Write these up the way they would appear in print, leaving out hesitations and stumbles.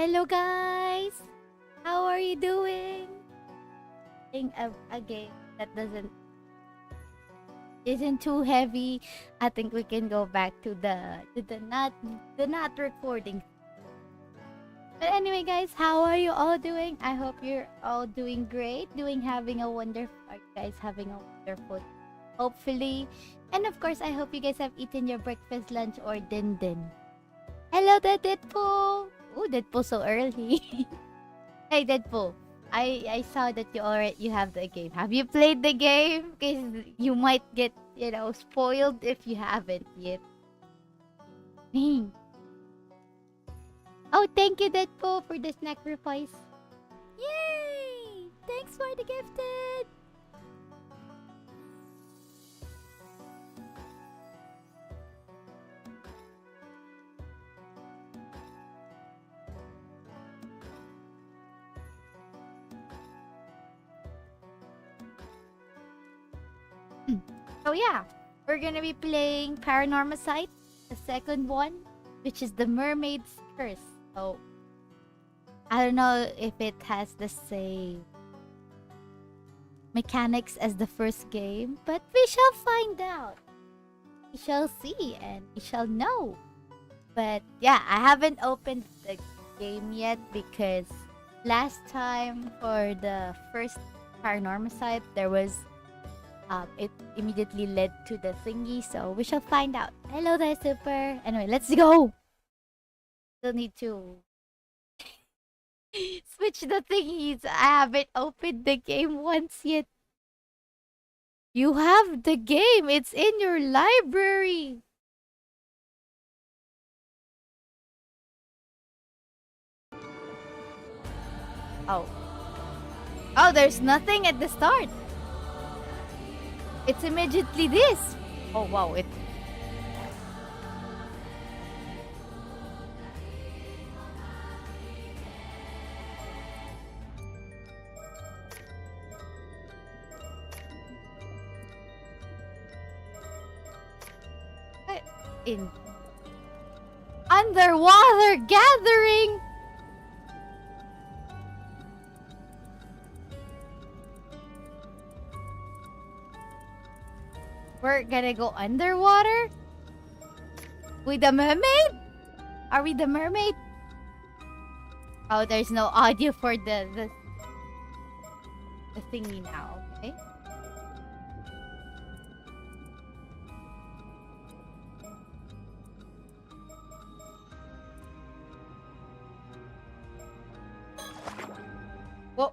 Hello guys! How are you doing? Playing a game that isn't too heavy. I think we can go back to the not recording. But anyway guys, how are you all doing? I hope you're all doing great. Having a wonderful hopefully. And of course I hope you guys have eaten your breakfast, lunch, or din. Hello the Deadpool! Ooh, Deadpool so early. Hey Deadpool, I saw that you have the game. Have you played the game? Because you might get, spoiled if you haven't yet. Oh, thank you Deadpool for the sacrifice. Yay! Thanks for the gifted! So yeah, we're gonna be playing Paranormasight, the second one, which is the Mermaid's Curse. So I don't know if it has the same mechanics as the first game, but we shall find out. We shall see and we shall know. But yeah, I haven't opened the game yet because last time for the first Paranormasight there was it immediately led to the thingy, so we shall find out. Hello there, Super. Anyway, let's go. Still need to switch the thingies. I haven't opened the game once yet. You have the game. It's in your library. Oh, there's nothing at the start. It's immediately this. Oh wow, it. In underwater gathering. We're gonna go underwater? With the mermaid? Are we the mermaid? Oh, there's no audio for the thingy now, okay? Whoa.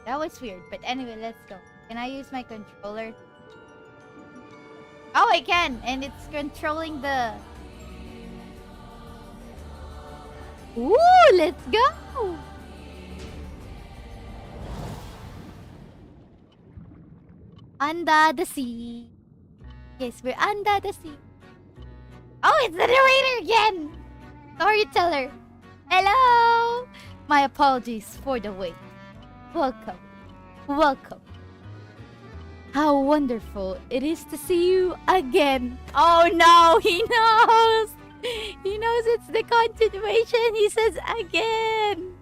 That was weird, but anyway, let's go. Can I use my controller? Oh, I can! And it's controlling the... Ooh, let's go! Under the sea. Yes, we're under the sea. Oh, it's the narrator again! Storyteller. Hello! My apologies for the wait. Welcome. Welcome. How wonderful it is to see you again. Oh no, he knows. He knows it's the continuation. He says again.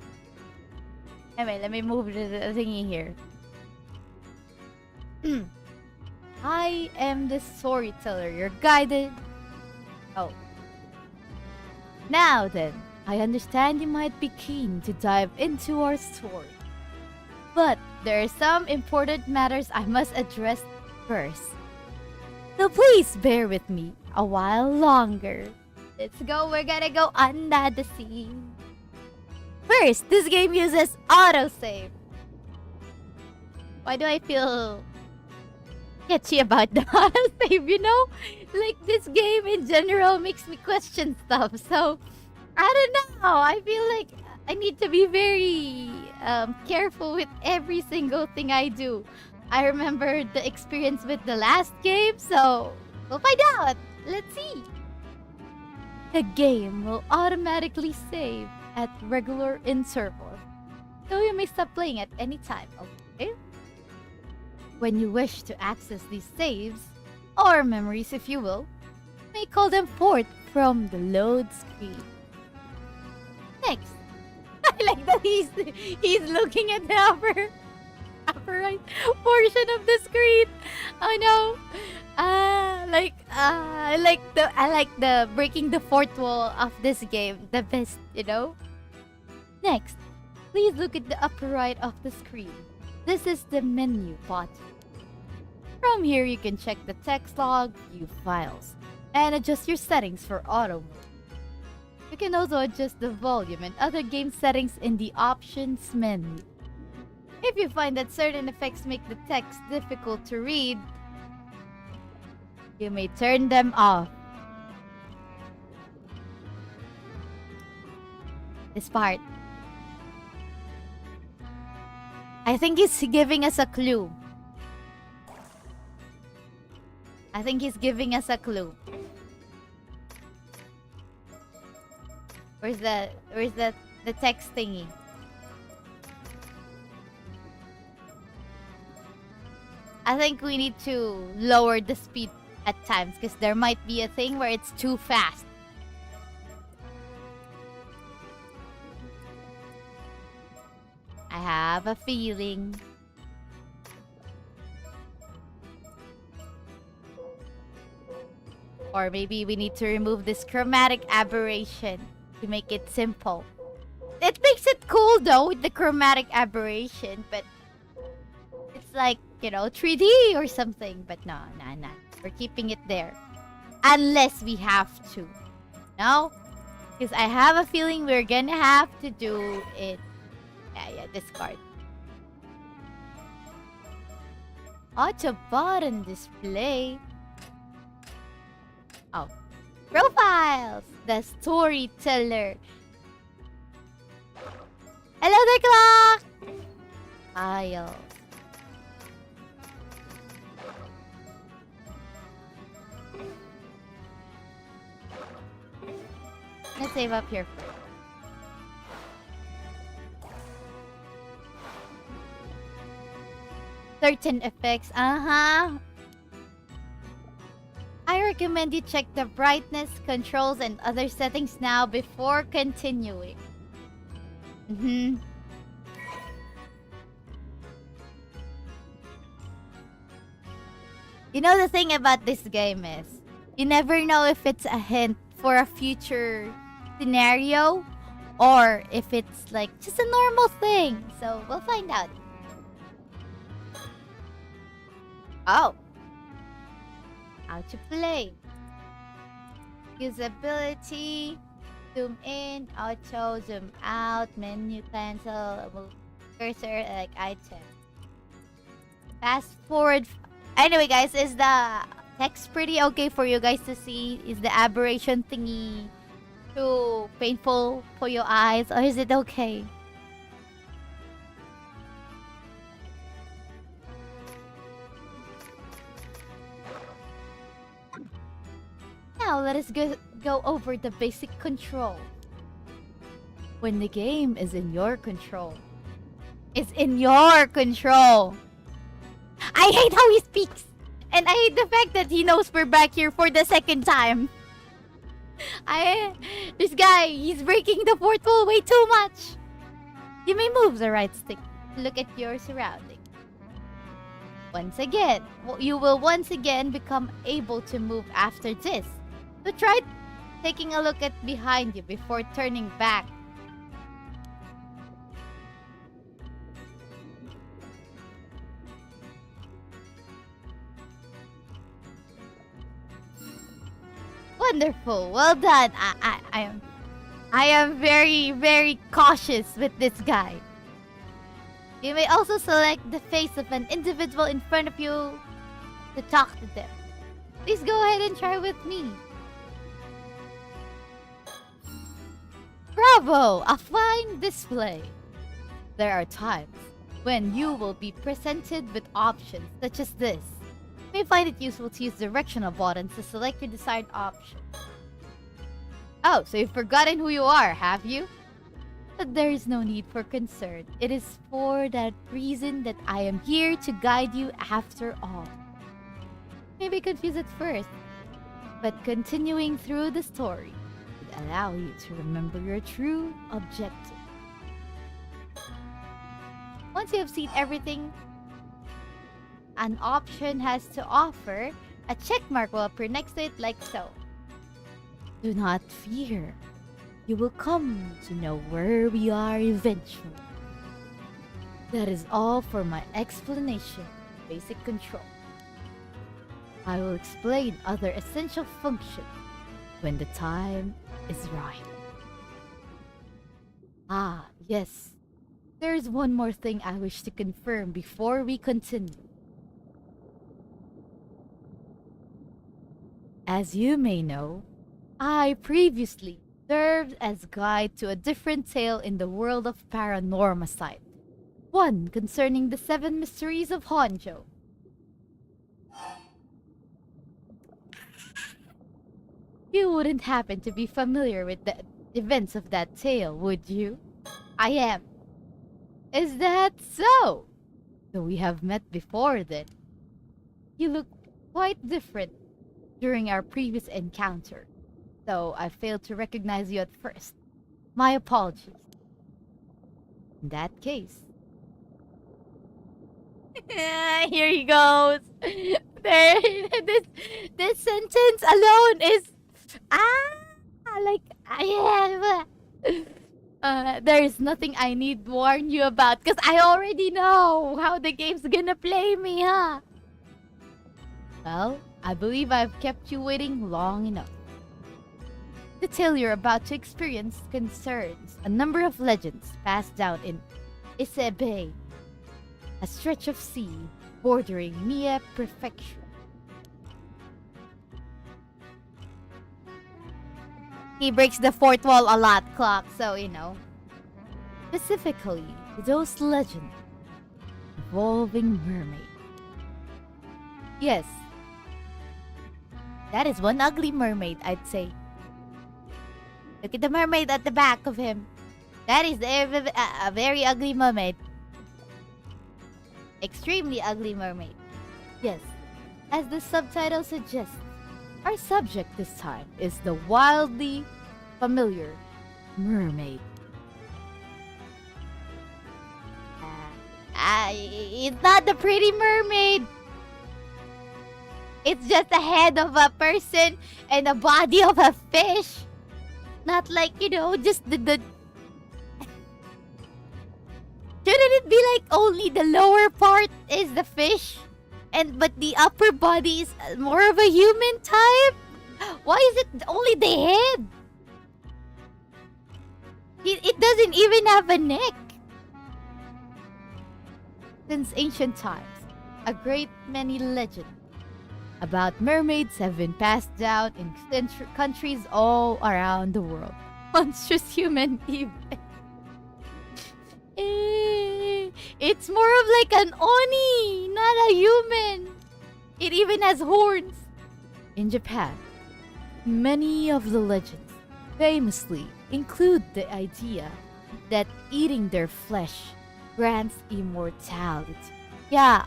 Anyway, let me move the thingy here. I am the storyteller, your guided. Oh. Now then, I understand you might be keen to dive into our story. But there are some important matters I must address first. So please bear with me a while longer. Let's go, we're gonna go under the sea. First, this game uses autosave. Why do I feel sketchy about the autosave, Like, this game in general makes me question stuff. So, I don't know. I feel like I need to be very careful with every single thing I do. I remember the experience with the last game, so we'll find out. Let's see. The game will automatically save at regular intervals, so you may stop playing at any time, okay? When you wish to access these saves, or memories if you will, you may call them forth from the load screen. he's looking at the upper right portion of the screen. Oh no. I like the breaking the fourth wall of this game the best, you know? Next, please look at the upper right of the screen. This is the menu button. From here you can check the text log, view files, and adjust your settings for auto mode. You can also adjust the volume and other game settings in the options menu. If you find that certain effects make the text difficult to read, you may turn them off. This part. I think he's giving us a clue. Where's the text thingy? I think we need to lower the speed at times because there might be a thing where it's too fast. I have a feeling. Or maybe we need to remove this chromatic aberration to make it simple. It makes it cool though with the chromatic aberration, but it's like, you know, 3D or something. But no. We're keeping it there. Unless we have to. No? Because I have a feeling we're gonna have to do it. Yeah, discard. Auto button display. Oh. Profiles! The storyteller. Hello there, clock! Files. Let's save up here first. Certain effects, I recommend you check the brightness, controls, and other settings now before continuing. You know, the thing about this game is, you never know if it's a hint for a future scenario or if it's like just a normal thing. So we'll find out. Oh. How to play. Usability. Zoom in, auto, zoom out, menu cancel, move cursor like item. Fast forward. Anyway, guys, is the text pretty okay for you guys to see? Is the aberration thingy too painful for your eyes, or is it okay? Now let us go over the basic control. When the game is in your control. It's in your control. I hate how he speaks. And I hate the fact that he knows we're back here for the second time. This guy, he's breaking the fourth wall way too much. You may move the right stick to look at your surroundings. Once again, you will once again become able to move after this. So try taking a look at behind you before turning back. Wonderful. Well done. I am very, very cautious with this guy. You may also select the face of an individual in front of you to talk to them. Please go ahead and try with me. Bravo! A fine display. There are times when you will be presented with options such as this. You may find it useful to use directional buttons to select your desired option. Oh, so you've forgotten who you are, have you? But there is no need for concern. It is for that reason that I am here to guide you after all. You may be confused at first, but continuing through the story would allow you to remember your true objective. Once you have seen everything an option has to offer, a check mark will appear next to it like so. Do not fear. You will come to know where we are eventually. That is all for my explanation of basic control. I will explain other essential functions when the time is right. Ah, yes. There is one more thing I wish to confirm before we continue. As you may know, I previously served as guide to a different tale in the world of Paranormasight, one concerning the 7 mysteries of Honjo. You wouldn't happen to be familiar with the events of that tale, would you? I am. Is that so? So we have met before then. You look quite different during our previous encounter, though I failed to recognize you at first. My apologies. In that case... Here he goes. There, this sentence alone is... there is nothing I need warn you about, because I already know how the game's gonna play me, huh? Well, I believe I've kept you waiting long enough. The tale you're about to experience concerns a number of legends passed down in Ise Bay, a stretch of sea bordering Mie Prefecture. He breaks the fourth wall a lot, Clock, so you know. Specifically, those legends involving mermaid. Yes, that is one ugly mermaid, I'd say. Look at the mermaid at the back of him. That is a very ugly mermaid. Extremely ugly mermaid. Yes, as the subtitle suggests, our subject this time is the wildly familiar mermaid. It's not the pretty mermaid. It's just the head of a person and the body of a fish. Not like, you know, just the... Shouldn't it be like only the lower part is the fish? But the upper body is more of a human type? Why is it only the head? It doesn't even have a neck. Since ancient times, a great many legends about mermaids have been passed down in countries all around the world. Monstrous human even. It's more of like an oni, not a human. It even has horns. In Japan, many of the legends famously include the idea that eating their flesh grants immortality. Yeah,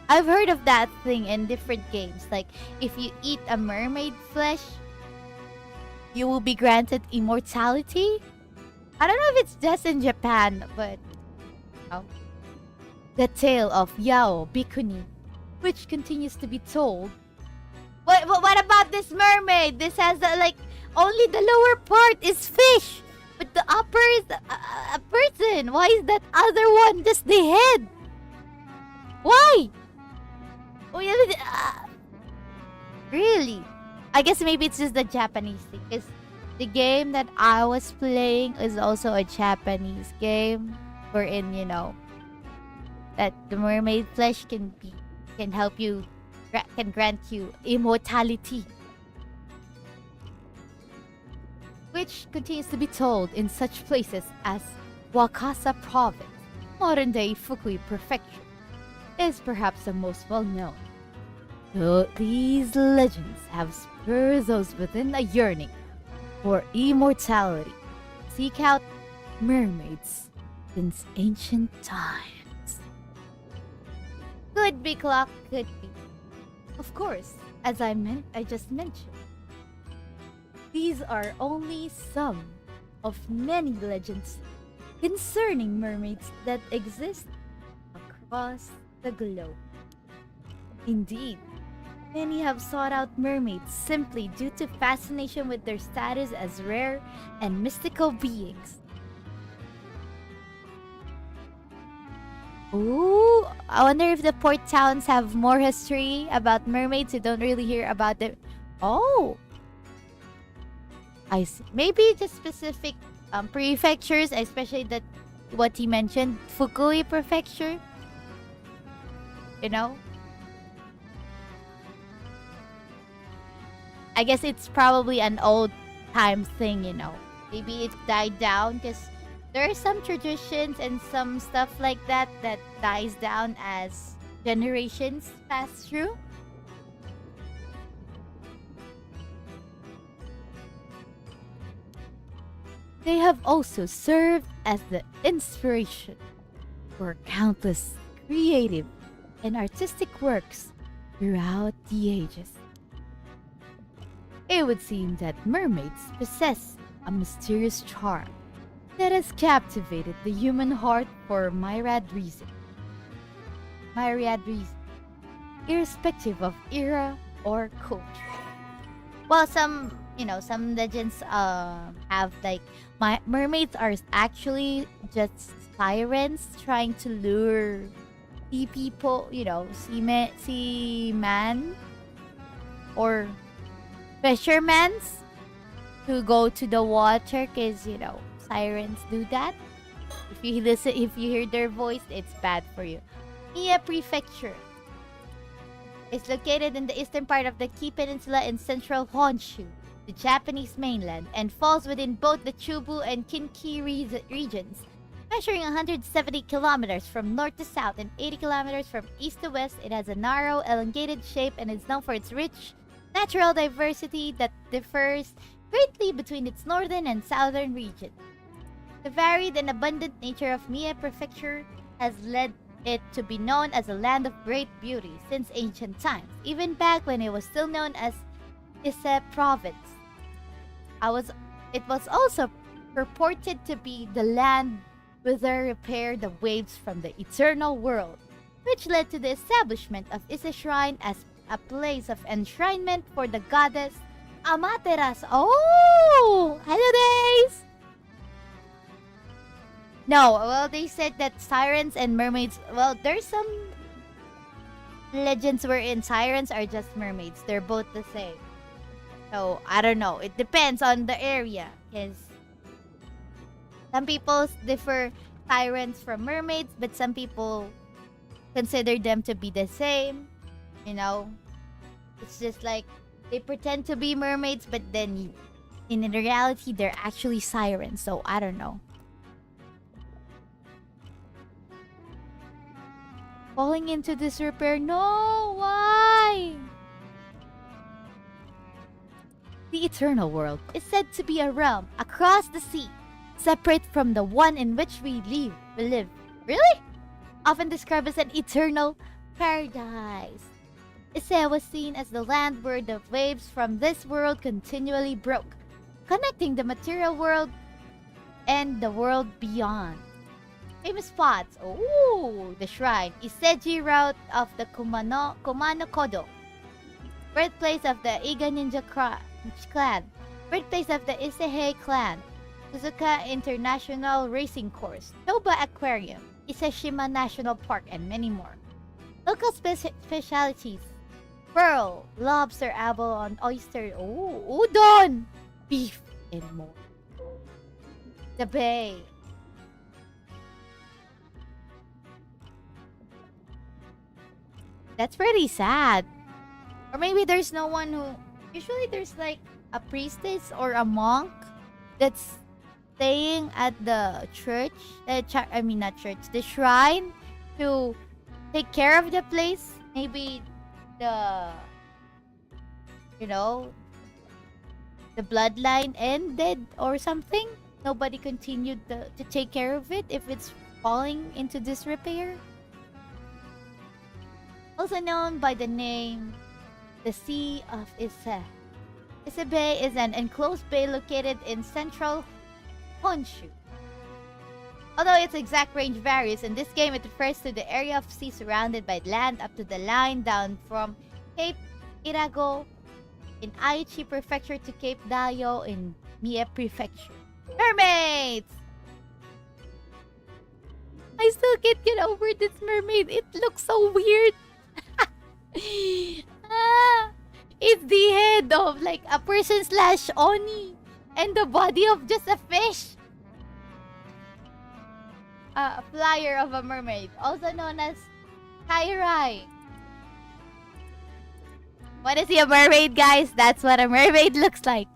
I've heard of that thing in different games. Like, if you eat a mermaid flesh, you will be granted immortality. I don't know if it's just in Japan, but... Oh. The tale of Yao Bikuni, which continues to be told. What about this mermaid? This has like only the lower part is fish, but the upper is a person. Why is that other one just the head? Why? Really? I guess maybe it's just the Japanese thing. Because the game that I was playing is also a Japanese game, wherein, you know, that the mermaid flesh can help you, can grant you immortality, which continues to be told in such places as Wakasa Province, modern-day Fukui Prefecture, is perhaps the most well-known. Though these legends have spurred those within a yearning for immortality seek out mermaids since ancient times. Could be, Clock, could be. Of course, as I just mentioned, these are only some of many legends concerning mermaids that exist across the globe. Indeed, many have sought out mermaids simply due to fascination with their status as rare and mystical beings. Ooh, I wonder if the port towns have more history about mermaids. You don't really hear about them. Oh, I see. Maybe just specific prefectures, especially that what he mentioned, Fukui Prefecture. You know, I guess it's probably an old time thing. Maybe it died down because there are some traditions and some stuff like that that dies down as generations pass through. They have also served as the inspiration for countless creative and artistic works throughout the ages. It would seem that mermaids possess a mysterious charm that has captivated the human heart for myriad reasons. Irrespective of era or culture. Well, some legends have like mermaids are actually just sirens trying to lure sea people, seaman or fishermen to go to the water because sirens do that. If you hear their voice, it's bad for you. Mie Prefecture is located in the eastern part of the Ki Peninsula in central Honshu, the Japanese mainland, and falls within both the Chubu and Kinki regions. Measuring 170 kilometers from north to south and 80 kilometers from east to west, it has a narrow, elongated shape and is known for its rich natural diversity that differs greatly between its northern and southern regions. The varied and abundant nature of Mie Prefecture has led it to be known as a land of great beauty since ancient times, even back when it was still known as Ise Province. It was also purported to be the land whither repair the waves from the eternal world, which led to the establishment of Ise Shrine as a place of enshrinement for the goddess Amaterasu. Oh! Hello, days! No, well, they said that sirens and mermaids... Well, there's some legends wherein sirens are just mermaids. They're both the same. So, I don't know. It depends on the area. Because some people differ sirens from mermaids, but some people consider them to be the same. It's just like they pretend to be mermaids, but then in reality, they're actually sirens. So, I don't know. Falling into disrepair? No! Why? The eternal world is said to be a realm across the sea, separate from the one in which we live. Really? Often described as an eternal paradise. Ise was seen as the land where the waves from this world continually broke, connecting the material world and the world beyond. Famous spots. Oh, the shrine. Iseji route of the Kumano Kodo. Birthplace of the Iga Ninja clan. Birthplace of the Isehei clan. Suzuka International Racing Course. Toba Aquarium. Iseshima National Park, and many more. Local specialties. Pearl, lobster, abalone, oyster, udon, beef, and more. The bay. That's pretty sad. Or maybe there's no one who... Usually there's like a priestess or a monk that's staying at the church. Not church. The shrine to take care of the place. Maybe the... the bloodline ended or something. Nobody continued to take care of it if it's falling into disrepair. Also known by the name the Sea of Ise. Ise Bay is an enclosed bay located in central Honshu. Although its exact range varies, in this game it refers to the area of sea surrounded by land up to the line down from Cape Irago in Aichi Prefecture to Cape Dayo in Mie Prefecture. Mermaids! I still can't get over this mermaid. It looks so weird. It's the head of like a person slash oni and the body of just a fish. A flyer of a mermaid, also known as Kairai. What is a mermaid, guys? That's what a mermaid looks like.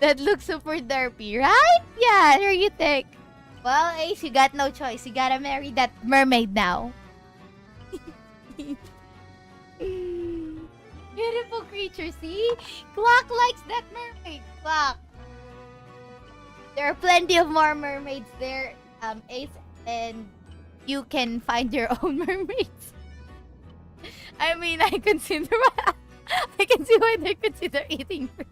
That looks super derpy, right? Yeah, there you think. Well, Ace, you got no choice. You gotta marry that mermaid now. Beautiful creature, see? Clock likes that mermaid. Clock. There are plenty of more mermaids there, Ace, and you can find your own mermaids. I mean, I can see why they consider eating fish.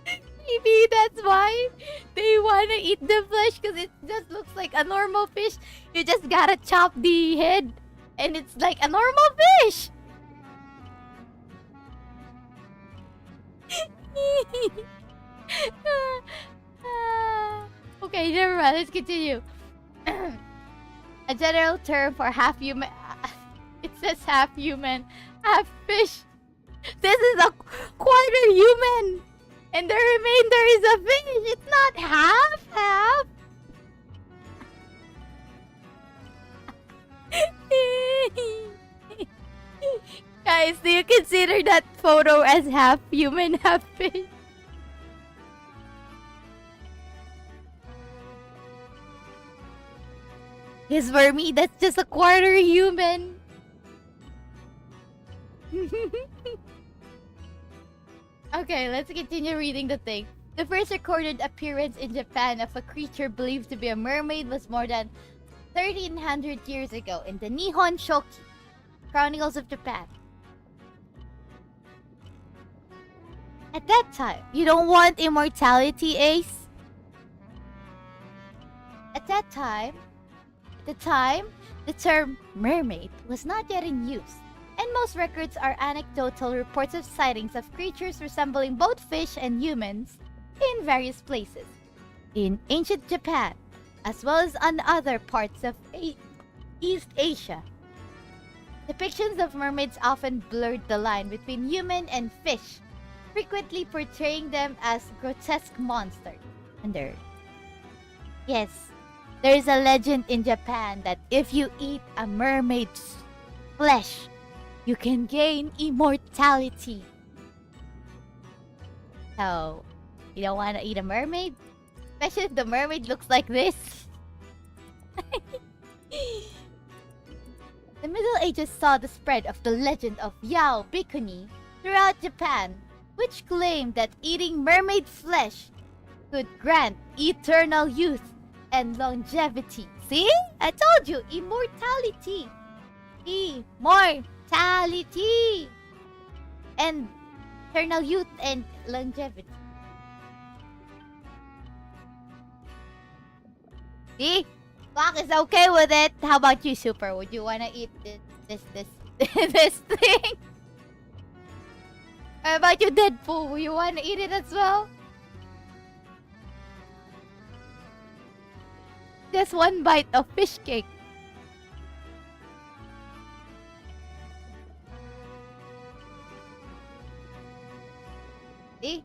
Maybe that's why they wanna eat the flesh, because it just looks like a normal fish. You just gotta chop the head, and it's like a normal fish. Okay, never mind. Let's continue. A general term for half human. It says half human, half fish. This is a quarter human, and the remainder is a fish. It's not half. Guys, do you consider that photo as half human, half fish? Because for me, that's just a quarter human. Okay, let's continue reading the thing. The first recorded appearance in Japan of a creature believed to be a mermaid was more than 1300 years ago in the Nihon Shoki, Chronicles of Japan. At that time, you don't want immortality, Ace? At the time, the term mermaid was not yet in use, and most records are anecdotal reports of sightings of creatures resembling both fish and humans in various places in ancient Japan, as well as on other parts of East Asia. Depictions of mermaids often blurred the line between human and fish, frequently portraying them as grotesque monsters. Yes, there is a legend in Japan that if you eat a mermaid's flesh, you can gain immortality. So, you don't want to eat a mermaid? Especially if the mermaid looks like this. The Middle Ages saw the spread of the legend of Yao Bikuni throughout Japan, which claimed that eating mermaid flesh could grant eternal youth and longevity. See? I told you, immortality. Immortality. And eternal youth and longevity. See? Clock is okay with it. How about you, Super? Would you wanna eat this this thing? How about you, Deadpool? Would you wanna eat it as well? Just one bite of fish cake. See?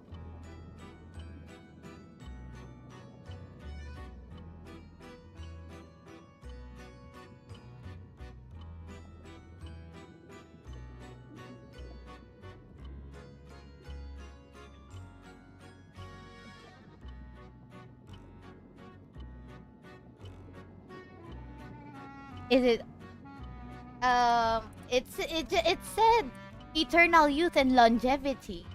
Is it it said eternal youth and longevity.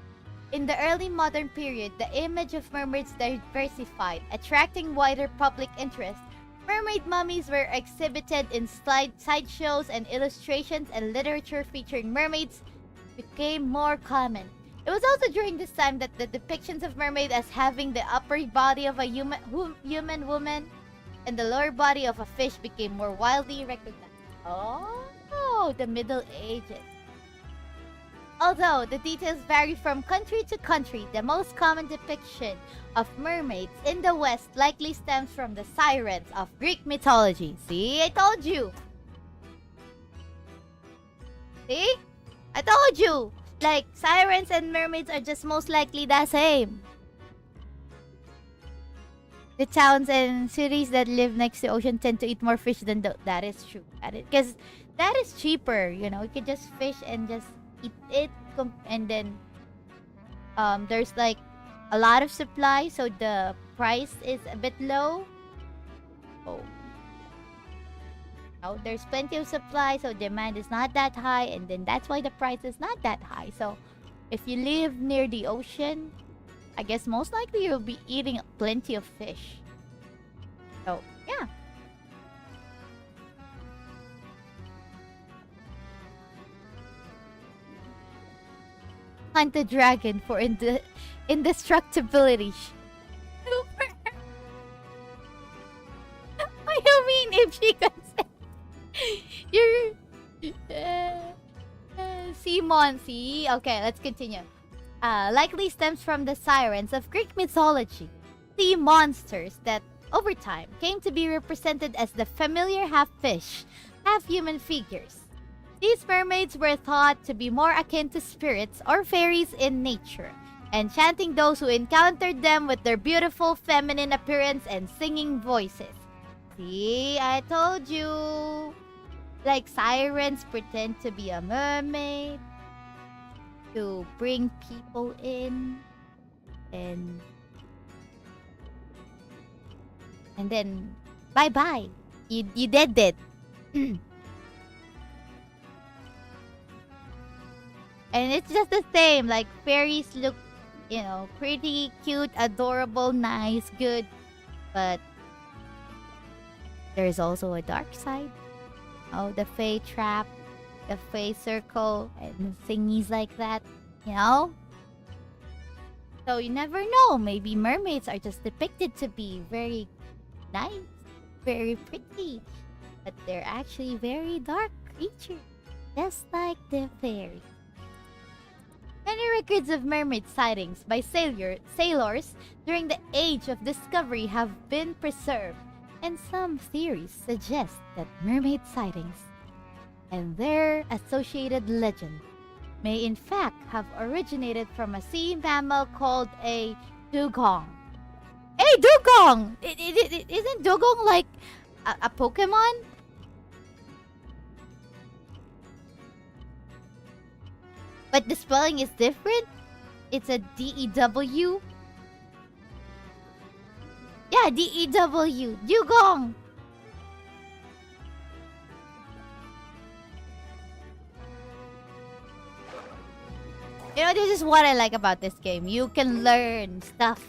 In the early modern period, the image of mermaids diversified, attracting wider public interest. Mermaid mummies were exhibited in sideshows and illustrations and literature featuring mermaids became more common. It was also during this time that the depictions of mermaid as having the upper body of a human woman and the lower body of a fish became more widely recognized. Oh, the Middle Ages. Although the details vary from country to country, the most common depiction of mermaids in the West likely stems from the sirens of Greek mythology. See, I told you. See? I told you. Like, sirens and mermaids are just most likely the same. The towns and cities that live next to the ocean tend to eat more fish than that is true. Because that is cheaper, you know. You can just fish and just eat it. And then there's like a lot of supply, so the price is a bit low. Oh. No, there's plenty of supply, so demand is not that high, and then that's why the price is not that high. So if you live near the ocean, I guess most likely you'll be eating plenty of fish. So, yeah. Hunt the dragon for indestructibility. Super. What do you mean if she consents? You're... Simon, see? Okay, let's continue. Likely stems from the sirens of Greek mythology. Sea monsters that, over time, came to be represented as the familiar half-fish, half-human figures. These mermaids were thought to be more akin to spirits or fairies in nature, enchanting those who encountered them with their beautiful feminine appearance and singing voices. See, I told you. Like sirens pretend to be a mermaid to bring people in, and then bye-bye. You did it. And it's just the same. Like, fairies look, you know, pretty cute, adorable, nice, good. But there's also a dark side. Oh, the Fae trap, the Fae circle, and thingies like that, you know? So you never know. Maybe mermaids are just depicted to be very nice, very pretty. But they're actually very dark creatures, just like the fairies. Many records of mermaid sightings by sailors during the Age of Discovery have been preserved, and some theories suggest that mermaid sightings and their associated legend may in fact have originated from a sea mammal called a dugong. Hey, dugong! Isn't dugong like a Pokemon? But the spelling is different? It's a D-E-W? Yeah, D-E-W. Dugong! You know, this is what I like about this game. You can learn stuff.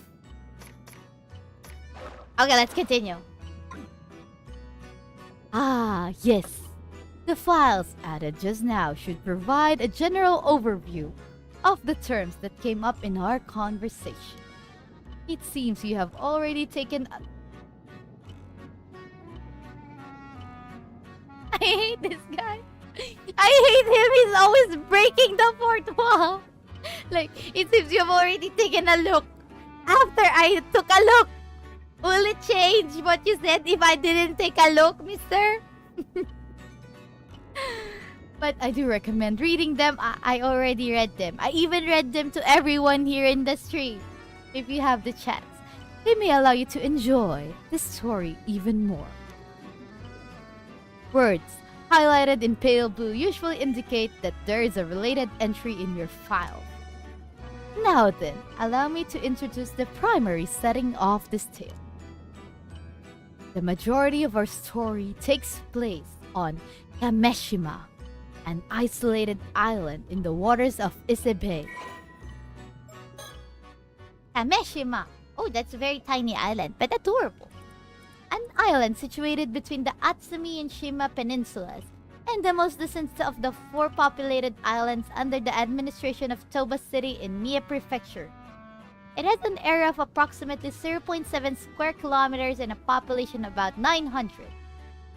Okay, let's continue. Ah, yes. The files added just now should provide a general overview of the terms that came up in our conversation. It seems you have already taken... I hate this guy. I hate him. He's always breaking the fourth wall. Like, it seems you have already taken a look. After I took a look, will it change what you said if I didn't take a look, mister? But I do recommend reading them. I already read them. I even read them to everyone here in the stream. If you have the chance, they may allow you to enjoy the story even more. Words highlighted in pale blue usually indicate that there is a related entry in your file. Now then, allow me to introduce the primary setting of this tale. The majority of our story takes place on Kameshima, an isolated island in the waters of Ise Bay. Kameshima! Oh, that's a very tiny island, but adorable. An island situated between the Azami and Shima peninsulas and the most distant of the 4 populated islands under the administration of Toba City in Mie Prefecture. It has an area of approximately 0.7 square kilometers and a population of about 900.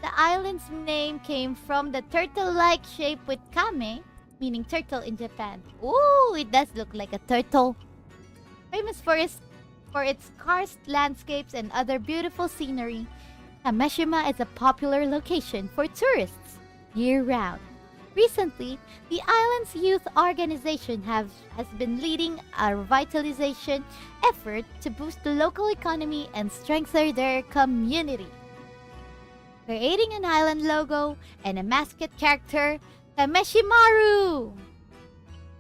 The island's name came from the turtle-like shape with kame, meaning turtle in Japan. Ooh, it does look like a turtle. Famous for its karst landscapes and other beautiful scenery, Kameshima is a popular location for tourists year-round. Recently, the island's youth organization has been leading a revitalization effort to boost the local economy and strengthen their community. Creating an island logo and a mascot character, Kameshimaru,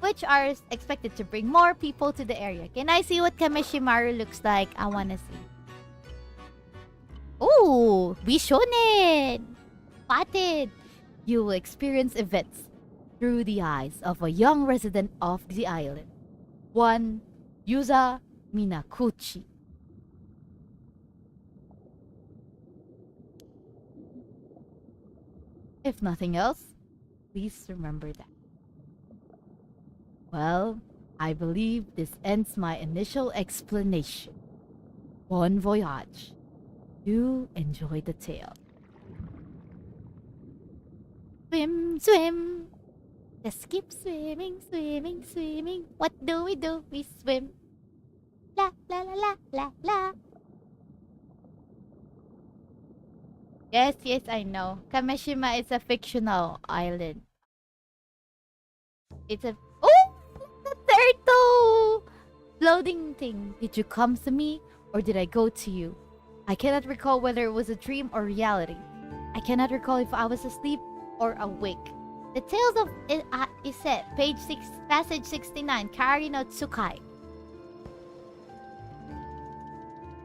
which are expected to bring more people to the area. Can I see what Kameshimaru looks like? I wanna see. Ooh, Bishonen! Spotted! You will experience events through the eyes of a young resident of the island. One, Yuza Minakuchi. If nothing else, please remember that. Well, I believe this ends my initial explanation. Bon voyage. Do enjoy the tale. Swim, swim. Just keep swimming, swimming, swimming. What do? We swim. La, la, la, la, la, la. Yes, I know. Kameshima is a fictional island. It's a... Oh! The turtle! Floating thing. Did you come to me or did I go to you? I cannot recall whether it was a dream or reality. I cannot recall if I was asleep or awake. The Tales of Ise, page 6, passage 69, Kari no Tsukai.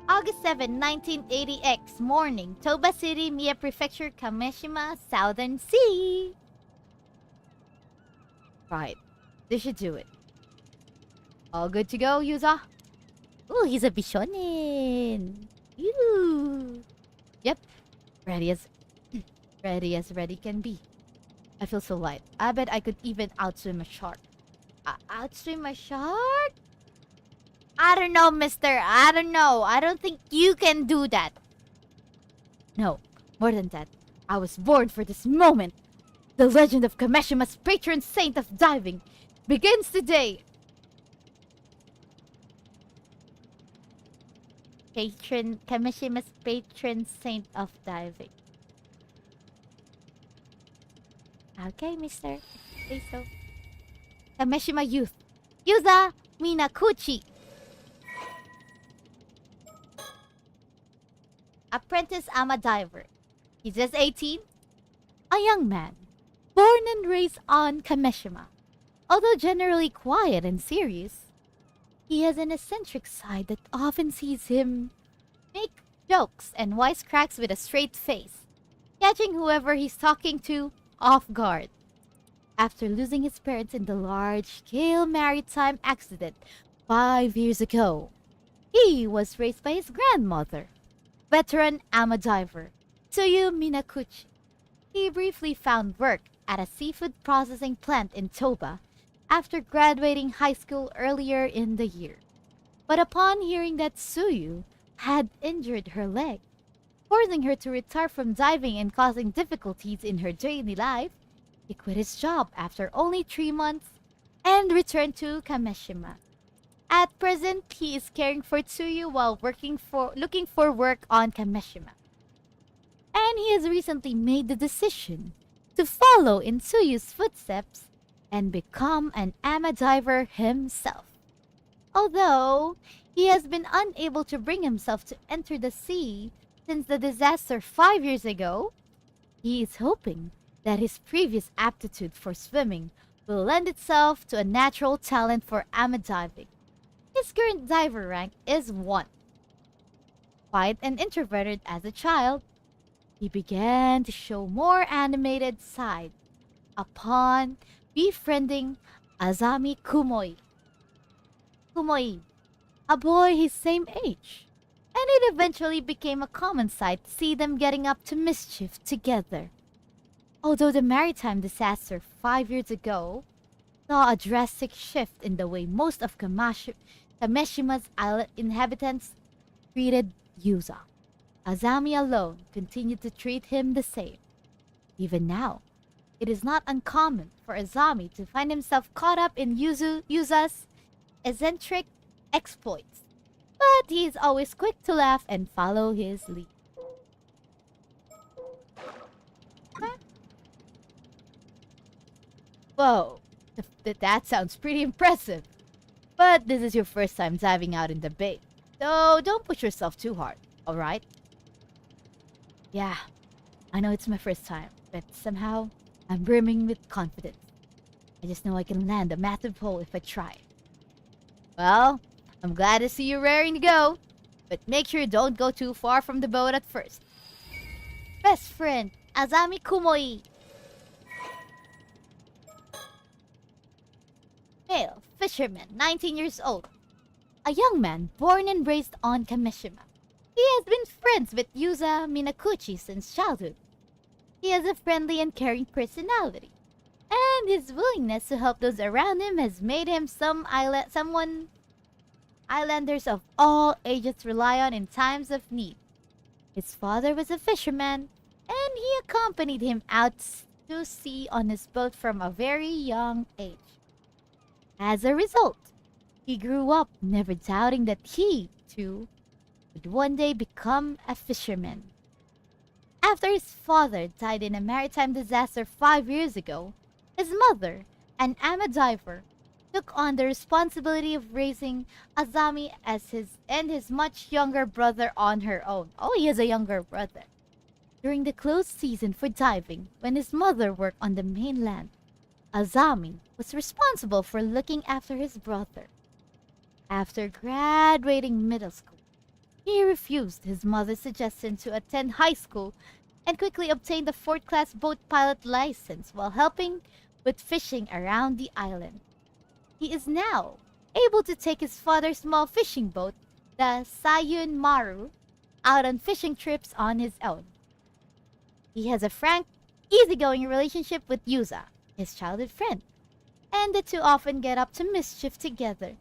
August 7, 1980X, morning, Toba City, Mie Prefecture, Kameshima, Southern Sea. Right, this should do it. All good to go, Yuza? Ooh, he's a Bishonen. Ew. Yep, ready as ready can be. I feel so light. I bet I could even outswim a shark. Outswim a shark? I don't know, mister. I don't know. I don't think you can do that. No, more than that. I was born for this moment. The legend of Kameshima's patron saint of diving begins today. Kameshima's patron saint of diving. Okay, mister. Say so. Kameshima youth. Yuza Minakuchi. Apprentice ama diver. He's just 18. A young man. Born and raised on Kameshima. Although generally quiet and serious, he has an eccentric side that often sees him make jokes and wisecracks with a straight face, catching whoever he's talking to off guard. After losing his parents in the large-scale maritime accident 5 years ago, he was raised by his grandmother, veteran ama diver Yuza Minakuchi. He briefly found work at a seafood processing plant in Toba after graduating high school earlier in the year. But upon hearing that Suyu had injured her leg, forcing her to retire from diving and causing difficulties in her daily life, he quit his job after only 3 months and returned to Kameshima. At present, he is caring for Tsuyu while looking for work on Kameshima. And he has recently made the decision to follow in Tsuyu's footsteps and become an ama diver himself. Although he has been unable to bring himself to enter the sea since the disaster 5 years ago, he is hoping that his previous aptitude for swimming will lend itself to a natural talent for ama diving. His current diver rank is 1. Quiet and introverted as a child, he began to show more animated side upon befriending Azami Kumoi, a boy his same age, and it eventually became a common sight to see them getting up to mischief together. Although the maritime disaster 5 years ago saw a drastic shift in the way most of Kameshima's island inhabitants treated Yuza, Azami alone continued to treat him the same. Even now, it is not uncommon for Azami to find himself caught up in Yuza's eccentric exploits, but he is always quick to laugh and follow his lead. Huh? Whoa, that sounds pretty impressive. But this is your first time diving out in the bay, so don't push yourself too hard, alright? Yeah, I know it's my first time, but somehow I'm brimming with confidence. I just know I can land a massive hole if I try. Well, I'm glad to see you raring to go, but make sure you don't go too far from the boat at first. Best friend, Azami Kumoi. Male, fisherman, 19 years old. A young man born and raised on Kameshima. He has been friends with Yuza Minakuchi since childhood. He has a friendly and caring personality, and his willingness to help those around him has made him someone islanders of all ages rely on in times of need. His father was a fisherman, and he accompanied him out to sea on his boat from a very young age. As a result, he grew up never doubting that he, too, would one day become a fisherman. After his father died in a maritime disaster 5 years ago, his mother, an ama diver, took on the responsibility of raising Azami as his much younger brother on her own. Oh, he has a younger brother. During the closed season for diving, when his mother worked on the mainland, Azami was responsible for looking after his brother. After graduating middle school, he refused his mother's suggestion to attend high school and quickly obtained a fourth-class boat pilot license while helping with fishing around the island. He is now able to take his father's small fishing boat, the Sayun Maru, out on fishing trips on his own. He has a frank, easygoing relationship with Yuza, his childhood friend, and the two often get up to mischief together.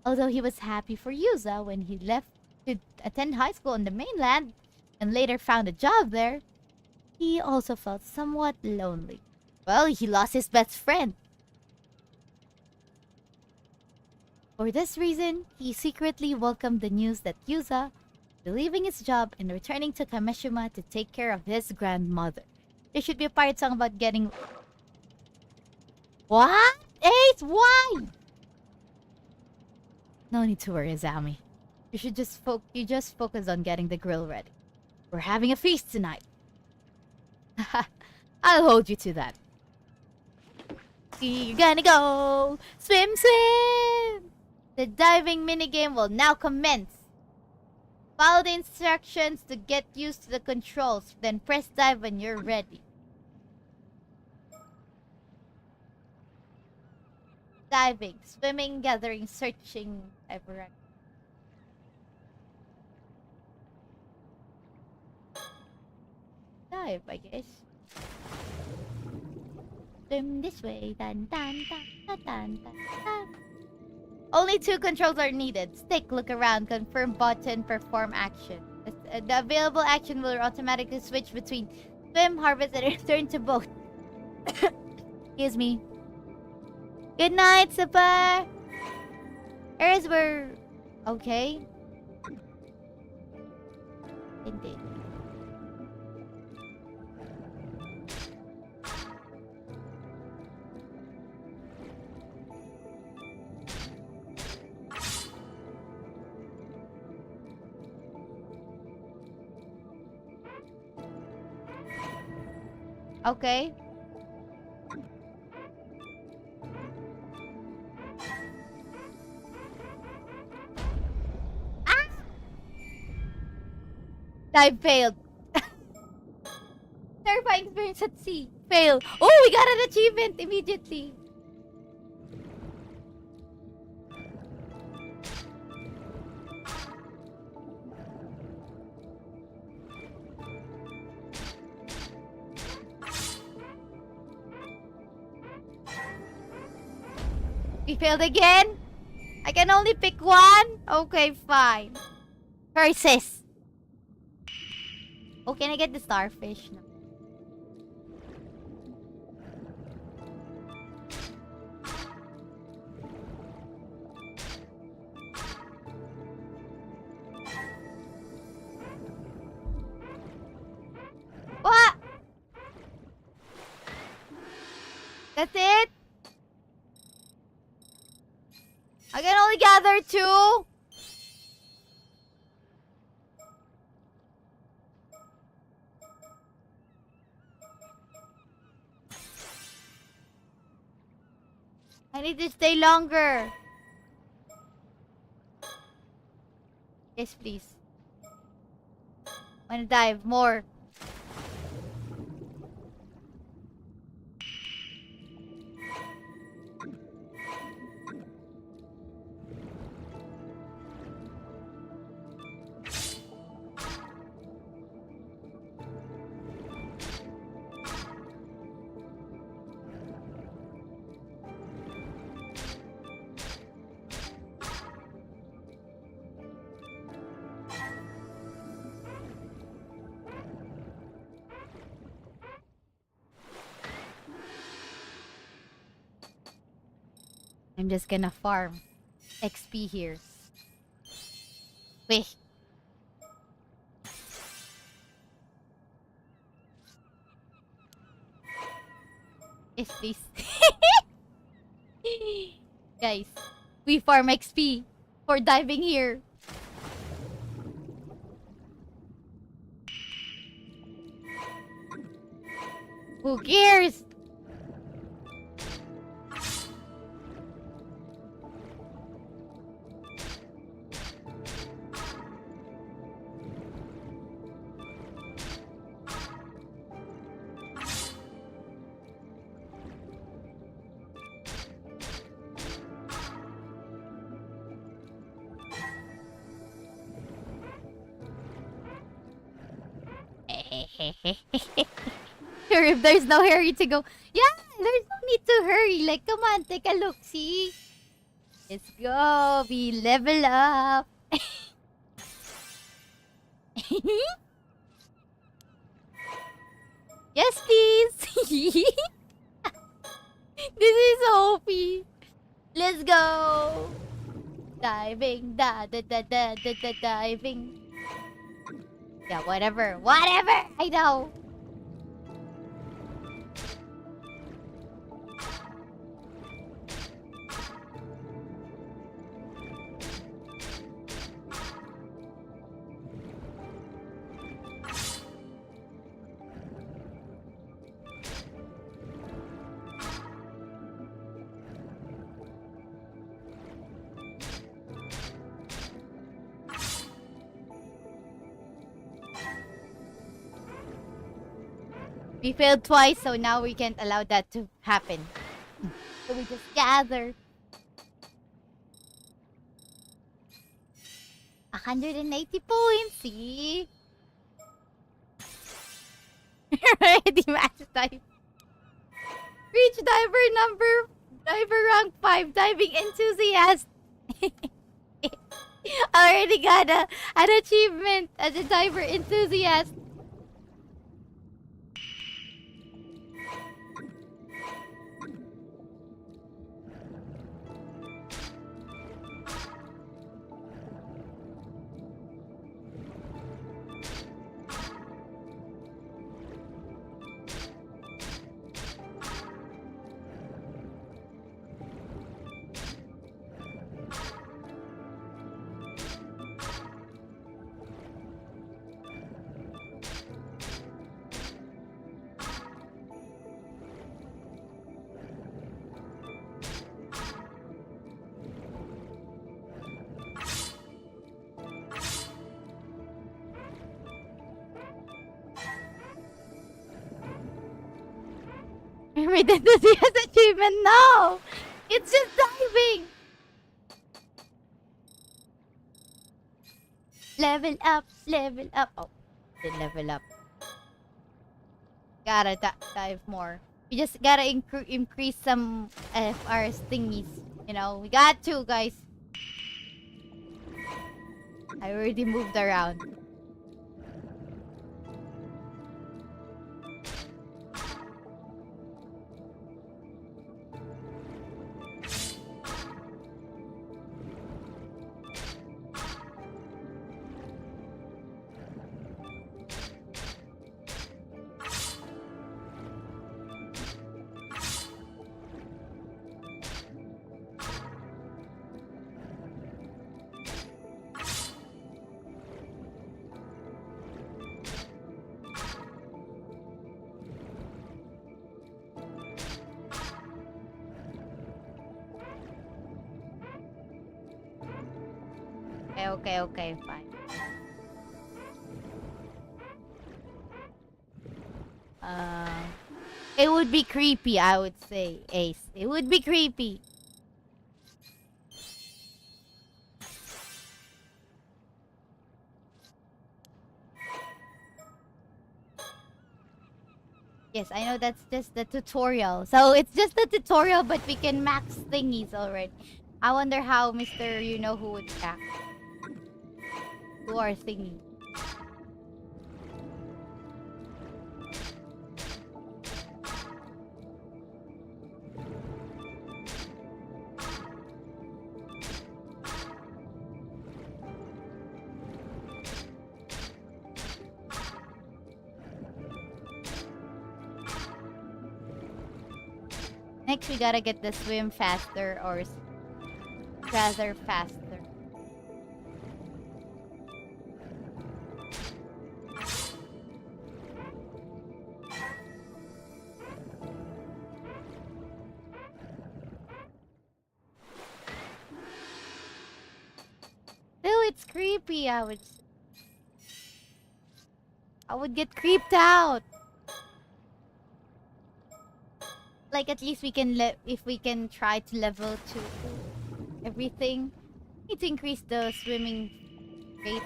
Although he was happy for Yuza when he left to attend high school on the mainland and later found a job there, he also felt somewhat lonely. Well, he lost his best friend. For this reason, he secretly welcomed the news that Yuza was leaving his job and returning to Kameshima to take care of his grandmother. There should be a pirate song about getting... What? Ace, why? No need to worry, Azami. You should just focus on getting the grill ready. We're having a feast tonight. I'll hold you to that. You're gonna go swim, swim. The diving minigame will now commence. Follow the instructions to get used to the controls, then press dive when you're ready. Diving, swimming, gathering, searching, ever. Dive, I guess. Swim this way, dun dun dun dun dun dun dun. Only 2 controls are needed. Stick, look around, confirm button, perform action. The available action will automatically switch between swim, harvest, and return to boat. Excuse me. Good night, Super! Here's where... Okay. Indeed. Okay. Ah! Dive failed. Terrifying experience at sea. Fail. Oh, we got an achievement immediately. We failed again? I can only pick one? Okay, fine. Curses. Oh, can I get the starfish? No. What? That's it? I can only gather two? I need to stay longer. Yes, please. Wanna dive more. I'm just gonna farm XP here. Wait. Yes, please. Guys, we farm XP for diving here. Who cares? Sure, if there's no hurry to go. Yeah, there's no need to hurry. Like, come on, take a look. See? Let's go. We level up. Yes, please. This is OP. Let's go. Diving. Diving. Yeah, whatever. Whatever. I know. We failed twice, so now we can't allow that to happen. So we just gather. 180 points, see? Ready, match time. Reach diver rank 5, diving enthusiast. Already got an achievement as a diver enthusiast. Mermaid enthusiast achievement, no! It's just diving! Level up, level up. Oh, did level up. Gotta dive more. We just gotta increase some FR's thingies. You know, we got to, guys. I already moved around. Okay, fine. It would be creepy, I would say, Ace. It would be creepy. Yes, I know that's just the tutorial. So it's just the tutorial, but we can max thingies already. I wonder how Mr. You know who would react to our thingy. Next, we gotta get the swim faster, or rather faster. Still, it's creepy, I would get creeped out. Like, at least we can if we can try to level to everything. Need to increase the swimming rate.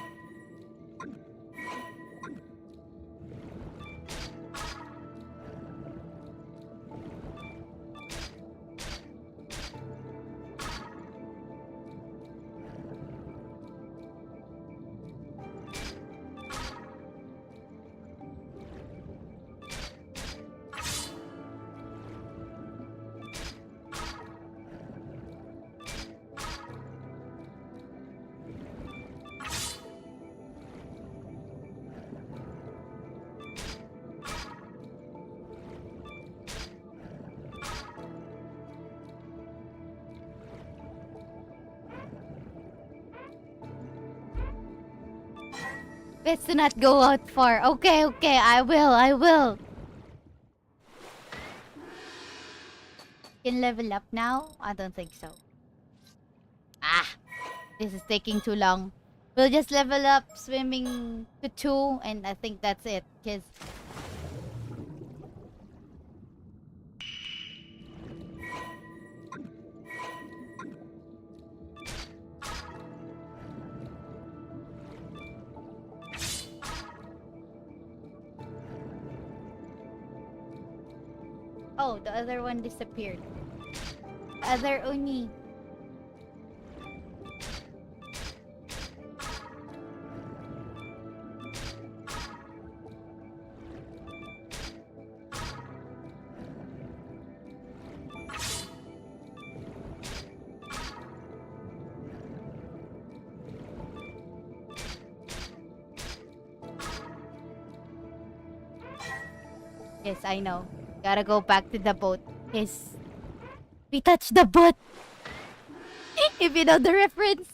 Best to not go out far. Okay, I will. Can level up now? I don't think so. This is taking too long. We'll just level up swimming to 2, and I think that's it. Cause oh, the other one disappeared. The other Oni. Yes, I know. Gotta go back to the boat. Yes. We touched the boat! If you know the reference.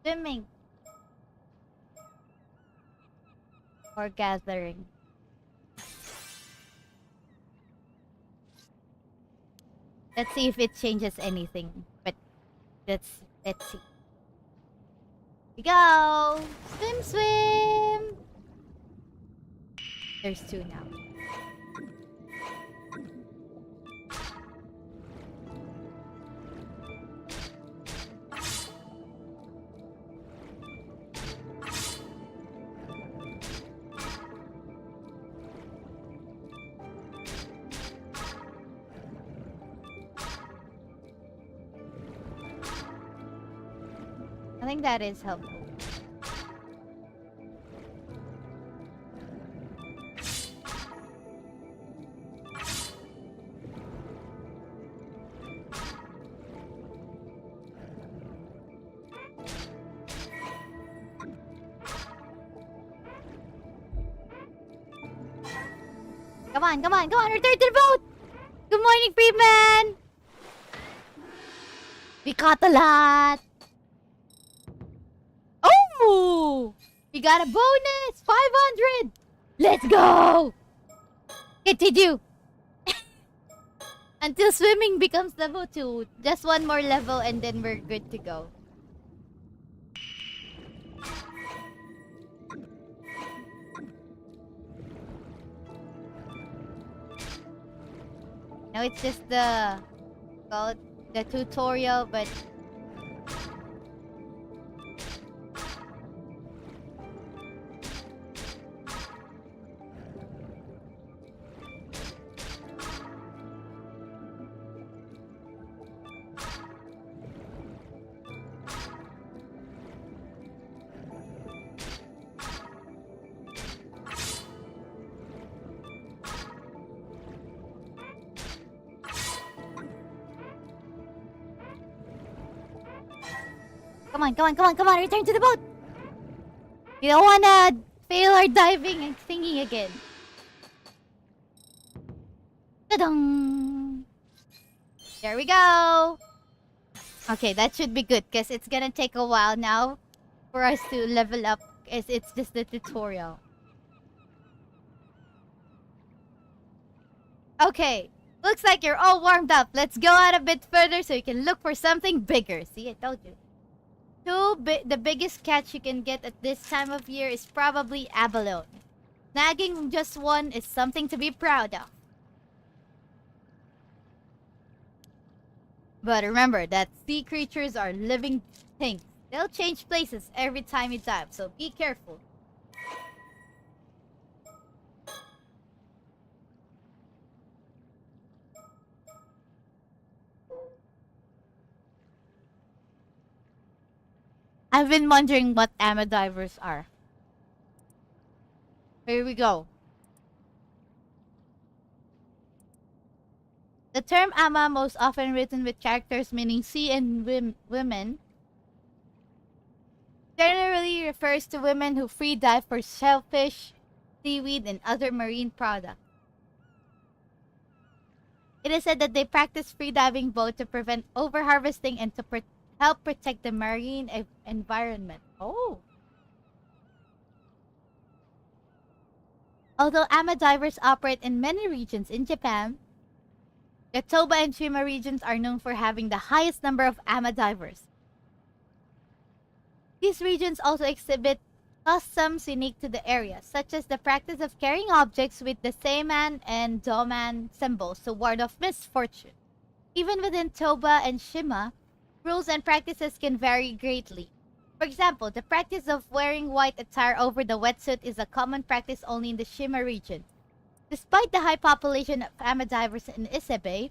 Swimming. Or gathering. Let's see if it changes anything. But let's see. We go! Swim! There's 2 now. I think that is helpful. Come on, come on, come on, return to the boat! Good morning, Freeman! We caught a lot! Oh! We got a bonus! 500! Let's go! Continue! Until swimming becomes level 2. Just one more level and then we're good to go. Now it's just the tutorial, but come on, come on, come on, come on, return to the boat! You don't wanna fail our diving and thingy again. Ta-dong! There we go! Okay, that should be good, because it's gonna take a while now for us to level up, as it's just the tutorial. Okay, looks like you're all warmed up. Let's go out a bit further so you can look for something bigger. See, I told you. The biggest catch you can get at this time of year is probably abalone. Snagging just one is something to be proud of. But remember that sea creatures are living things. They'll change places every time you dive, so be careful. I've been wondering what amadivers are. Here we go. The term ama, most often written with characters meaning sea and women, generally refers to women who free dive for shellfish, seaweed, and other marine products. It is said that they practice free diving both to prevent overharvesting and to help protect the marine environment. Oh! Although amadivers operate in many regions in Japan, the Toba and Shima regions are known for having the highest number of amadivers. These regions also exhibit customs unique to the area, such as the practice of carrying objects with the Seiman and Doman symbols to ward off misfortune. Even within Toba and Shima, rules and practices can vary greatly. For example, the practice of wearing white attire over the wetsuit is a common practice only in the Shima region. Despite the high population of amadivers in Ise Bay,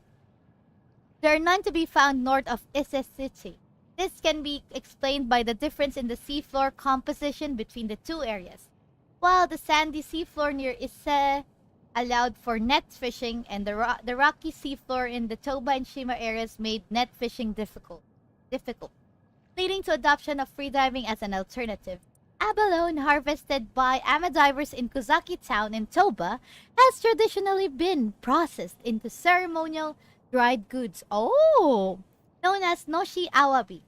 there are none to be found north of Ise City. This can be explained by the difference in the seafloor composition between the two areas. While the sandy seafloor near Ise allowed for net fishing, and the rocky seafloor in the Toba and Shima areas made net fishing difficult, leading to adoption of freediving as an alternative. Abalone harvested by amadivers in Kozaki town in Toba has traditionally been processed into ceremonial dried goods, known as noshi awabi,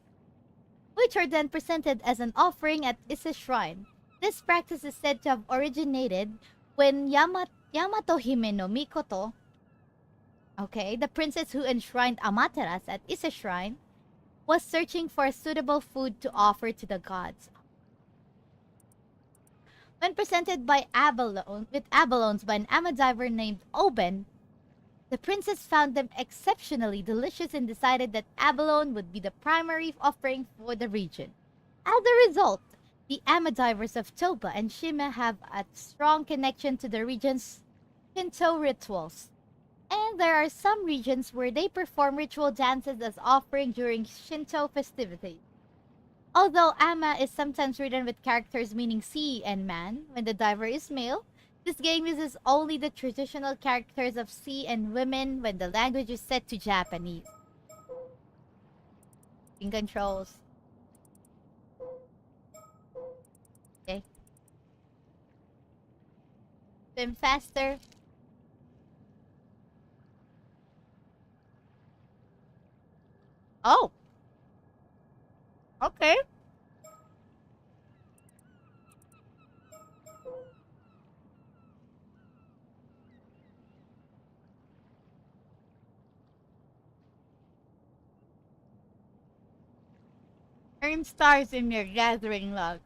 which are then presented as an offering at Ise Shrine. This practice is said to have originated when Yamato Hime no Mikoto, the princess who enshrined Amaterasu at Ise Shrine, was searching for a suitable food to offer to the gods. When presented with abalones by an amadiver named Oben, the princess found them exceptionally delicious and decided that abalone would be the primary offering for the region. As a result, the amadivers of Toba and Shima have a strong connection to the region's Shinto rituals. And there are some regions where they perform ritual dances as offering during Shinto festivities. Although ama is sometimes written with characters meaning sea and man when the diver is male, this game uses only the traditional characters of sea and women when the language is set to Japanese. In controls. Okay. Swim faster. Oh! Okay. Earn stars in your gathering log.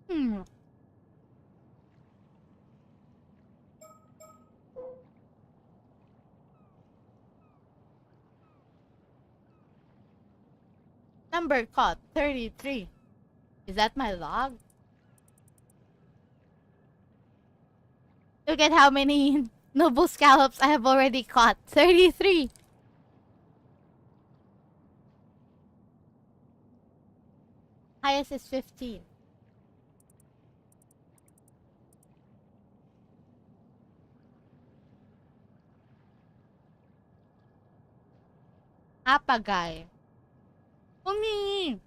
Mm. Number caught 33. Is that my log? Look at how many noble scallops I have already caught. 33. Highest is 15. Apagay. Umi!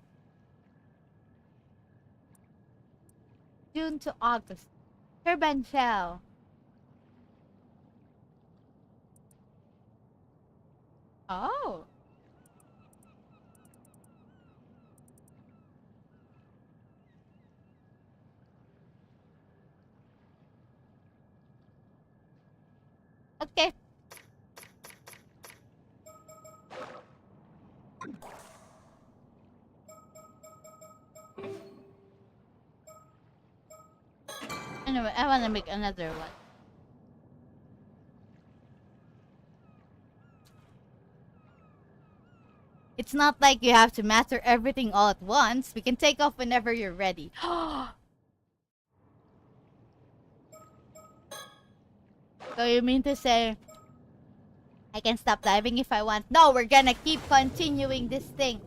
June to August. Turban shell. Oh. Okay. Anyway, I want to make another one. It's not like you have to master everything all at once. We can take off whenever you're ready. So you mean to say I can stop diving if I want? No, we're gonna keep continuing this thing.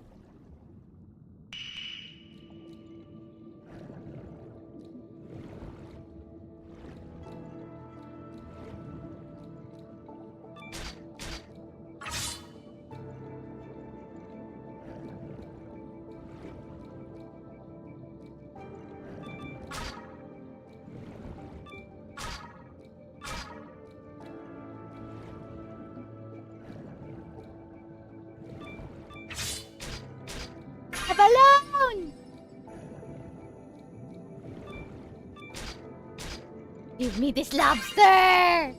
A balloon! Give me this lobster!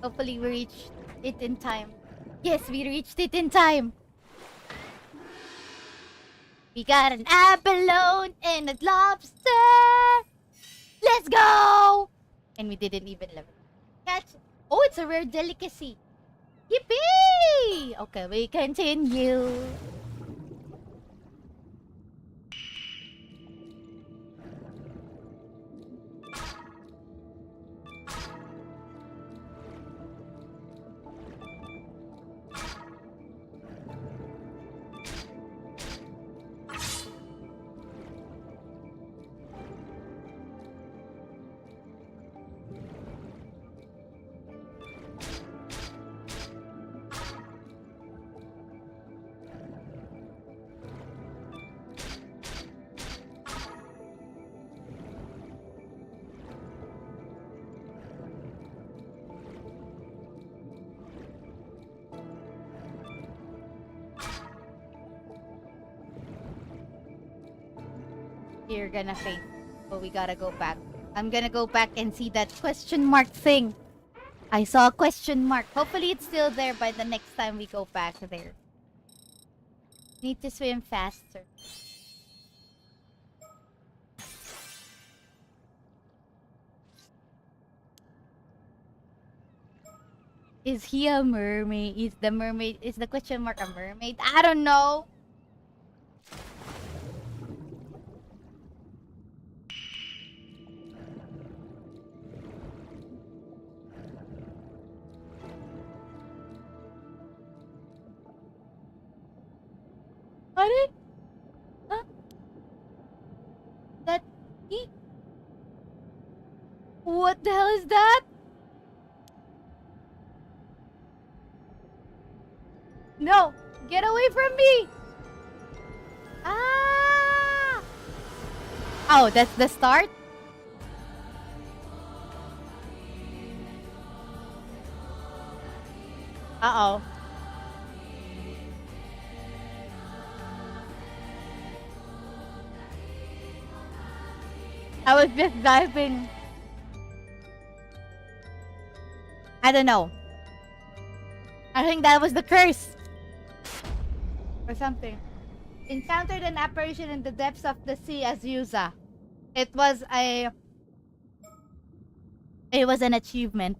Hopefully we reached it in time. Yes, we reached it in time. We got an abalone and a lobster. Let's go! And we didn't even level. Catch. Oh, it's a rare delicacy. Yippee! Okay, we continue. You're gonna faint. But we gotta go back. I'm gonna go back and see that question mark thing. I saw a question mark. Hopefully it's still there by the next time we go back there. Need to swim faster. Is he a mermaid? Is the mermaid, is the question mark a mermaid? I don't know. What? Huh? That he? What the hell is that? No! Get away from me! Ah! Oh, that's the start? Uh-oh. I was just diving. I don't know. I think that was the curse. Or something. Encountered an apparition in the depths of the sea as Yuza. It was an achievement.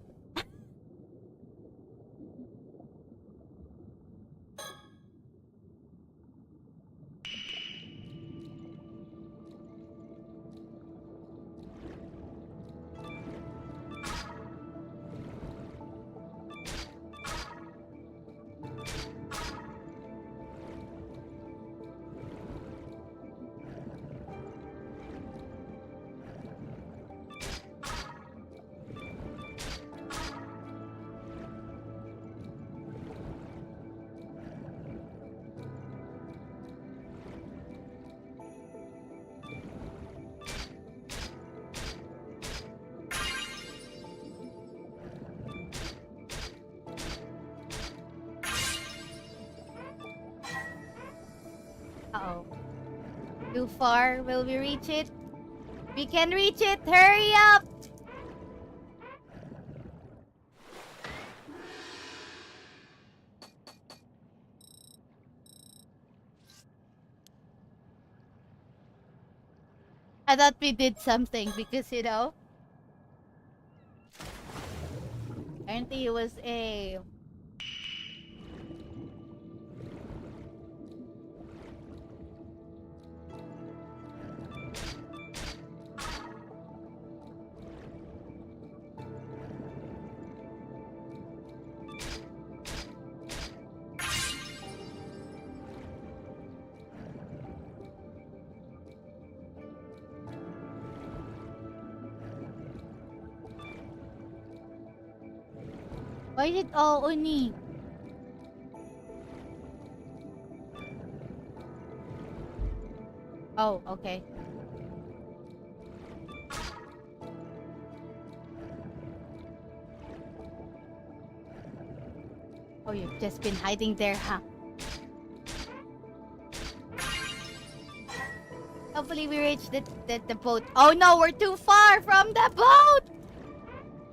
Uh-oh. Too far. Will we reach it? We can reach it! Hurry up! I thought we did something because, you know, apparently it was a... Why is it all uni? Oh, okay. Oh, you've just been hiding there, huh? Hopefully we reach the boat. Oh no, we're too far from the boat!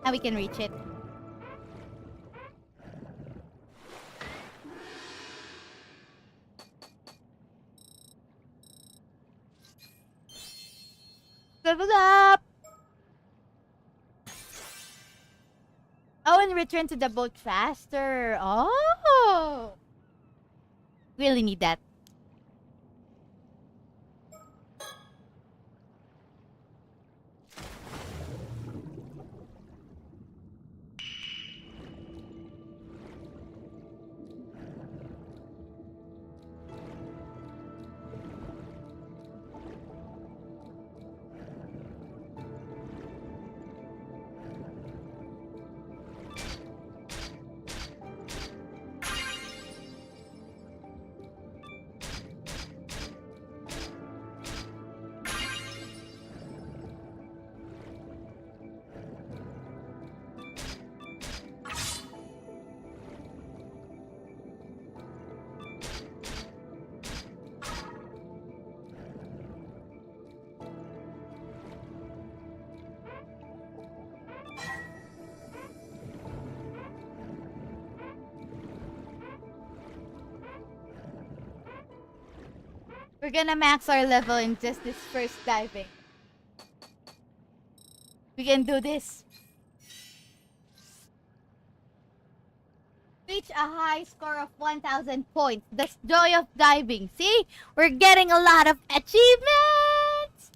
Now we can reach it. Level up! Oh, and return to the boat faster. Oh! Really need that. We're gonna max our level in just this first diving. We can do this. Reach a high score of 1,000 points. The joy of diving. See? We're getting a lot of achievements!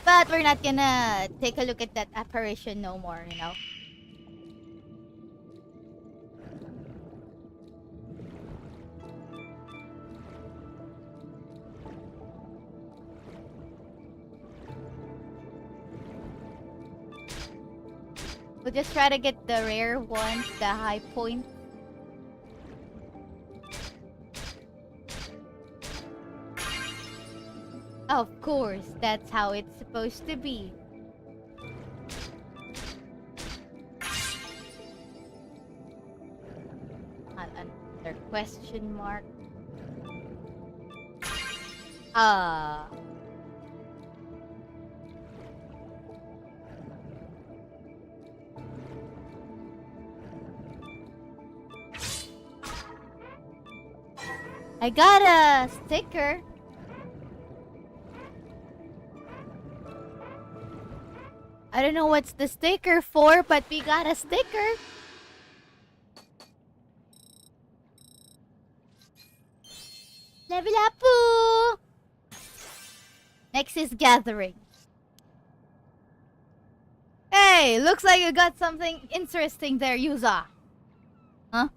But we're not gonna take a look at that apparition no more, you know? We'll just try to get the rare ones, the high point. Of course, that's how it's supposed to be. Another question mark. I got a sticker. I don't know what's the sticker for, but we got a sticker. Level up po! Next is gathering. Hey, looks like you got something interesting there, Yuza. Huh?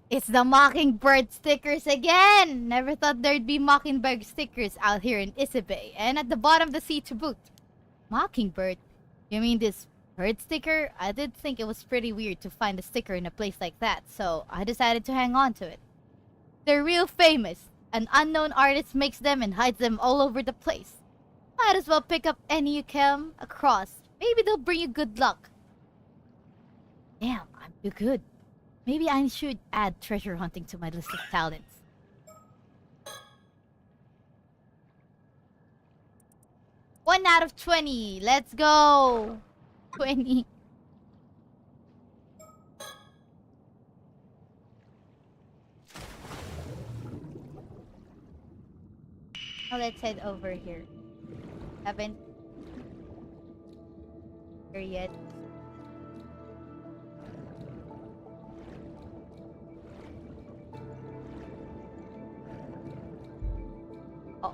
It's the Mockingbird stickers again! Never thought there'd be Mockingbird stickers out here in Ise, and at the bottom of the sea to boot. Mockingbird? You mean this bird sticker? I did think it was pretty weird to find a sticker in a place like that, so I decided to hang on to it. They're real famous. An unknown artist makes them and hides them all over the place. Might as well pick up any you come across. Maybe they'll bring you good luck. Damn, I'm too good. Maybe I should add treasure hunting to my list of talents. One out of 20. Let's go. 20. Now let's head over here. Haven't here yet. Oh.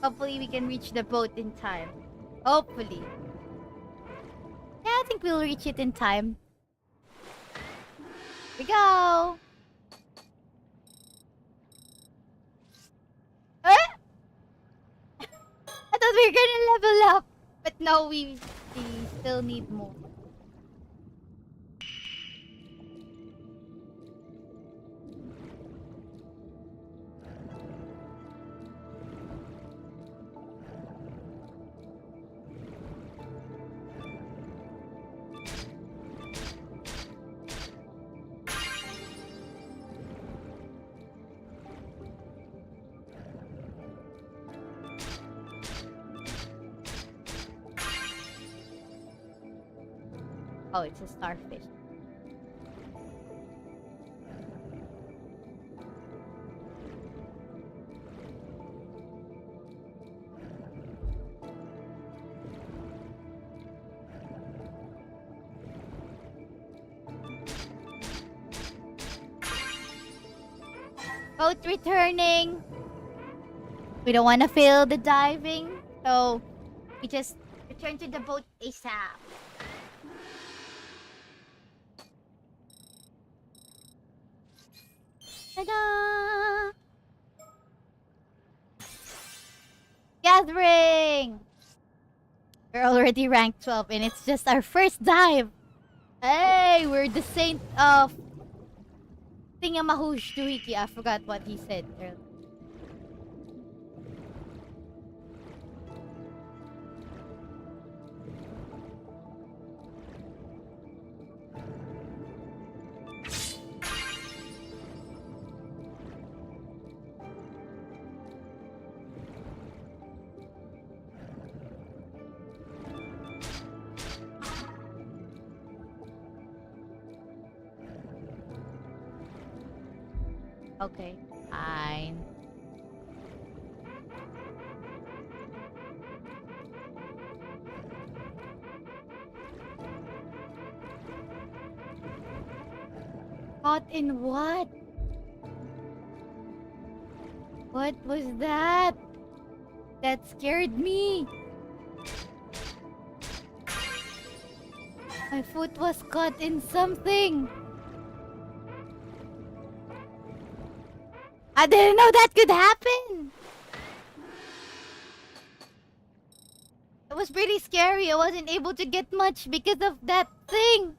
Hopefully we can reach the boat in time. Hopefully. Yeah, I think we'll reach it in time. Here we go! Eh? I thought we were gonna level up! But no, we still need more. Oh, it's a starfish. Boat returning. We don't want to fail the diving, so we just return to the boat ASAP. Ta-da! Gathering! We're already ranked 12 and it's just our first dive! Hey, we're the saint of Thingamahush Duhiki. I forgot what he said earlier. Okay, fine. Caught in what? What was that? That scared me. My foot was caught in something. I didn't know that could happen. It was pretty scary. I wasn't able to get much because of that thing.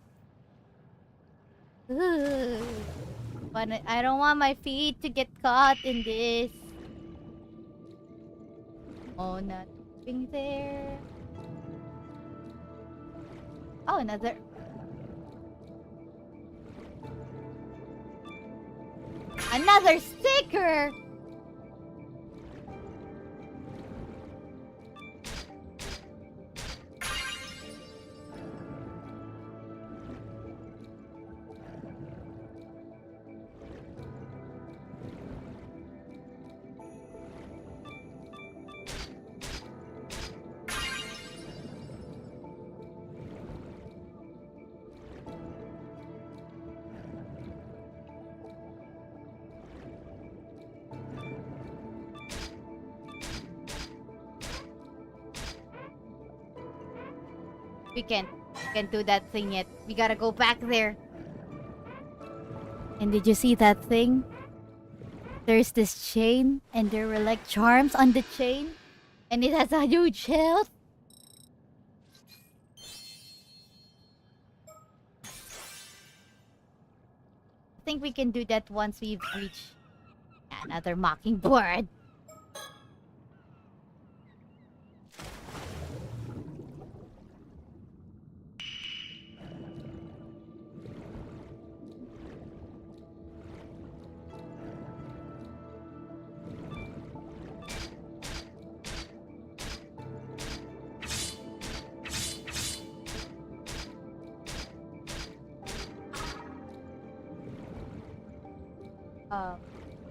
Ugh. But I don't want my feet to get caught in this. Oh, nothing there. Oh, another. Another sticker! We can't do that thing yet. We gotta go back there. And did you see that thing? There's this chain, and there were like charms on the chain, and it has a huge health. I think we can do that once we've reached another mockingbird.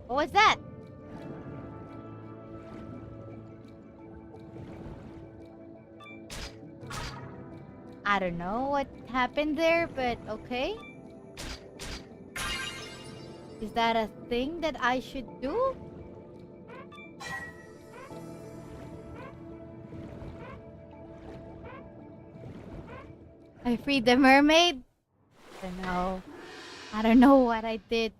What was that? I don't know what happened there, but okay. Is that a thing that I should do? I freed the mermaid? I don't know. I don't know what I did.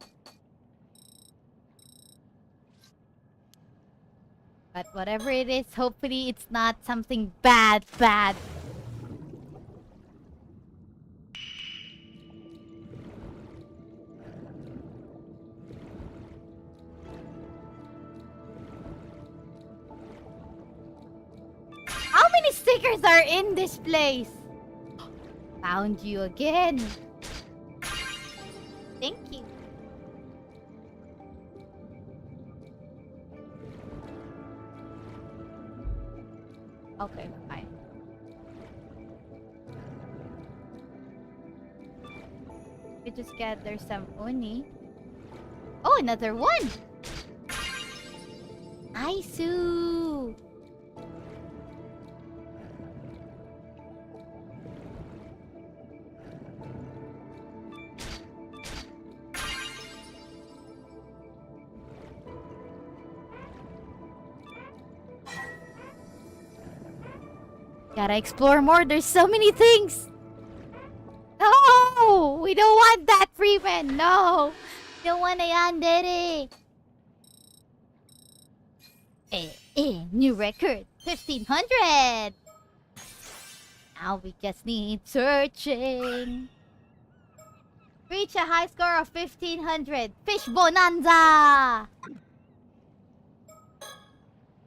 But whatever it is, hopefully it's not something bad. How many stickers are in this place? Found you again. Thank you. Okay, fine. We just gather some uni. Oh, another one! Aisu! Gotta explore more. There's so many things. No! We don't want that, Freeman. No! Don't want a yandere. New record. 1500. Now we just need searching. Reach a high score of 1500. Fish bonanza.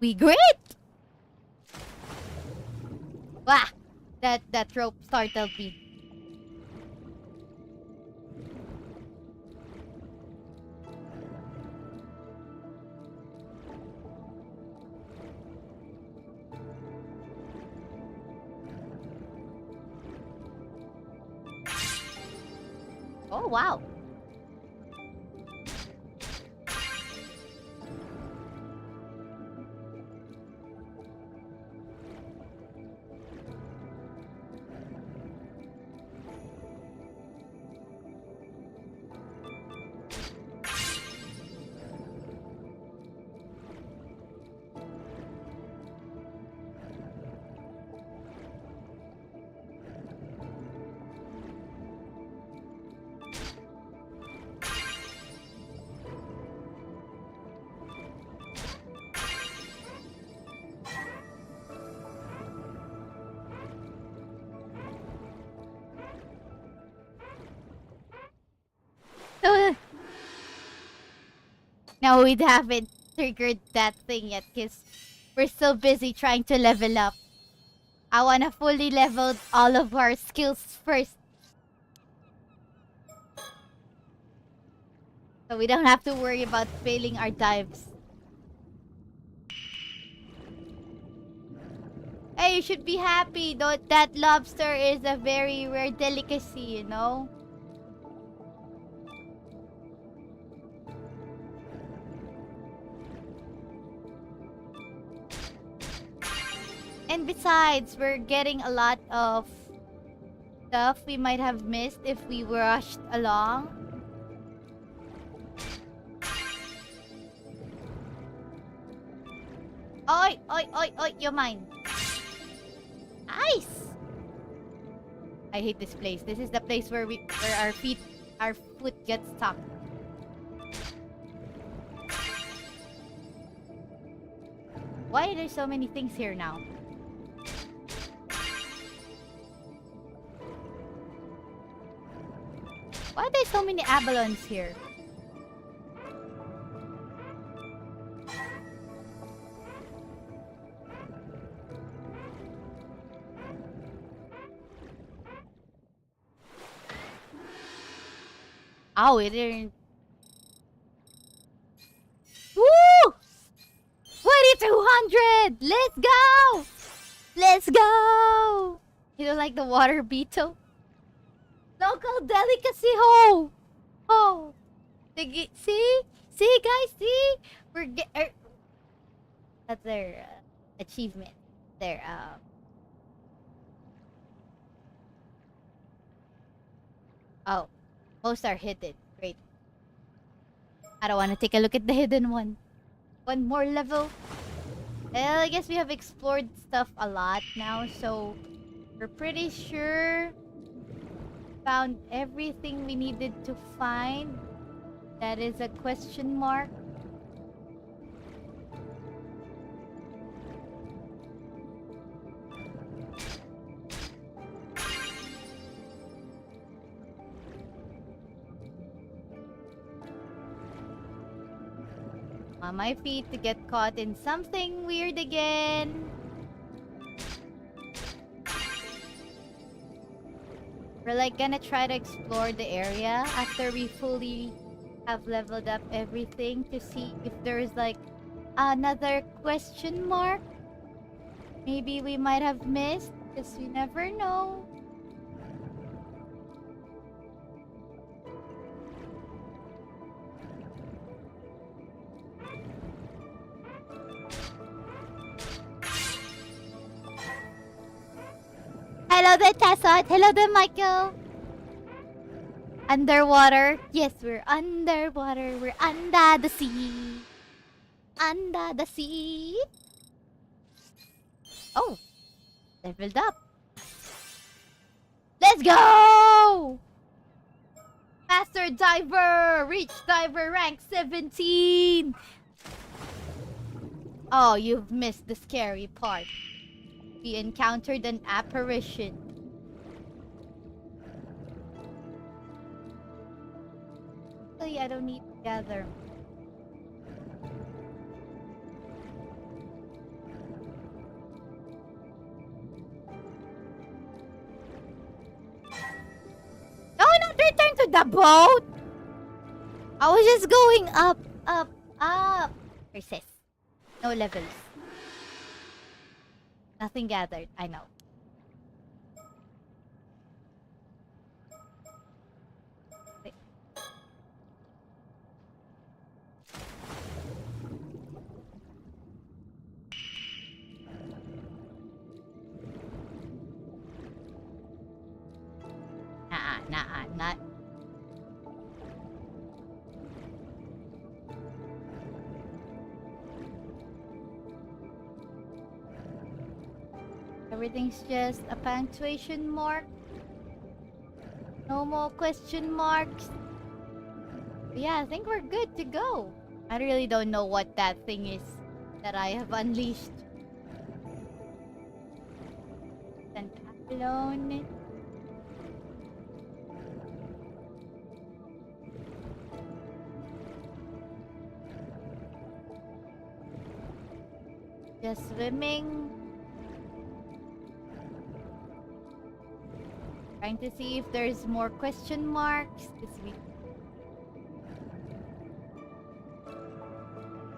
We great. Wah! That rope startled me. Oh, wow. No, we haven't triggered that thing yet because we're still busy trying to level up. I wanna fully level all of our skills first. So we don't have to worry about failing our dives. Hey, you should be happy though. That lobster is a very rare delicacy, you know? And besides, we're getting a lot of stuff we might have missed if we rushed along. Oi, oi, oi, oi, you're mine. Nice! I hate this place. This is the place where our foot gets stuck. Why are there so many things here now? Why are there so many abalons here? Oh, it didn't. Woo! 2200! Let's go! Let's go! You don't like the water beetle? Local delicacy, ho! Oh! See? See, guys, see? That's their achievement. Their, Oh. Most are hidden. Great. I don't want to take a look at the hidden one. One more level. Well, I guess we have explored stuff a lot now, so we're pretty sure found everything we needed to find. That is a question mark. On my feet to get caught in something weird again. We're like gonna try to explore the area after we fully have leveled up everything to see if there's like another question mark. Maybe we might have missed, because we never know. Hello there, Tessa. Hello there, Michael. Underwater. Yes, we're underwater. We're under the sea. Under the sea. Oh. Leveled up. Let's go! Master Diver! Reach Diver rank 17! Oh, you've missed the scary part. We encountered an apparition. Actually, I don't need to gather. No, not return to the boat! I was just going up, up, up. Persist. No levels. Nothing gathered, I know. Wait. Not. Everything's just a punctuation mark. No more question marks. Yeah, I think we're good to go. I really don't know what that thing is that I have unleashed. Sent alone. Just swimming. Trying to see if there's more question marks. This week.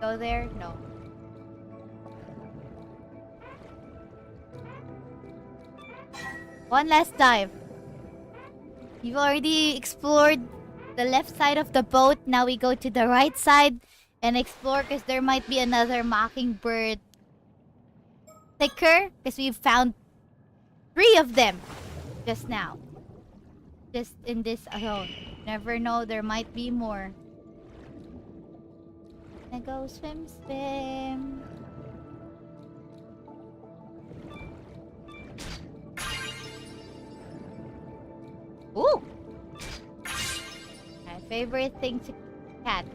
Go there? No. One last dive. You've already explored the left side of the boat. Now we go to the right side and explore because there might be another mockingbird thicker because we've found 3 of them just now. Just in this alone. Never know, there might be more. I go swim, swim. Ooh! My favorite thing to catch.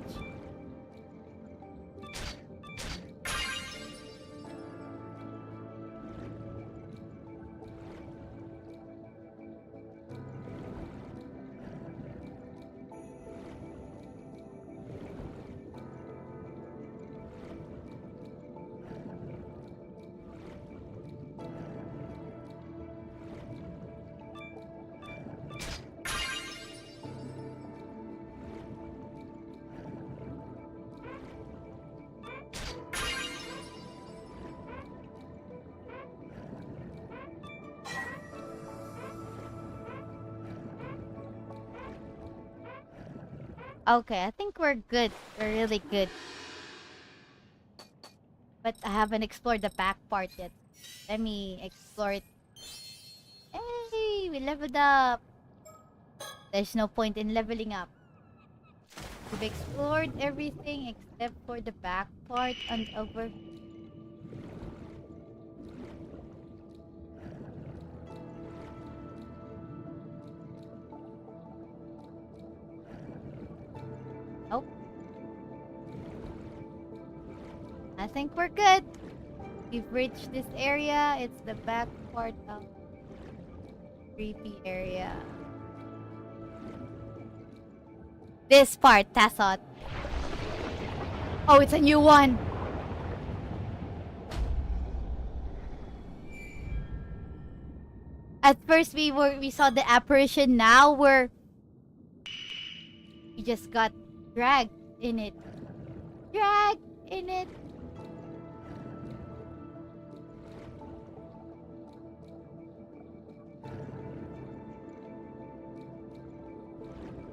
Okay, I think we're good. We're really good. But I haven't explored the back part yet. Let me explore it. Hey, we leveled up. There's no point in leveling up. We've explored everything except for the back part and over. Nope. I think we're good. We've reached this area. It's the back part of creepy area. This part, Tassot. Oh, it's a new one. At first we saw the apparition. Now we just got dragged in it. Dragged in it.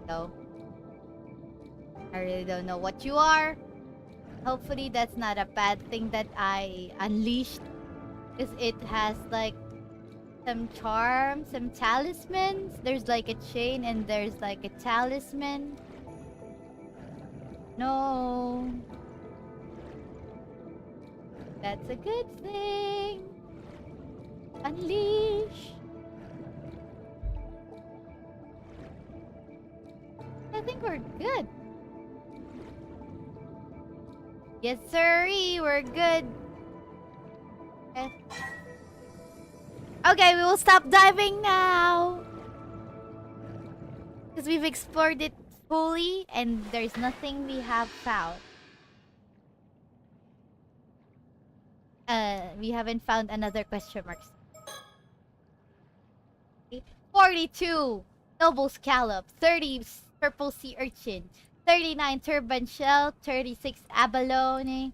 So I really don't know what you are. Hopefully that's not a bad thing that I unleashed. Because it has like some charm, some talismans. There's like a chain and there's like a talisman. No. That's a good thing. Unleash. I think we're good. Yes, sirree, we're good. Okay. Okay, we will stop diving now. Because we've explored it fully and there's nothing we have found. We haven't found another question mark. 42 noble scallop, 30 purple sea urchin, 39 turban shell, 36 abalone,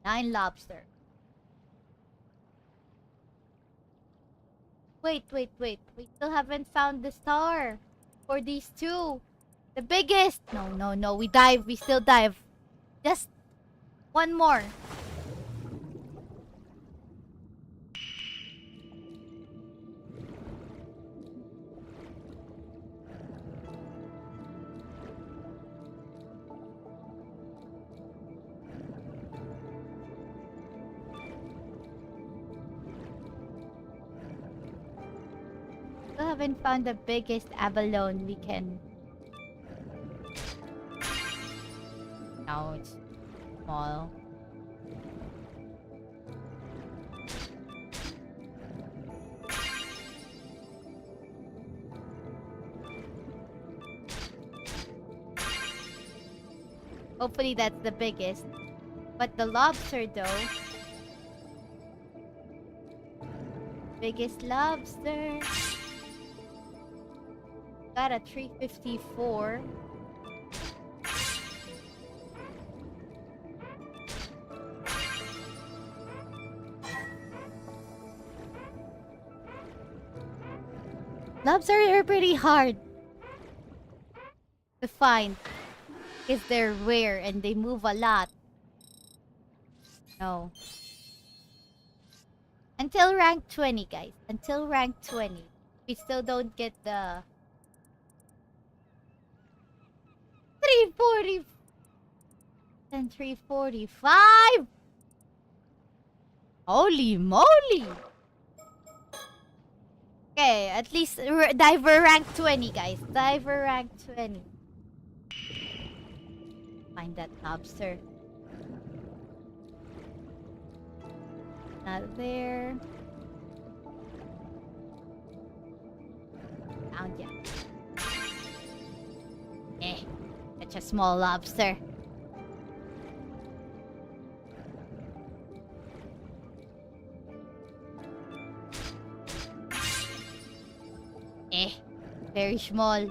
9 lobster. Wait. We still haven't found the star for these 2. The biggest. No. We dive. We still dive. Just one more. Still haven't found the biggest abalone we can. No, it's small. Hopefully that's the biggest. But the lobster though, Biggest lobster. Got a 354. Lobster are pretty hard to find because they're rare and they move a lot. No. Until rank 20, guys. Until rank 20. We still don't get the 340 and 345. Holy moly! Okay, at least diver rank 20, guys. Diver rank 20. Find that lobster. Not there. Found ya. Such a small lobster. Very small.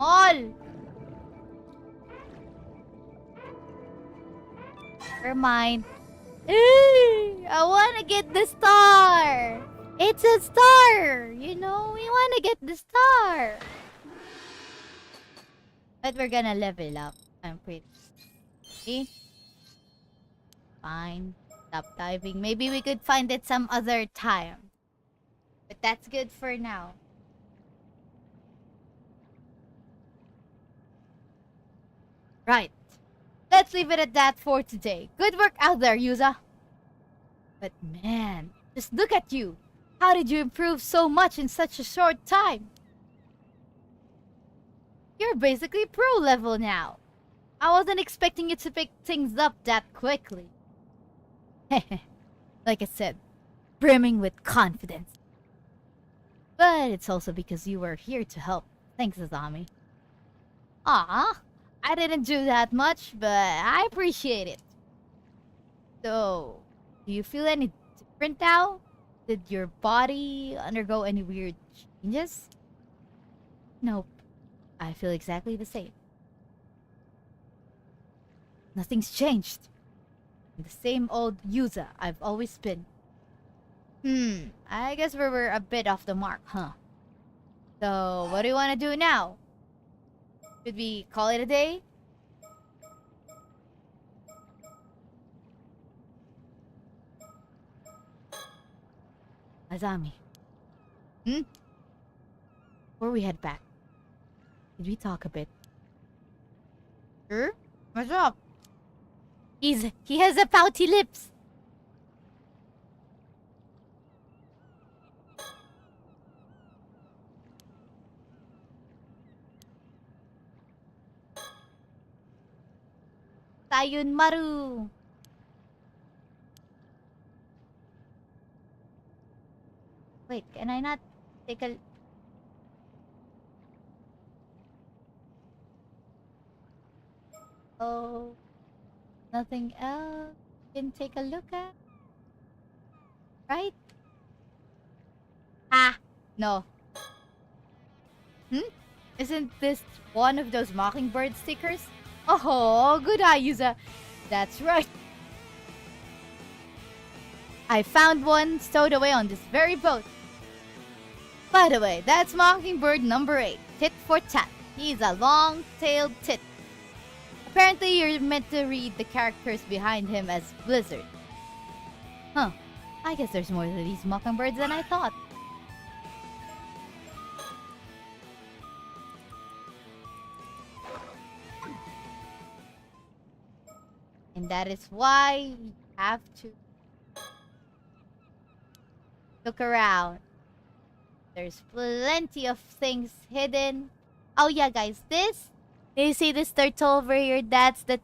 All. Never mind. I wanna get the star. It's a star. You know, we wanna get the star. But we're gonna level up. I'm pretty. Okay. Fine. Stop diving. Maybe we could find it some other time. But that's good for now. Right. Let's leave it at that for today. Good work out there, Yuza. But man, just look at you. How did you improve so much in such a short time? You're basically pro level now. I wasn't expecting you to pick things up that quickly. Like I said, brimming with confidence. But it's also because you were here to help. Thanks, Azami. Ah, I didn't do that much, but I appreciate it. So, do you feel any different now? Did your body undergo any weird changes? Nope. I feel exactly the same. Nothing's changed. I'm the same old Yuza I've always been. I guess we were a bit off the mark, huh? So, what do you want to do now? Should we call it a day? Azami. Before we head back, did we talk a bit? Sure? What's up? He has a pouty lips. Sayun Maru. Wait, can I not take a... Oh, nothing else can take a look at? Right? Ah, no. Isn't this one of those mockingbird stickers? Oh, good eye, Yuza. That's right. I found one stowed away on this very boat. By the way, that's Mockingbird number 8, tit for tat. He's a long-tailed tit. Apparently, you're meant to read the characters behind him as Blizzard. Huh. I guess there's more to these mockingbirds than I thought. And that is why you have to look around. There's plenty of things hidden. Oh yeah, guys, this... You see this turtle over here? That's the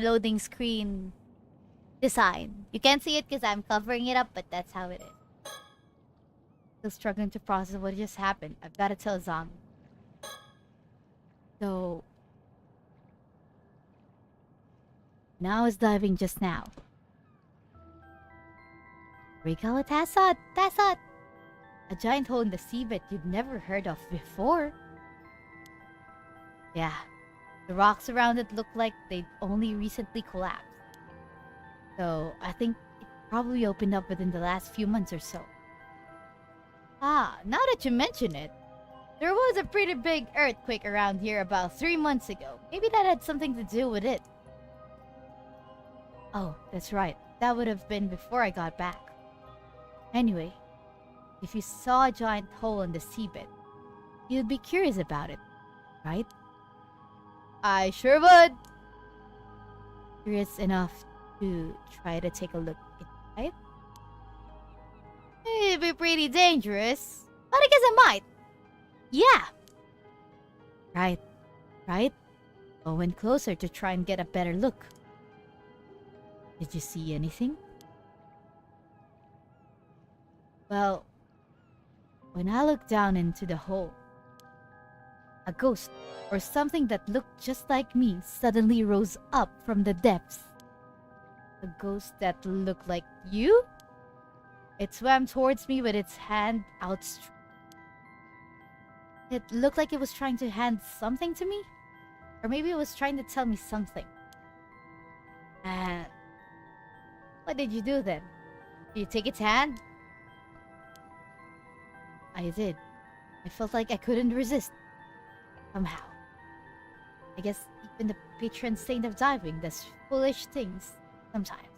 loading screen design. You can't see it because I'm covering it up, but that's how it is. Still struggling to process what just happened. I've got to tell Azami. So... now is diving just now. Recall it, Tassot! Tassot! A giant hole in the seabed you'd never heard of before. Yeah. The rocks around it look like they'd only recently collapsed. So, I think it probably opened up within the last few months or so. Ah, now that you mention it, there was a pretty big earthquake around here about 3 months ago. Maybe that had something to do with it. Oh, that's right. That would have been before I got back. Anyway, if you saw a giant hole in the seabed, you'd be curious about it, right? I sure would! Curious enough to try to take a look inside? It'd be pretty dangerous, but I guess I might. Yeah! Right, right? I went closer to try and get a better look. Did you see anything? Well, when I looked down into the hole, a ghost, or something that looked just like me, suddenly rose up from the depths. A ghost that looked like you? It swam towards me with its hand outstretched. It looked like it was trying to hand something to me? Or maybe it was trying to tell me something. And what did you do then? Did you take its hand? I did. I felt like I couldn't resist. Somehow. I guess even the patron saint of diving does foolish things sometimes.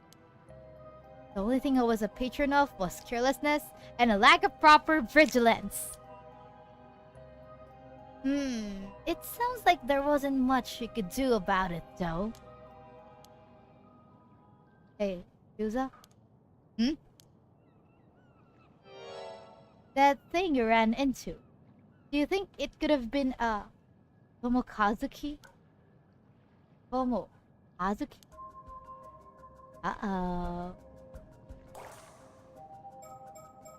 The only thing I was a patron of was carelessness and a lack of proper vigilance. It sounds like there wasn't much you could do about it, though. Hey, Yuza? That thing you ran into. Do you think it could have been a Tomokazuki? Tomokazuki? Uh-oh.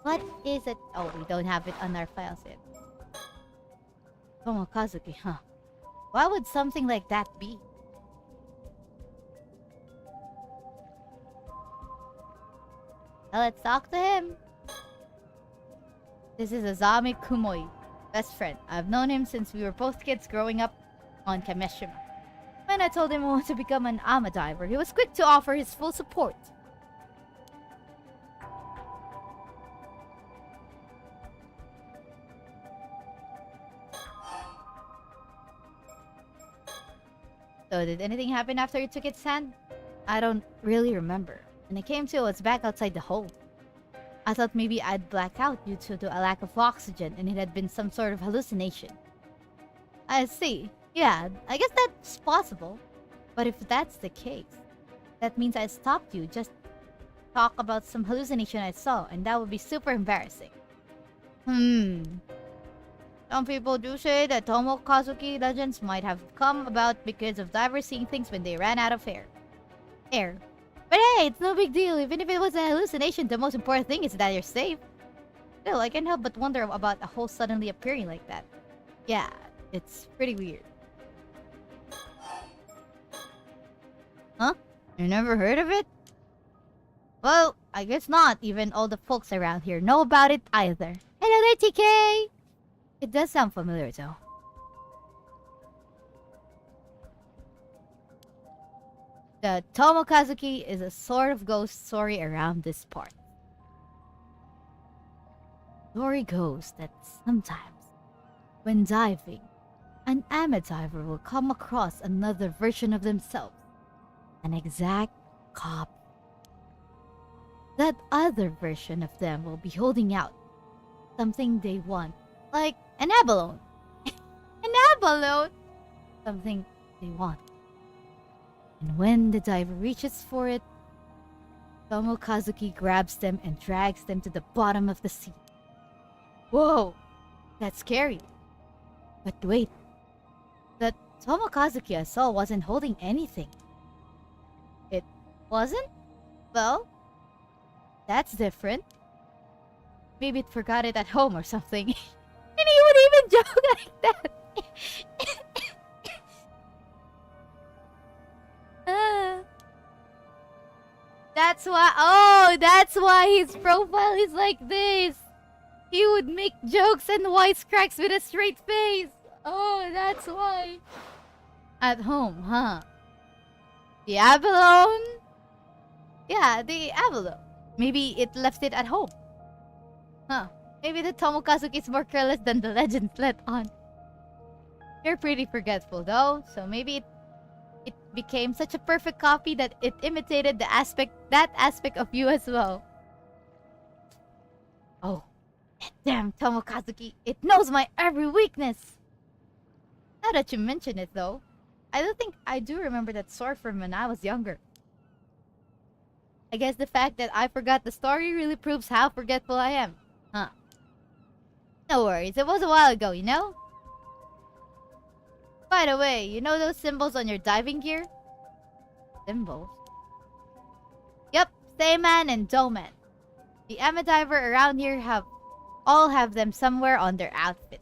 What is it? Oh, we don't have it on our files yet. Tomokazuki, huh? Why would something like that be? Well, let's talk to him. This is Azami Kumoi, best friend. I've known him since we were both kids growing up on Kameshima. When I told him I wanted to become an ama diver, he was quick to offer his full support. So did anything happen after you took its hand? I don't really remember. When I came to, it was back outside the hole. I thought maybe I'd black out due to a lack of oxygen and it had been some sort of hallucination. I see. Yeah, I guess that's possible. But if that's the case, that means I stopped you just to talk about some hallucination I saw, and that would be super embarrassing. Some people do say that Tomokazuki legends might have come about because of divers seeing things when they ran out of air. But hey, it's no big deal. Even if it was a hallucination, the most important thing is that you're safe. Still, I can't help but wonder about a hole suddenly appearing like that. Yeah, it's pretty weird. Huh? You never heard of it? Well, I guess not. Even all the folks around here know about it either. Hello there, TK! It does sound familiar, though. The Tomokazuki is a sort of ghost story around this part. Story goes that sometimes, when diving, an ama diver will come across another version of themselves, an exact copy. That other version of them will be holding out something they want, like an abalone. An abalone! Something they want. And when the diver reaches for it, Tomokazuki grabs them and drags them to the bottom of the sea. Whoa! That's scary. But wait. The Tomokazuki I saw wasn't holding anything. It wasn't? Well, that's different. Maybe it forgot it at home or something. And he would even joke like that. That's why. Oh, that's why his profile is like this. He would make jokes and wisecracks with a straight face. Oh, that's why. At home, huh? The abalone? Yeah, the abalone. Maybe it left it at home. Huh. Maybe the Tomokazuki is more careless than the legends let on. You're pretty forgetful though, so maybe it became such a perfect copy that it imitated that aspect of you as well. Oh, damn Tomokazuki, it knows my every weakness. Now that you mention it though, I don't think I do remember that sword from when I was younger. I guess the fact that I forgot the story really proves how forgetful I am. Huh. No worries, it was a while ago, you know? By the way, you know those symbols on your diving gear? Symbols? Yep, Sayman and Doman. The Amadiver around here all have them somewhere on their outfit.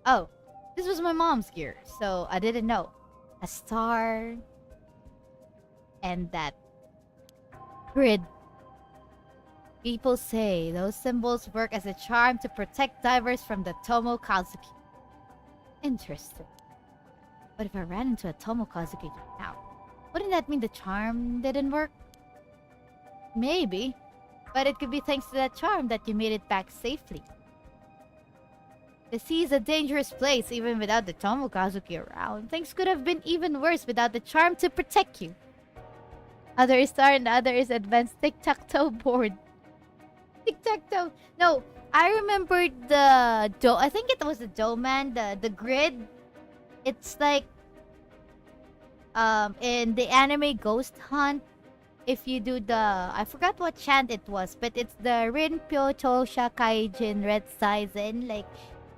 Oh, this was my mom's gear, so I didn't know. A star... and that... grid. People say those symbols work as a charm to protect divers from the Tomokazuki. Interesting. But if I ran into a Tomokazuki now, wouldn't that mean the charm didn't work? Maybe. But it could be thanks to that charm that you made it back safely. The sea is a dangerous place even without the Tomokazuki around. Things could have been even worse without the charm to protect you. Other star and the other is advanced tic-tac-toe board. Tic-tac-toe. No, I remembered the I think it was the Doman, the grid. It's like in the anime Ghost Hunt, if you do the I forgot what chant it was, but it's the Rinpyo Tosha Kaijin Red Saizen, like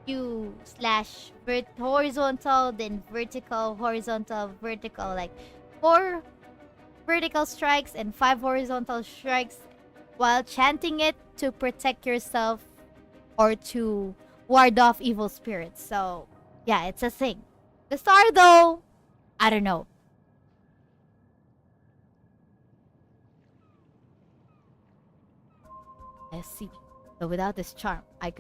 you slash horizontal, then vertical, horizontal, vertical, like 4 vertical strikes and 5 horizontal strikes while chanting it to protect yourself or to ward off evil spirits. So yeah, it's a thing. The star though, I don't know. I see. But without this charm, I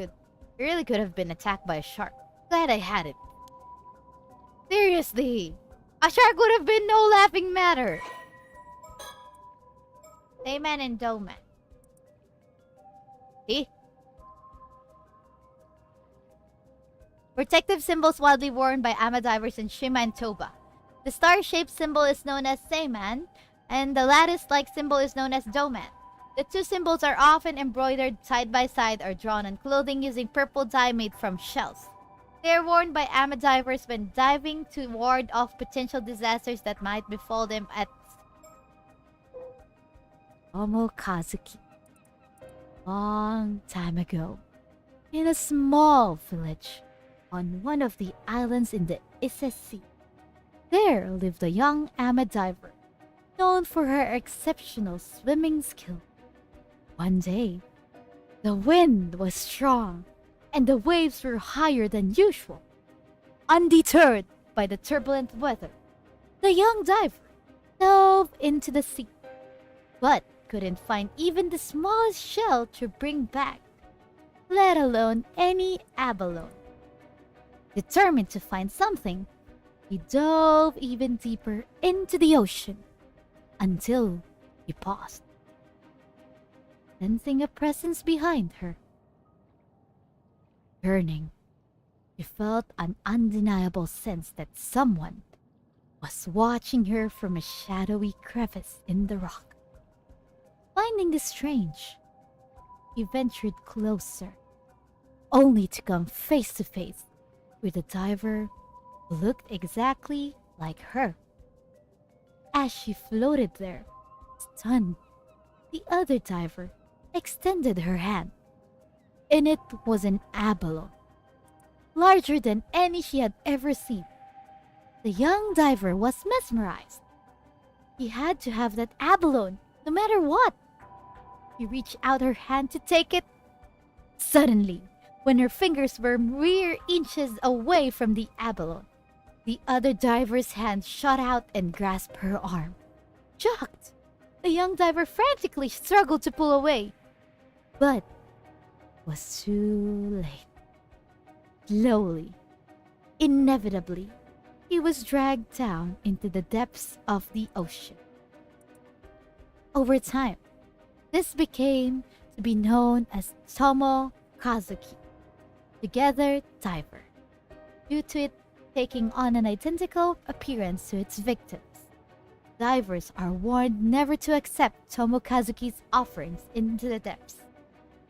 really could have been attacked by a shark. Glad I had it. Seriously, a shark would have been no laughing matter. Layman and Doman. See? Protective symbols widely worn by Amadivers in Shima and Toba. The star-shaped symbol is known as Sayman, and the lattice-like symbol is known as Doman. The two symbols are often embroidered side by side or drawn on clothing using purple dye made from shells. They are worn by Amadivers when diving to ward off potential disasters that might befall them at Tomokazuki. Long time ago, in a small village on one of the islands in the Ise Sea, there lived a young Amadiver, known for her exceptional swimming skill. One day, the wind was strong and the waves were higher than usual. Undeterred by the turbulent weather, the young diver dove into the sea, but couldn't find even the smallest shell to bring back, let alone any abalone. Determined to find something, he dove even deeper into the ocean until he paused, sensing a presence behind her. Turning, she felt an undeniable sense that someone was watching her from a shadowy crevice in the rock. Finding this strange, he ventured closer, only to come face to face with a diver who looked exactly like her. As she floated there, stunned, the other diver extended her hand. In it was an abalone, larger than any she had ever seen. The young diver was mesmerized. He had to have that abalone, no matter what. She reached out her hand to take it. Suddenly, when her fingers were mere inches away from the abalone, the other diver's hand shot out and grasped her arm. Shocked, the young diver frantically struggled to pull away, but was too late. Slowly, inevitably, he was dragged down into the depths of the ocean. Over time, this became to be known as Tomo Kazuki, Together Diver, due to it taking on an identical appearance to its victims. Divers are warned never to accept Tomokazuki's offerings into the depths,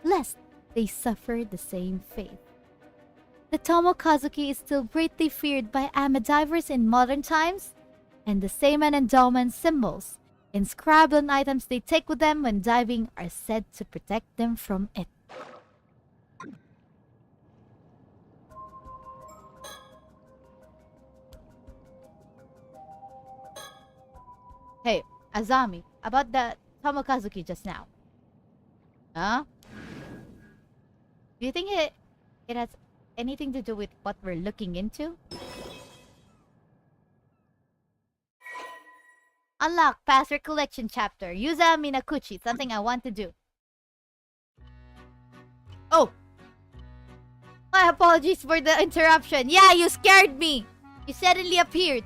lest they suffer the same fate. The Tomokazuki is still greatly feared by ama divers in modern times, and the Seiman endowment symbols inscribed on items they take with them when diving are said to protect them from it. Hey, Azami, about the Tomokazuki just now. Huh? Do you think it has anything to do with what we're looking into? Unlock past recollection chapter. Yuza Minakuchi. Something I want to do. Oh! My apologies for the interruption. Yeah, you scared me! You suddenly appeared.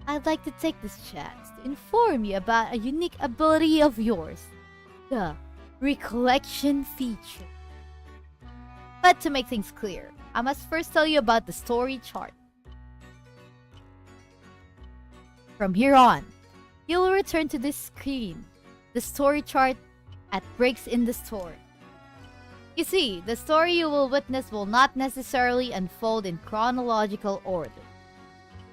I'd like to take this chance to inform you about a unique ability of yours. The recollection feature. But to make things clear, I must first tell you about the story chart. From here on, you will return to this screen, the story chart, at breaks in the story. You see, the story you will witness will not necessarily unfold in chronological order.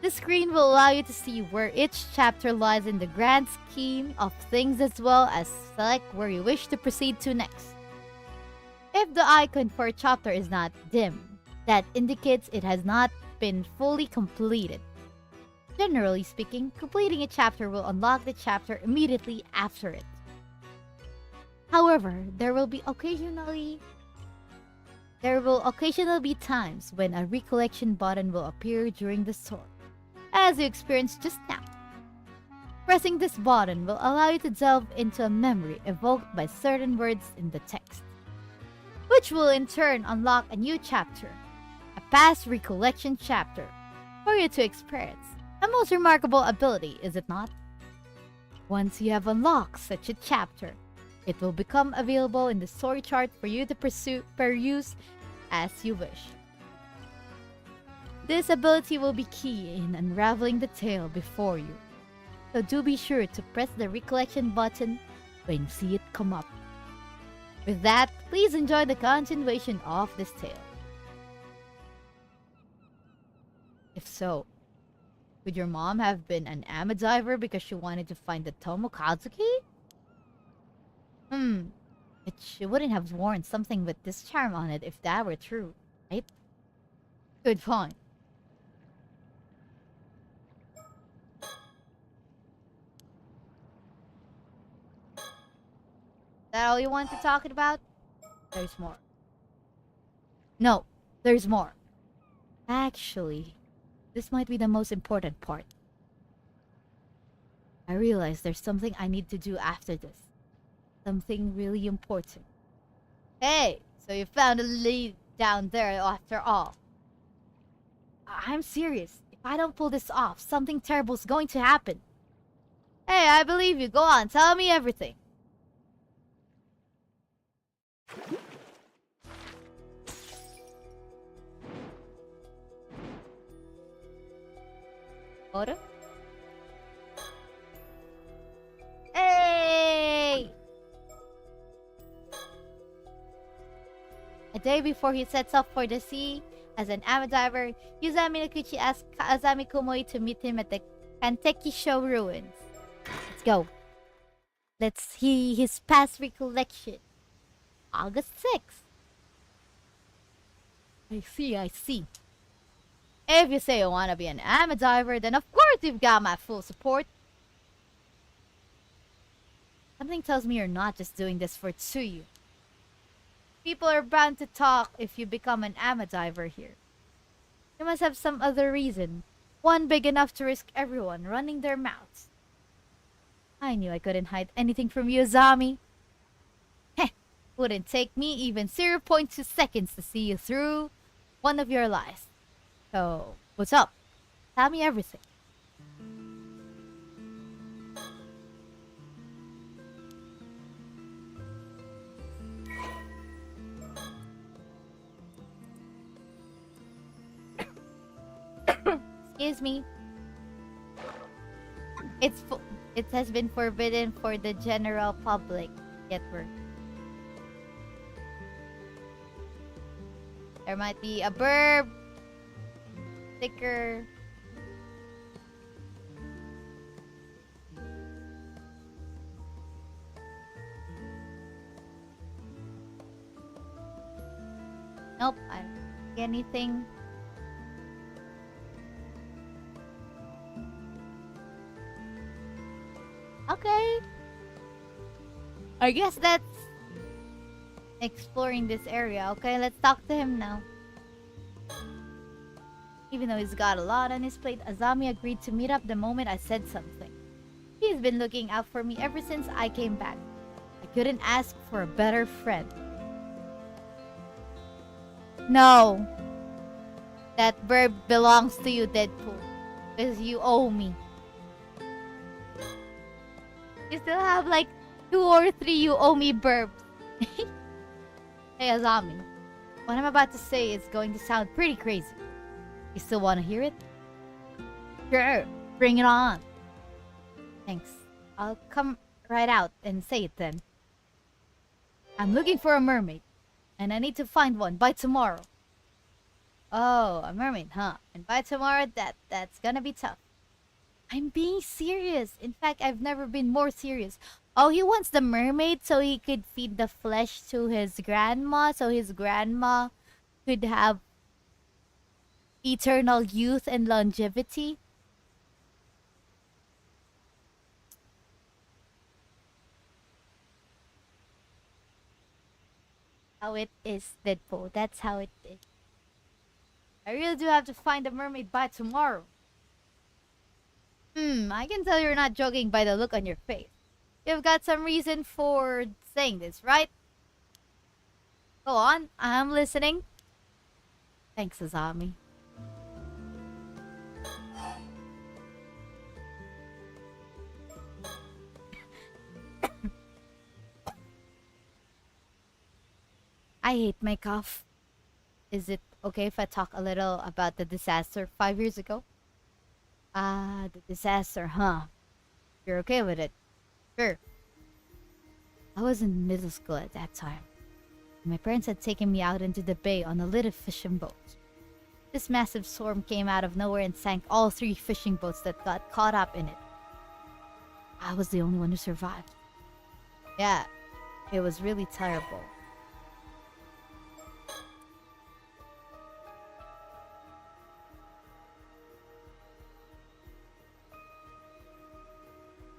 The screen will allow you to see where each chapter lies in the grand scheme of things, as well as select where you wish to proceed to next. If the icon for a chapter is not dim, that indicates it has not been fully completed. Generally speaking, completing a chapter will unlock the chapter immediately after it. However, there will occasionally be times when a recollection button will appear during the story, as you experienced just now. Pressing this button will allow you to delve into a memory evoked by certain words in the text, which will in turn unlock a new chapter, a past recollection chapter, for you to experience. A most remarkable ability, is it not? Once you have unlocked such a chapter, it will become available in the story chart for you to peruse as you wish. This ability will be key in unraveling the tale before you, so do be sure to press the recollection button when you see it come up. With that, please enjoy the continuation of this tale. If so, could your mom have been an ama diver because she wanted to find the Tomokazuki? But she wouldn't have worn something with this charm on it if that were true, right? Good point. That all you want to talk about? There's more. No, there's more. Actually, this might be the most important part. I realize there's something I need to do after this. Something really important. Hey, so you found a lead down there after all. I'm serious. If I don't pull this off, something terrible is going to happen. Hey, I believe you. Go on, tell me everything. Order? Hey! A day before he sets off for the sea, as an ama diver, Yuza Minakuchi asks Azami Kumoi to meet him at the Kantekisho ruins. Let's go. Let's see his past recollection. August 6th. I see. If you say you want to be an ama diver, then of course you've got my full support. Something tells me you're not just doing this for Tsuyu. People are bound to talk if you become an ama diver here. You must have some other reason. One big enough to risk everyone running their mouths. I knew I couldn't hide anything from you, Azami. Heh, wouldn't take me even 0.2 seconds to see you through one of your lies. So, what's up? Tell me everything. Excuse me. It has been forbidden for the general public. Get work. There might be a burb sticker. Nope, I don't see anything. Okay. I guess that's exploring this area. Okay, let's talk to him now. Even though he's got a lot on his plate, Azami agreed to meet up the moment I said something. He's been looking out for me ever since I came back. I couldn't ask for a better friend. No. That verb belongs to you, Deadpool. Because you owe me. You still have like 2 or 3 you owe me burbs. Hey Azami, what I'm about to say is going to sound pretty crazy. You still want to hear it? Sure, bring it on. Thanks. I'll come right out and say it then. I'm looking for a mermaid, and I need to find one by tomorrow. Oh, a mermaid, huh? And by tomorrow, that's gonna be tough. I'm being serious. In fact, I've never been more serious. Oh, he wants the mermaid so he could feed the flesh to his grandma, so his grandma could have eternal youth and longevity. How it is, Deadpool. That's how it is. I really do have to find the mermaid by tomorrow. I can tell you're not joking by the look on your face. You've got some reason for saying this, right? Go on, I'm listening. Thanks, Azami. I hate my cough. Is it okay if I talk a little about the disaster 5 years ago? The disaster, huh? You're okay with it? Sure. I was in middle school at that time. My parents had taken me out into the bay on a little fishing boat. This massive storm came out of nowhere and sank all 3 fishing boats that got caught up in it. I was the only one who survived. Yeah, it was really terrible.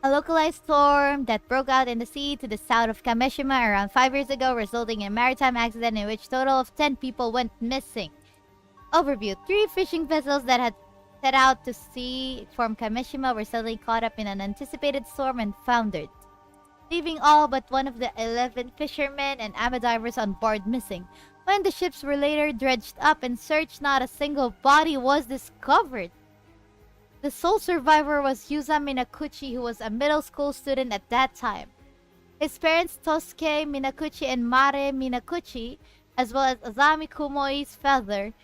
A localized storm that broke out in the sea to the south of Kameshima around 5 years ago, resulting in a maritime accident in which a total of 10 people went missing. Overview: 3 fishing vessels that had set out to sea from Kameshima were suddenly caught up in an unanticipated storm and foundered, leaving all but one of the 11 fishermen and ama divers on board missing. When the ships were later dredged up and searched, not a single body was discovered. The sole survivor was Yuza Minakuchi, who was a middle school student at that time. His parents, Tosuke Minakuchi and Mare Minakuchi, as well as Azami Kumoi's father,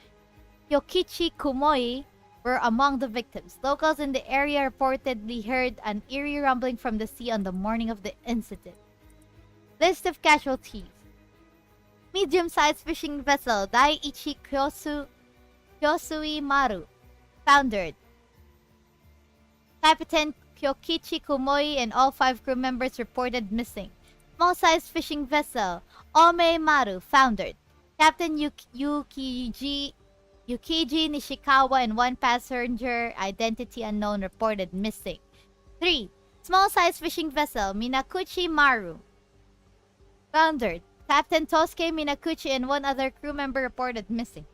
Yokichi Kumoi, were among the victims. Locals in the area reportedly heard an eerie rumbling from the sea on the morning of the incident. List of casualties: medium-sized fishing vessel Daiichi Kyosui Maru, foundered. Captain Kyokichi Kumoi and all 5 crew members reported missing. Small-sized fishing vessel Ome Maru, foundered. Captain Yukiji Nishikawa and 1 passenger, identity unknown, reported missing. 3. Small-sized fishing vessel Minakuchi Maru foundered. Captain Tosuke Minakuchi and one other crew member reported missing.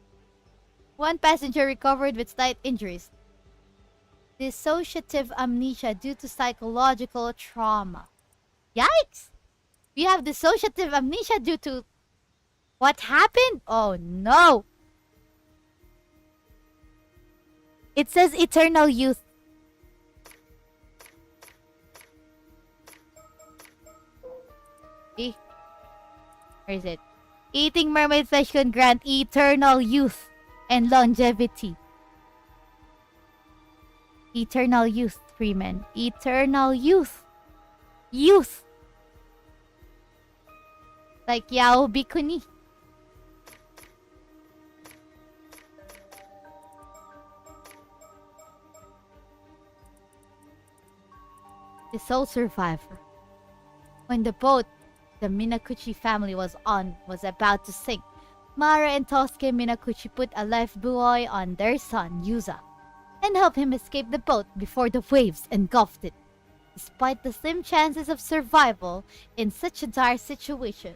One passenger recovered with slight injuries. Dissociative amnesia due to psychological trauma. Yikes! We have dissociative amnesia due to what happened? Oh no! It says eternal youth. Eh? Where is it? Eating mermaid flesh can grant eternal youth and longevity. Eternal youth, Freeman. Eternal youth. Youth. Like Yao Bikuni. The sole survivor. When the boat the Minakuchi family was about to sink, Mara and Tosuke Minakuchi put a life buoy on their son, Yuza, and helped him escape the boat before the waves engulfed it. Despite the slim chances of survival in such a dire situation,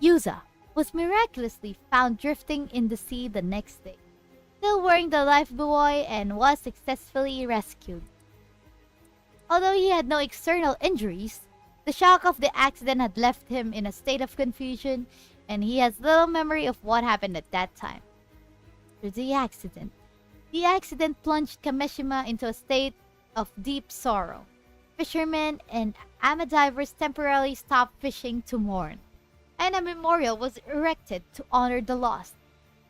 Yuza was miraculously found drifting in the sea the next day, still wearing the life buoy, and was successfully rescued. Although he had no external injuries, the shock of the accident had left him in a state of confusion, and he has little memory of what happened at that time. After the accident plunged Kameshima into a state of deep sorrow. Fishermen and amadivers temporarily stopped fishing to mourn, and a memorial was erected to honor the lost.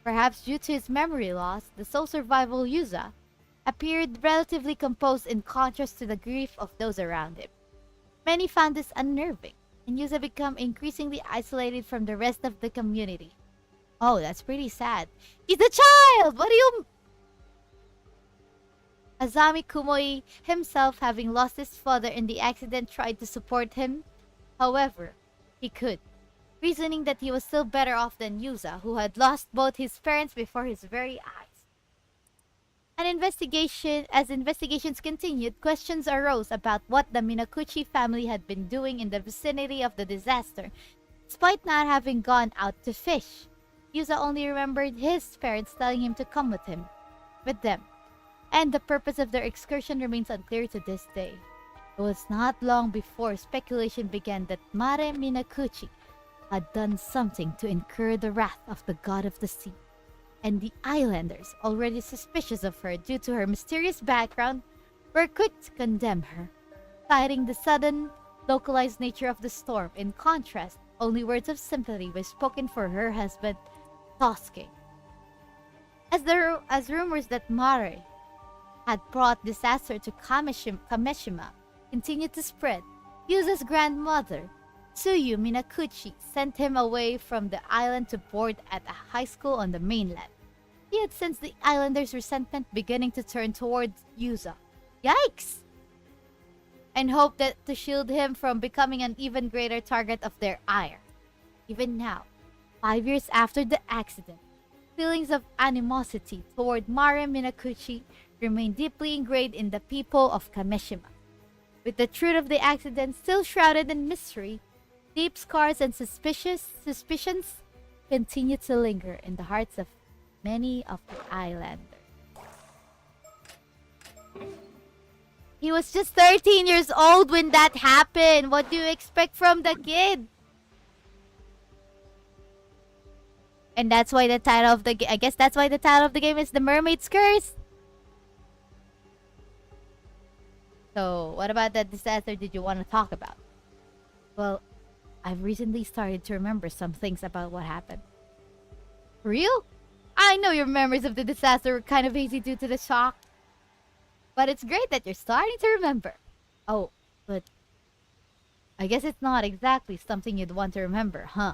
Perhaps due to his memory loss, the sole survivor Yuza appeared relatively composed in contrast to the grief of those around him. Many found this unnerving, and Yuza became increasingly isolated from the rest of the community. Oh, that's pretty sad. He's a child! What do you... Azami Kumoi himself, having lost his father in the accident, tried to support him. However, he could, reasoning that he was still better off than Yuza, who had lost both his parents before his very eyes. As investigations continued, questions arose about what the Minakuchi family had been doing in the vicinity of the disaster, despite not having gone out to fish. Yuza only remembered his parents telling him to come with them, and the purpose of their excursion remains unclear to this day. It was not long before speculation began that Mare Minakuchi had done something to incur the wrath of the god of the sea, and the islanders, already suspicious of her due to her mysterious background, were quick to condemn her, citing the sudden, localized nature of the storm. In contrast, only words of sympathy were spoken for her husband, Tosuke. As rumors that Mare had brought disaster to Kameshima continued to spread, Yuza's grandmother, Tsuyu Minakuchi, sent him away from the island to board at a high school on the mainland. He had sensed the islanders' resentment beginning to turn towards Yuza. Yikes! And hoped that to shield him from becoming an even greater target of their ire. Even now, 5 years after the accident, feelings of animosity toward Mare Minakuchi remain deeply ingrained in the people of Kameshima. With the truth of the accident still shrouded in mystery, deep scars and suspicions continue to linger in the hearts of many of the islanders. He was just 13 years old when that happened. What do you expect from the kid? And that's why the title of the game, I guess that's why the title of the game is The Mermaid Curse. So, what about that disaster did you want to talk about? Well, I've recently started to remember some things about what happened. For real? I know your memories of the disaster were kind of hazy due to the shock. But it's great that you're starting to remember. Oh, but I guess it's not exactly something you'd want to remember, huh?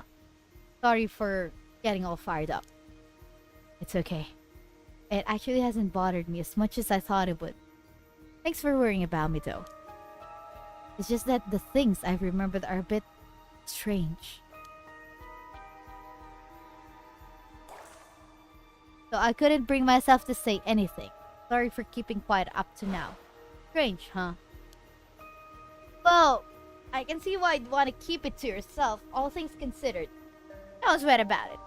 Sorry for getting all fired up. It's okay. It actually hasn't bothered me as much as I thought it would. Thanks for worrying about me, though. It's just that the things I've remembered are a bit strange. So I couldn't bring myself to say anything. Sorry for keeping quiet up to now. Strange, huh? Well, I can see why you'd want to keep it to yourself, all things considered. Don't sweat about it.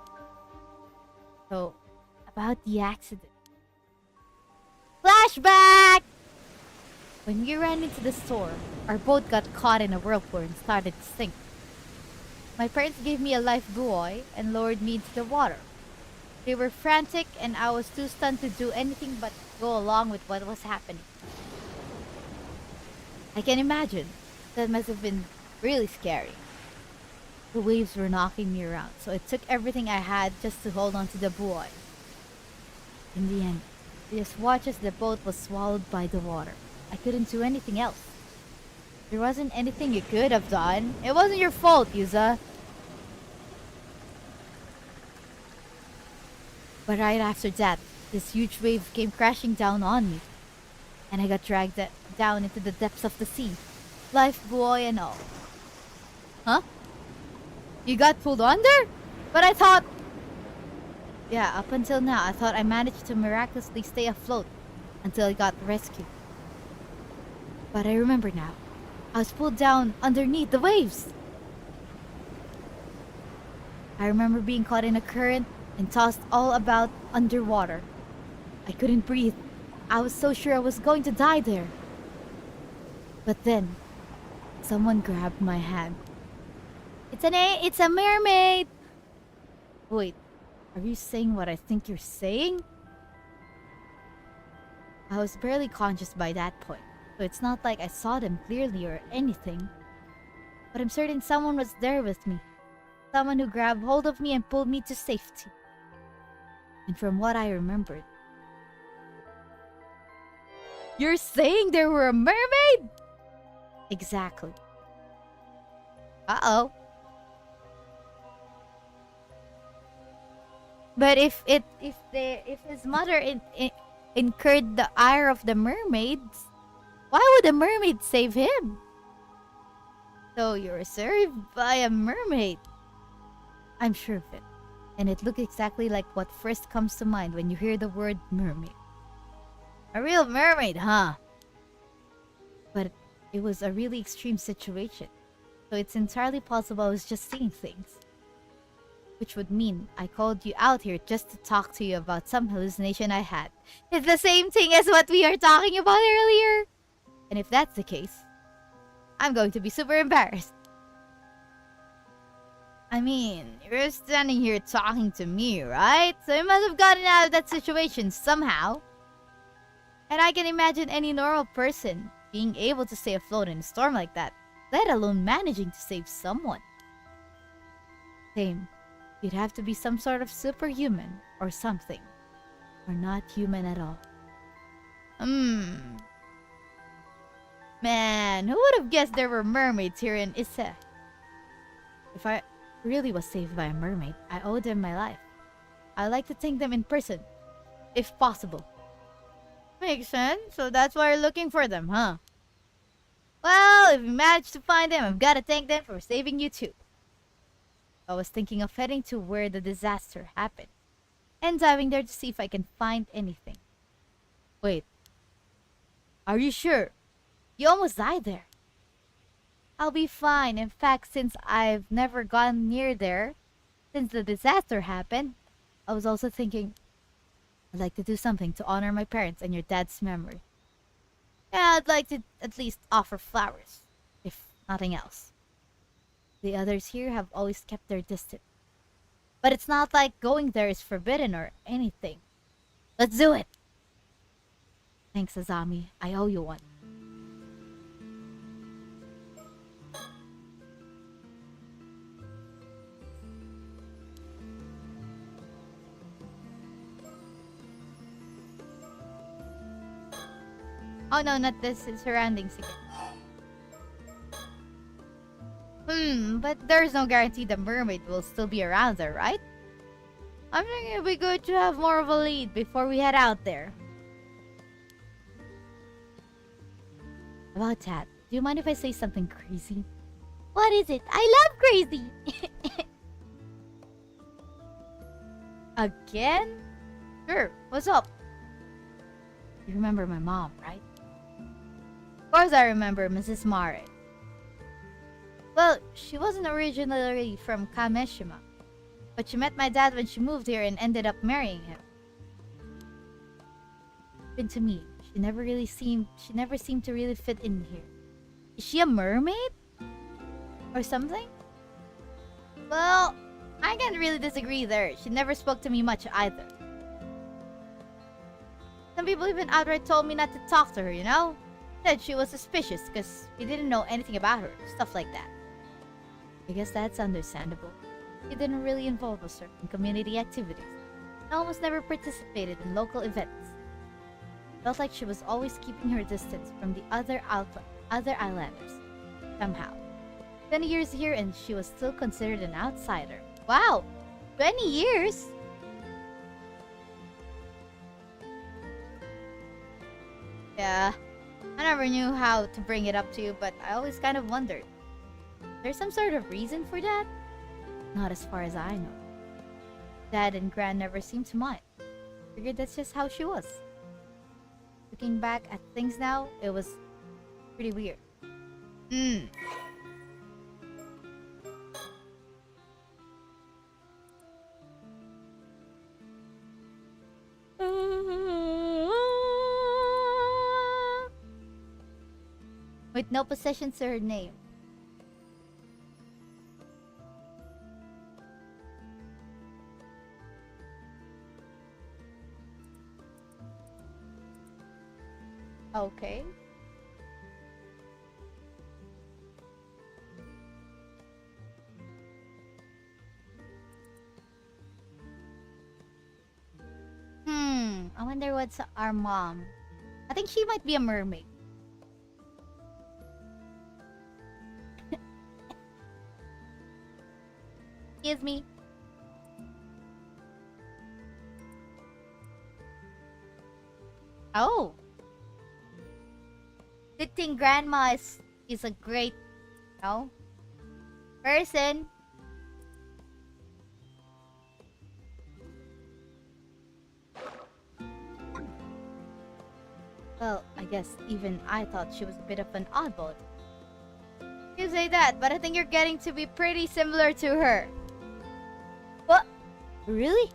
So, about the accident. Flashback! When we ran into the store, our boat got caught in a whirlpool and started to sink. My parents gave me a life buoy and lowered me into the water. They were frantic and I was too stunned to do anything but go along with what was happening. I can imagine. That must have been really scary. The waves were knocking me around, so it took everything I had just to hold on to the buoy. In the end, I just watched as the boat was swallowed by the water. I couldn't do anything else. There wasn't anything you could have done. It wasn't your fault, Yuza. But right after that, this huge wave came crashing down on me. And I got dragged down into the depths of the sea. Life buoy and all. Huh? You got pulled under? But I thought... Yeah, up until now, I thought I managed to miraculously stay afloat until I got rescued. But I remember now. I was pulled down underneath the waves. I remember being caught in a current and tossed all about underwater. I couldn't breathe. I was so sure I was going to die there. But then, someone grabbed my hand. It's a mermaid! Wait, are you saying what I think you're saying? I was barely conscious by that point, so it's not like I saw them clearly or anything. But I'm certain someone was there with me. Someone who grabbed hold of me and pulled me to safety. And from what I remembered... You're saying there were a mermaid? Exactly. Uh-oh. But if his mother incurred the ire of the mermaids, why would the mermaid save him? So you were served by a mermaid. I'm sure of it. And it looked exactly like what first comes to mind when you hear the word mermaid. A real mermaid, huh? But it was a really extreme situation. So it's entirely possible I was just seeing things. Which would mean I called you out here just to talk to you about some hallucination I had. It's the same thing as what we were talking about earlier. And if that's the case, I'm going to be super embarrassed. I mean, you're standing here talking to me, right? So you must have gotten out of that situation somehow. And I can imagine any normal person being able to stay afloat in a storm like that, let alone managing to save someone. Same. You'd have to be some sort of superhuman or something. Or not human at all. Man, who would have guessed there were mermaids here in Ise? If I really was saved by a mermaid, I owe them my life. I'd like to thank them in person, if possible. Makes sense. So that's why you're looking for them, huh? Well, if you manage to find them, I've got to thank them for saving you too. I was thinking of heading to where the disaster happened and diving there to see if I can find anything. Wait. Are you sure? You almost died there. I'll be fine. In fact, since I've never gone near there since the disaster happened, I was also thinking I'd like to do something to honor my parents and your dad's memory. Yeah, I'd like to at least offer flowers, if nothing else. The others here have always kept their distance. But it's not like going there is forbidden or anything. Let's do it! Thanks, Azami. I owe you one. Oh no, not this. It's surroundings again. But there's no guarantee the mermaid will still be around there, right? I'm thinking it'd be good to have more of a lead before we head out there. About that, do you mind if I say something crazy? What is it? I love crazy! Again? Sure, what's up? You remember my mom, right? Of course I remember Mrs. Mare. Well, she wasn't originally from Kameshima, but she met my dad when she moved here and ended up marrying him. Even to me, she never seemed to really fit in here. Is she a mermaid? Or something? Well, I can't really disagree there. She never spoke to me much either. Some people even outright told me not to talk to her, you know? Said she was suspicious because we didn't know anything about her, stuff like that. I guess that's understandable. She didn't really involve herself in community activities. She almost never participated in local events. Felt like she was always keeping her distance from the other islanders. Somehow. 20 years here and she was still considered an outsider. Wow! 20 years? Yeah. I never knew how to bring it up to you, but I always kind of wondered. There's some sort of reason for that? Not as far as I know. Dad and Gran never seemed to mind. Figured that's just how she was. Looking back at things now, it was pretty weird. With no possessions to her name. Okay. I wonder what's our mom. I think she might be a mermaid. Excuse me. Oh. Good thing Grandma is a great, person. Well, I guess even I thought she was a bit of an oddball. You say that, but I think you're getting to be pretty similar to her. What? Really?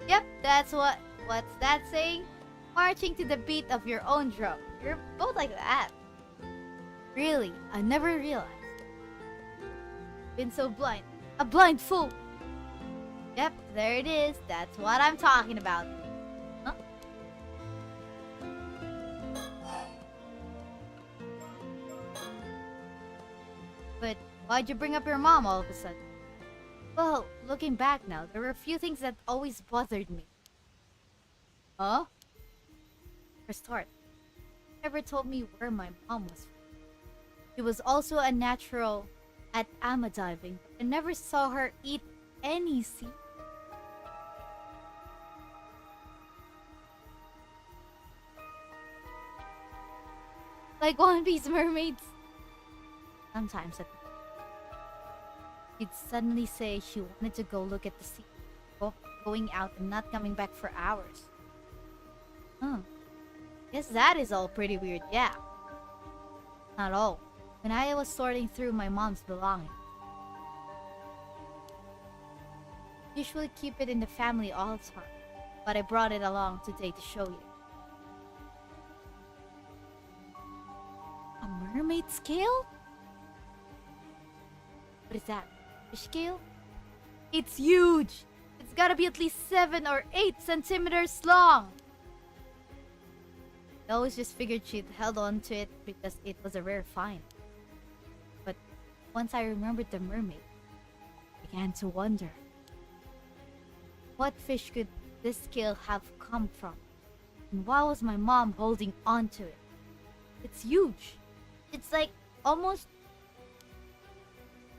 Yep, that's what's that saying? Marching to the beat of your own drum. You're both like that. Really, I never realized. Been so blind. A blind fool. Yep, there it is. That's what I'm talking about. Huh? But why'd you bring up your mom all of a sudden? Well, looking back now, there were a few things that always bothered me. Huh? For start, she never told me where my mom was from. She was also a natural at ama diving. I never saw her eat any sea. Like One Piece mermaids. Sometimes she'd suddenly say she wanted to go look at the sea, going out and not coming back for hours. Huh. Guess that is all pretty weird, yeah. Not all. When I was sorting through my mom's belongings, usually keep it in the family all the time, but I brought it along today to show you. A mermaid scale? What is that? Fish scale? It's huge! It's gotta be at least 7 or 8 centimeters long! I always just figured she'd held on to it because it was a rare find. But once I remembered the mermaid, I began to wonder. What fish could this scale have come from? And why was my mom holding on to it? It's huge. It's like almost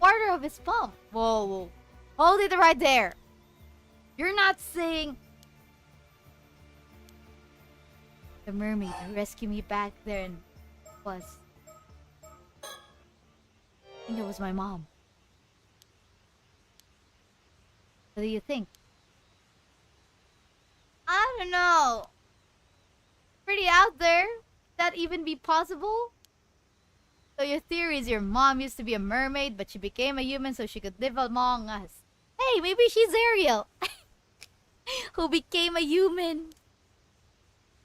quarter of his palm. Whoa. Hold it right there. You're not saying the mermaid who rescued me back then was... I think it was my mom. What do you think? I don't know. Pretty out there. Could that even be possible? So your theory is your mom used to be a mermaid, but she became a human so she could live among us. Hey, maybe she's Ariel, who became a human.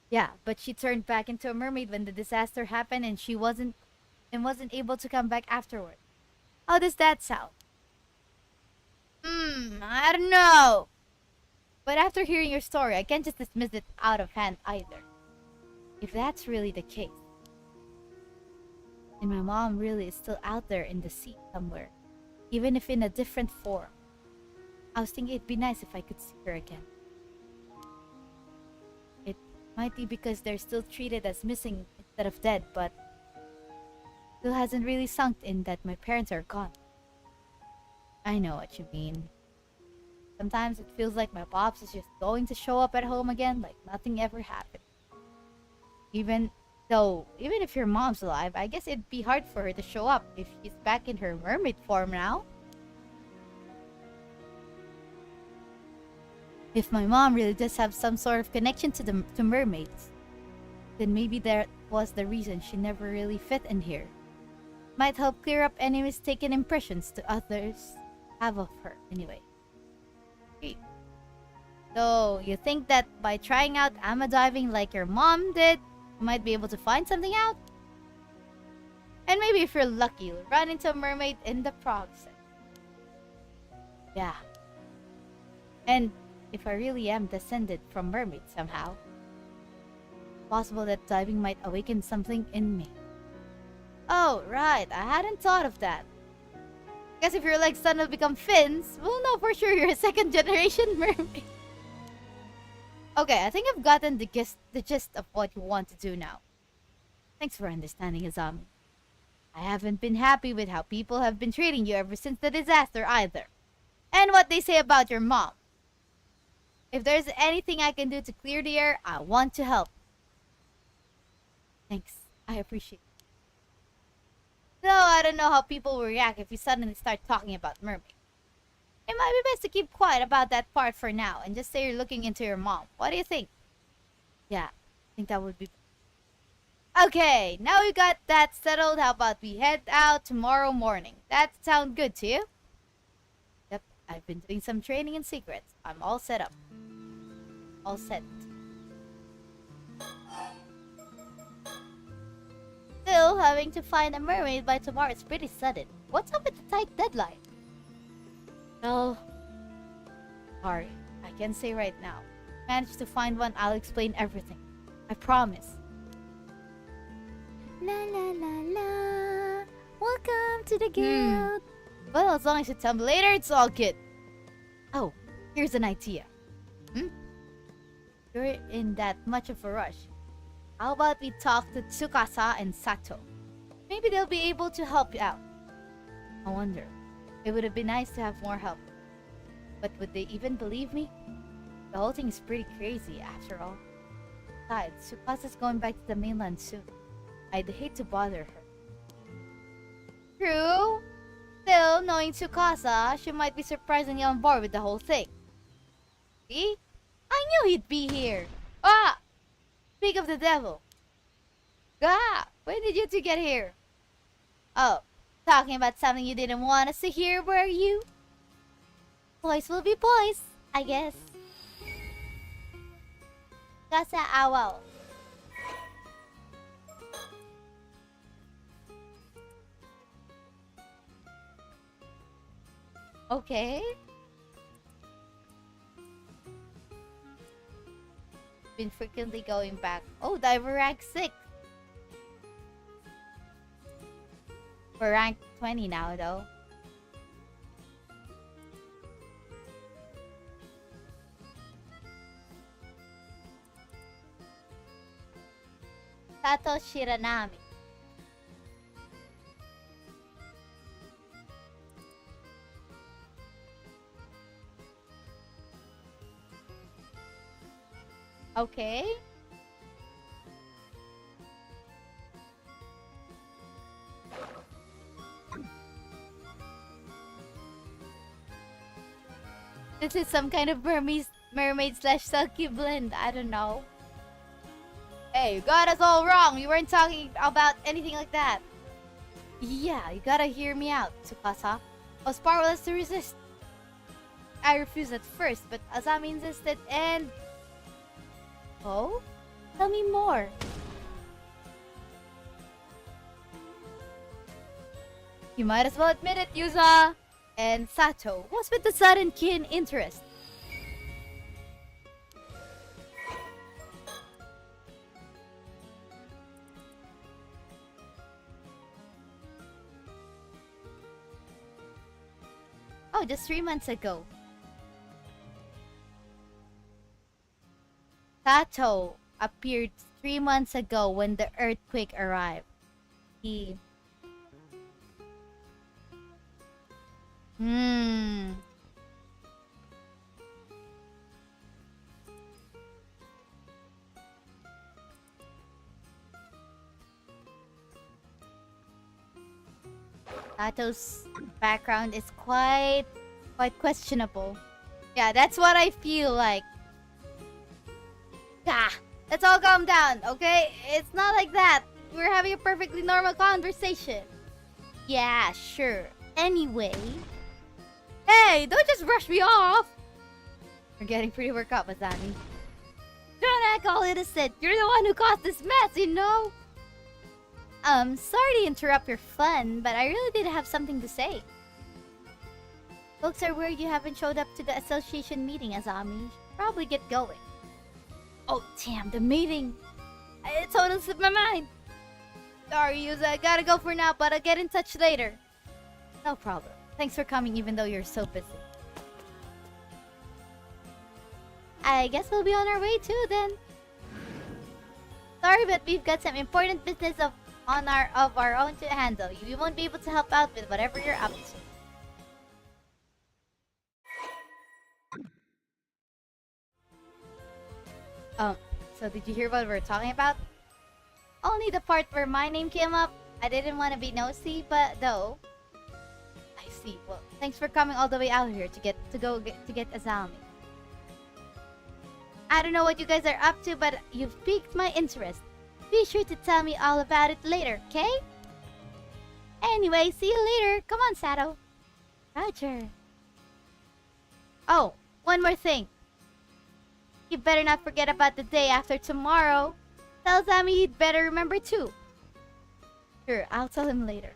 Yeah, but she turned back into a mermaid when the disaster happened, and she wasn't able to come back afterward. How does that sound? I don't know. But after hearing your story, I can't just dismiss it out of hand either. If that's really the case, and my mom really is still out there in the sea somewhere, even if in a different form, I was thinking it'd be nice if I could see her again. It might be because they're still treated as missing instead of dead, but still hasn't really sunk in that my parents are gone. I know what you mean. Sometimes it feels like my pops is just going to show up at home again like nothing ever happened. Even if your mom's alive, I guess it'd be hard for her to show up if she's back in her mermaid form now. If my mom really does have some sort of connection to mermaids, then maybe that was the reason she never really fit in here. Might help clear up any mistaken impressions to others have of her anyway. Okay. So, you think that by trying out ama diving like your mom did, you might be able to find something out? And maybe if you're lucky, you'll run into a mermaid in the process. Yeah. And if I really am descended from mermaids somehow, it's possible that diving might awaken something in me. Oh, right. I hadn't thought of that. Guess if your legs suddenly become fins, we'll know for sure you're a second-generation mermaid. Okay, I think I've gotten the gist of what you want to do now. Thanks for understanding, Azami. I haven't been happy with how people have been treating you ever since the disaster either. And what they say about your mom. If there's anything I can do to clear the air, I want to help. Thanks. I appreciate it. Though I don't know how people will react if you suddenly start talking about mermaids. It might be best to keep quiet about that part for now and just say you're looking into your mom. What do you think? Yeah, I think that would be... Okay, now we got that settled. How about we head out tomorrow morning? That sound good to you? Yep, I've been doing some training in secrets. I'm all set up. All set. Still, having to find a mermaid by tomorrow is pretty sudden. What's up with the tight deadline? Well, sorry, I can't say right now. Managed to find one, I'll explain everything. I promise. La la la la. Welcome to the guild. Well, as long as you tell me later, it's all good. Oh, here's an idea. You're in that much of a rush. How about we talk to Tsukasa and Sato? Maybe they'll be able to help you out. I wonder. It would have been nice to have more help. But would they even believe me? The whole thing is pretty crazy, after all. Besides, Tsukasa's going back to the mainland soon. I'd hate to bother her. True. Still, knowing Tsukasa, she might be surprisingly on board with the whole thing. See? I knew he'd be here. Ah! Speak of the devil. Ah! When did you two get here? Oh, talking about something you didn't want us to hear, were you? Boys will be boys, I guess. Kasa awal. Okay. Been frequently going back. Oh, diver rank 6. We're rank 20 now, though. Sato Shiranami. Okay. This is some kind of mermaid slash Selkie blend. I don't know. Hey, you got us all wrong. You weren't talking about anything like that. Yeah, you gotta hear me out, Tsukasa. I was powerless to resist. I refused at first, but Azami insisted and... Oh? Tell me more. You might as well admit it, Yuza! And Sato, what's with the sudden keen interest? Oh, just 3 months ago. Sato appeared 3 months ago when the earthquake arrived. He... Sato's background is quite questionable. Yeah, that's what I feel like. Let's all calm down, okay? It's not like that. We're having a perfectly normal conversation. Yeah, sure. Anyway... Hey, don't just brush me off! You're getting pretty worked up, Azami. Don't act all innocent. You're the one who caused this mess, you know? Sorry to interrupt your fun, but I really did have something to say. Folks are worried you haven't showed up to the association meeting, Azami. You should probably get going. Oh, damn, the meeting. It totally slipped my mind. Sorry, Yuza, I gotta go for now, but I'll get in touch later. No problem. Thanks for coming even though you're so busy. I guess we'll be on our way too then. Sorry, but we've got some important business of our own to handle. We won't be able to help out with whatever you're up to. So did you hear what we were talking about? Only the part where my name came up. I didn't want to be nosy, but though... I see. Well, thanks for coming all the way out here to get Azami. I don't know what you guys are up to, but you've piqued my interest. Be sure to tell me all about it later, okay? Anyway, see you later. Come on, Sato. Roger. Oh, one more thing. You better not forget about the day after tomorrow. Tell Azami he'd better remember too. Sure, I'll tell him later.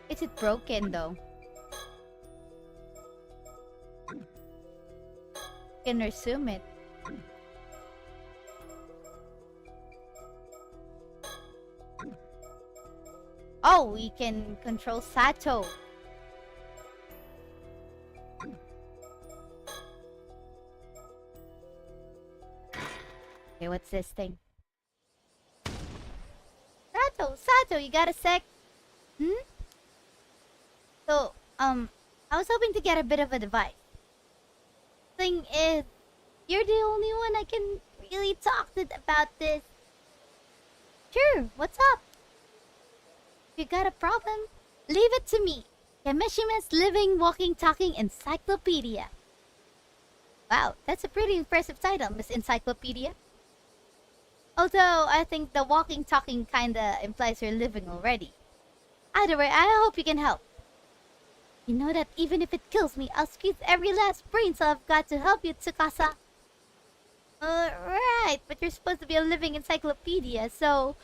Is it broken though? You can resume it. Oh, we can control Sato. Okay, what's this thing? Sato, you got a sec? So, I was hoping to get a bit of advice. Thing is, you're the only one I can really talk to about this. Sure, what's up? If you got a problem, leave it to me. Kameshima's living, walking, talking encyclopedia. Wow, that's a pretty impressive title, Miss Encyclopedia. Although, I think the walking, talking kinda implies you're living already. Either way, I hope you can help. You know that even if it kills me, I'll squeeze every last brain cell I've got to help you, Tsukasa. Right, but you're supposed to be a living encyclopedia, so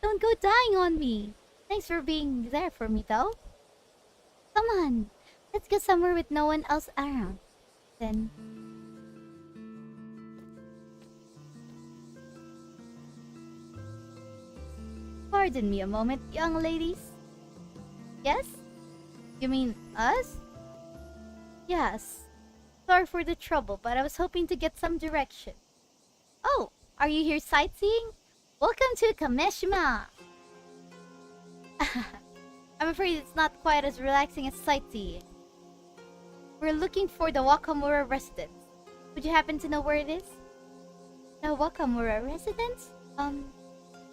don't go dying on me. Thanks for being there for me, though. Come on, let's go somewhere with no one else around. Then... Pardon me a moment, young ladies. Yes? You mean us? Yes. Sorry for the trouble, but I was hoping to get some direction. Oh, are you here sightseeing? Welcome to Kameshima! I'm afraid it's not quite as relaxing as sightseeing. We're looking for the Wakamura residence. Would you happen to know where it is? The Wakamura residence?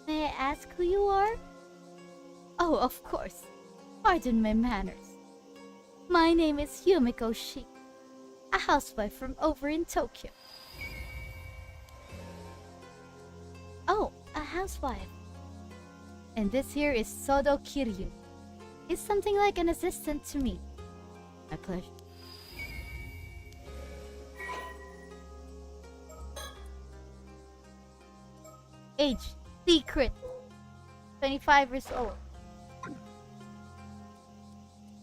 May I ask who you are? Oh, of course. Pardon my manners. My name is Yumiko Shi, a housewife from over in Tokyo. Oh, a housewife. And this here is Sodo Kiryu. He's something like an assistant to me. My pleasure. Age, secret. 25 years old.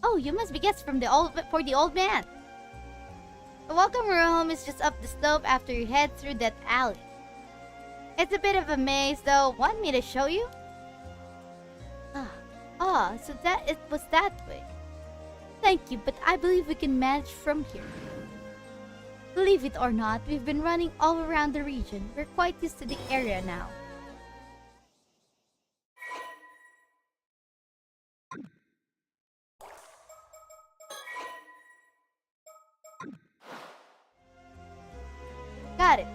Oh, you must be guests for the old man. The welcome room home is just up the slope after you head through that alley. It's a bit of a maze though. Want me to show you? So that it was that way. Thank you, but I believe we can manage from here. Believe it or not, we've been running all around the region. We're quite used to the area now. Got it.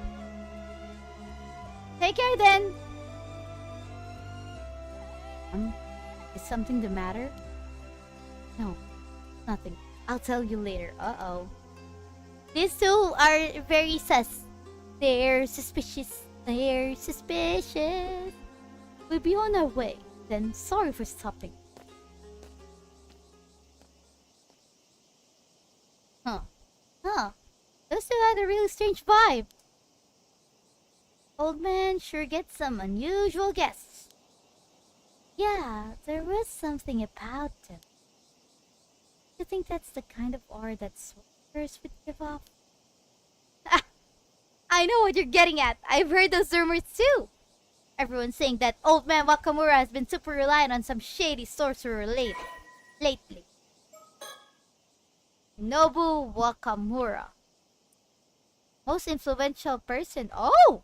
Take care then. Is something the matter? No, nothing. I'll tell you later. Uh-oh. These two are very sus. They're suspicious. They're suspicious. We'll be on our way. Then sorry for stopping. Those two had a really strange vibe. Old man sure gets some unusual guests. Yeah, there was something about them. You think that's the kind of aura that sorcerers would give off? I know what you're getting at. I've heard those rumors too. Everyone's saying that old man Wakamura has been super reliant on some shady sorcerer lately. Nobu Wakamura. Most influential person. Oh!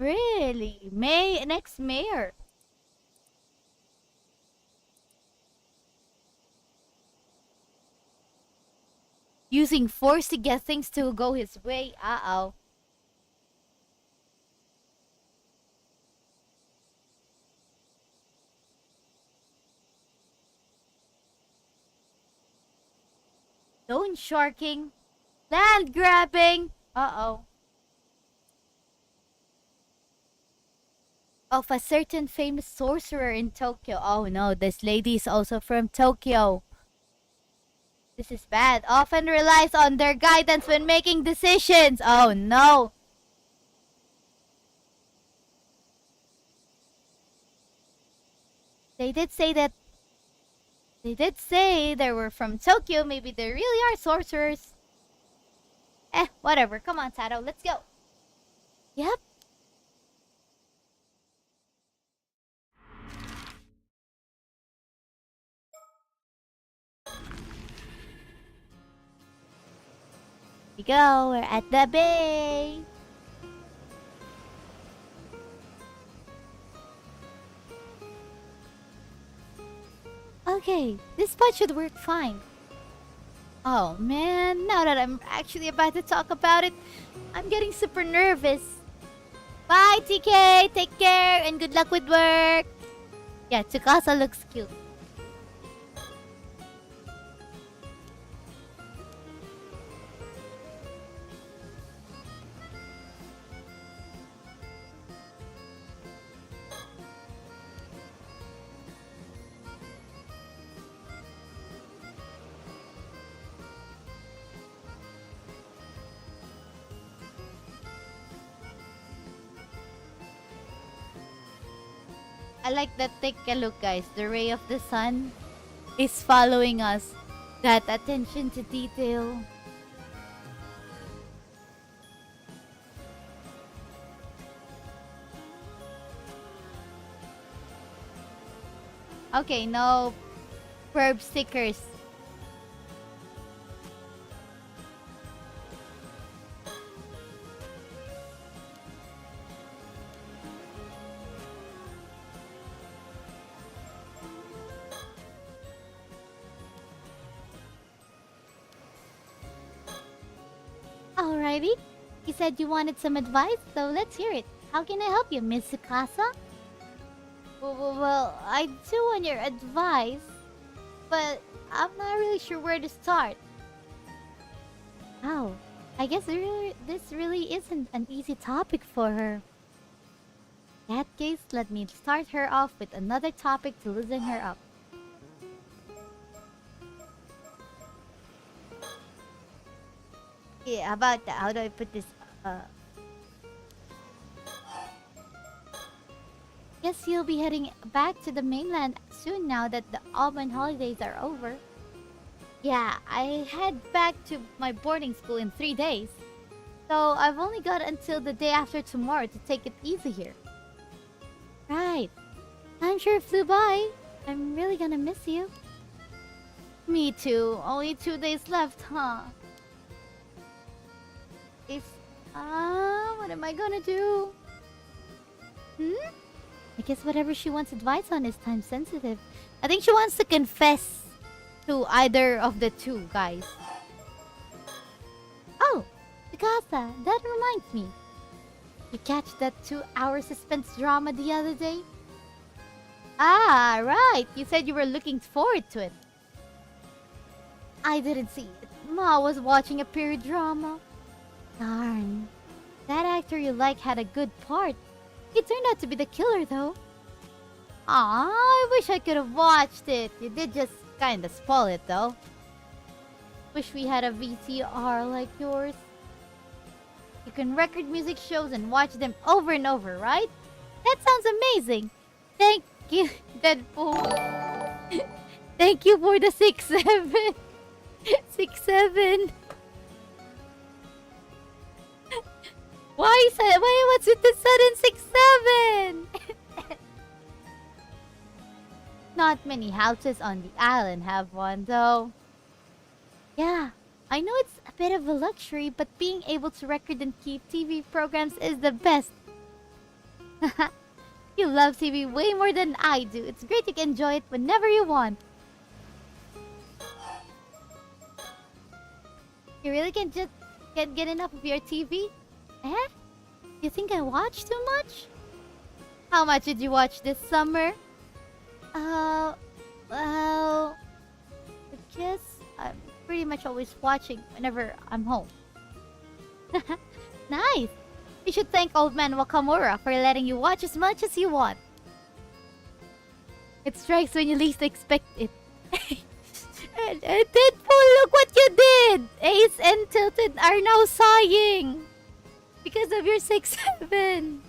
Really? Next mayor. Using force to get things to go his way. Uh-oh. Stone sharking. Land grabbing. Uh-oh. Of a certain famous sorcerer in Tokyo. Oh no, this lady is also from Tokyo. This is bad. Often relies on their guidance when making decisions. Oh no. They did say they were from Tokyo. Maybe they really are sorcerers. Whatever. Come on, Sato. Let's go. Yep. We go. We're at the bay. Okay, this spot should work fine. Oh man, now that I'm actually about to talk about it, I'm getting super nervous. Bye, TK. Take care and good luck with work. Yeah, Tsukasa looks cute. I like that. Take a look, guys. The ray of the sun is following us. That attention to detail. Okay, no verb stickers. ready? You said you wanted some advice, so let's hear it. How can I help you, Miss Tsukasa? Well, I do want your advice, but I'm not really sure where to start. Oh, I guess this really isn't an easy topic for her. In that case, let me start her off with another topic to loosen her up. Yeah, how about that? How do I put this? Guess you'll be heading back to the mainland soon now that the Auburn holidays are over. Yeah, I head back to my boarding school in 3 days. So I've only got until the day after tomorrow to take it easy here. Right. Time sure flew by. I'm really gonna miss you. Me too. Only 2 days left, huh? What am I gonna do? I guess whatever she wants advice on is time sensitive. I think she wants to confess to either of the two guys. Oh, Mikasa, that reminds me. You catch that 2-hour suspense drama the other day? Ah, right. You said you were looking forward to it. I didn't see it. Ma was watching a period drama. Darn. That actor you like had a good part. He turned out to be the killer, though. Aw, I wish I could have watched it. You did just kinda spoil it, though. Wish we had a VCR like yours. You can record music shows and watch them over and over, right? That sounds amazing. Thank you, Deadpool. Thank you for the 6-7. 6-7. What's with the sudden 6-7? Not many houses on the island have one, though. Yeah, I know it's a bit of a luxury, but being able to record and keep TV programs is the best. You love TV way more than I do. It's great you can enjoy it whenever you want. You really can't get enough of your TV? Eh? You think I watch too much? How much did you watch this summer? Well, I guess I'm pretty much always watching whenever I'm home. Nice! You should thank old man Wakamura for letting you watch as much as you want. It strikes when you least expect it. Deadpool, look what you did! Ace and Tilted are now sighing because of your 6-7.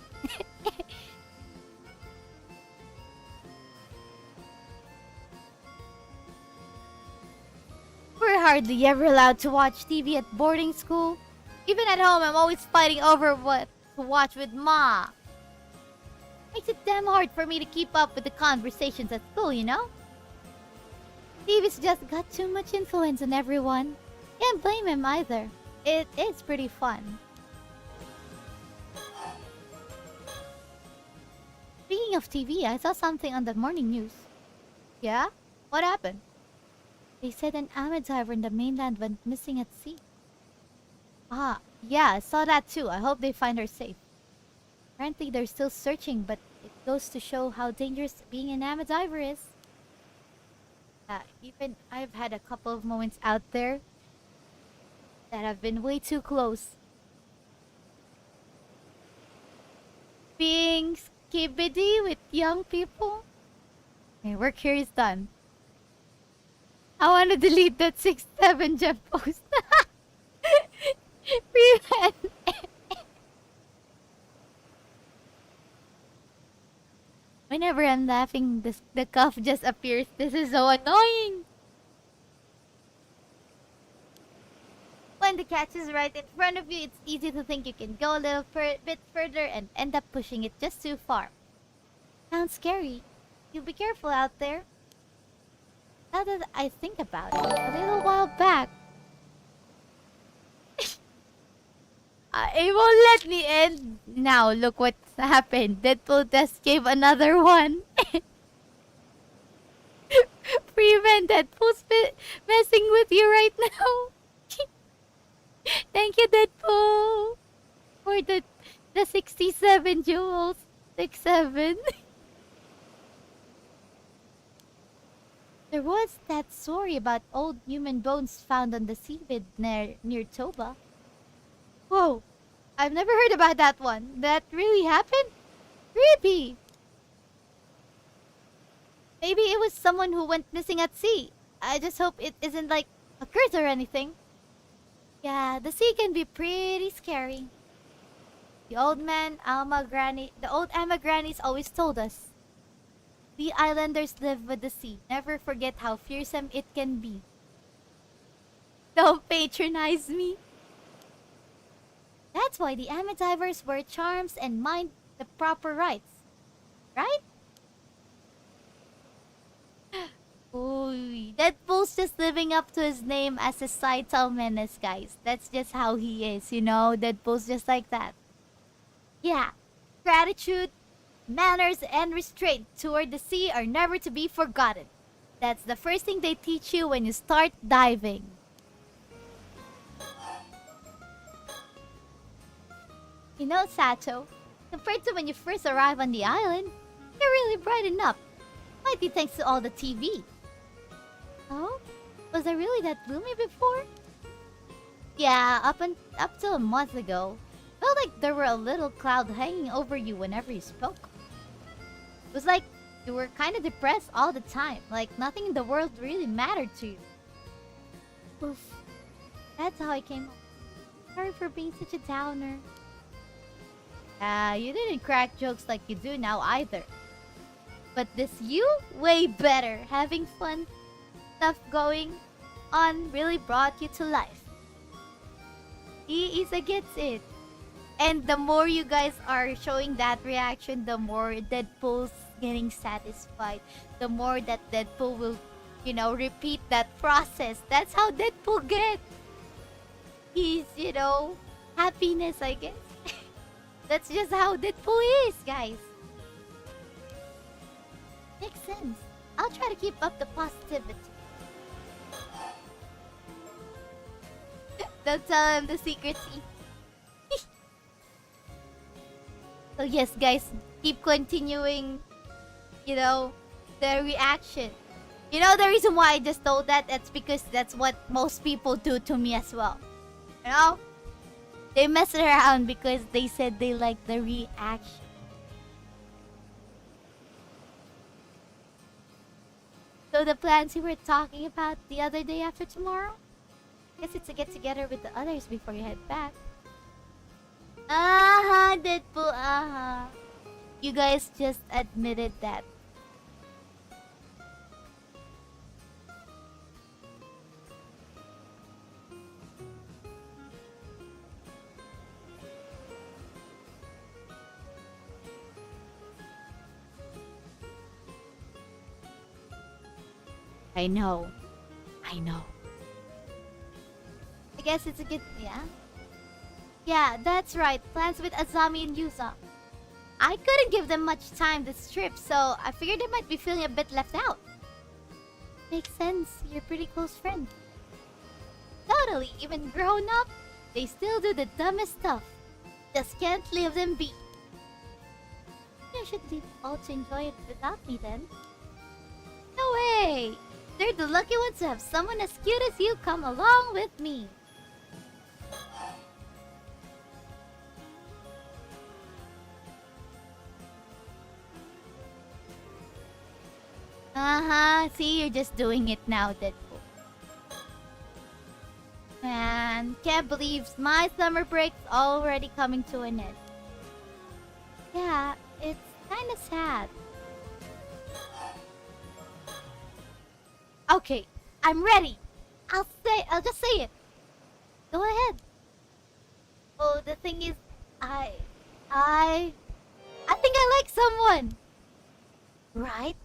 We're hardly ever allowed to watch TV at boarding school. Even at home, I'm always fighting over what to watch with Ma. Makes it damn hard for me to keep up with the conversations at school, you know? TV's just got too much influence on everyone. Can't blame him either. It is pretty fun. Speaking of TV, I saw something on the morning news. Yeah? What happened? They said an Ahmed diver in the mainland went missing at sea. Ah, yeah, I saw that too. I hope they find her safe. Apparently they're still searching, but it goes to show how dangerous being an Ahmed diver is. Even I've had a couple of moments out there that have been way too close. Being skibidi with young people? Okay, work here is done. I want to delete that 6-7 gem post. Prevent. Whenever I'm laughing, the cough just appears. This is so annoying. When the catch is right in front of you, it's easy to think you can go a little bit further and end up pushing it just too far. Sounds scary. You be careful out there. Now that I think about it, a little while back, it won't let me end. Now look what's happened. Deadpool just gave another one. Prevent Deadpool's messing with you right now. Thank you, Deadpool. 7 jewels. 6, 7. There was that story about old human bones found on the seabed near Toba. Whoa, I've never heard about that one. That really happened? Creepy. Maybe it was someone who went missing at sea. I just hope it isn't like a curse or anything. Yeah, the sea can be pretty scary. The old Ama grannies always told us. We islanders live with the sea. Never forget how fearsome it can be. Don't patronize me. That's why the Ama divers wear charms and mind the proper rites. Right? Ooh, Deadpool's just living up to his name as a societal menace, guys. That's just how he is, you know? Deadpool's just like that. Yeah, gratitude, manners, and restraint toward the sea are never to be forgotten. That's the first thing they teach you when you start diving. You know, Sato, compared to when you first arrived on the island, you're really brightened up. Might be thanks to all the TV. Oh? Was I really that gloomy before? Yeah, up till a month ago. Felt like there were a little cloud hanging over you whenever you spoke. It was like you were kind of depressed all the time, like nothing in the world really mattered to you. Oof. That's how I came up. Sorry for being such a downer. You didn't crack jokes like you do now either. But this you, way better. Having fun stuff going on really brought you to life. Isa gets it. And the more you guys are showing that reaction, the more Deadpool's getting satisfied. The more that Deadpool will, repeat that process. That's how Deadpool gets. He's, happiness, I guess. That's just how Deadpool is, guys. Makes sense. I'll try to keep up the positivity. Don't tell him the secrets. So yes, guys, keep continuing, the reaction. You know the reason why I just told that? That's because that's what most people do to me as well. You know? They mess around because they said they like the reaction. So the plans you were talking about the other day after tomorrow? Guess it's a get together with the others before you head back. Deadpool, You guys just admitted that. I know. I guess it's a good... Yeah? Yeah, that's right. Plans with Azami and Yuza. I couldn't give them much time this trip, so I figured they might be feeling a bit left out. Makes sense. You're pretty close friends. Totally. Even grown up, they still do the dumbest stuff. Just can't leave them be. I should leave all to enjoy it without me then. No way! They're the lucky ones to have someone as cute as you come along with me. See, you're just doing it now, Deadpool. Man, can't believe my summer break's already coming to an end. Yeah, it's kinda sad. Okay, I'm ready. I'll just say it. Go ahead. Oh, the thing is, I think I like someone. Right?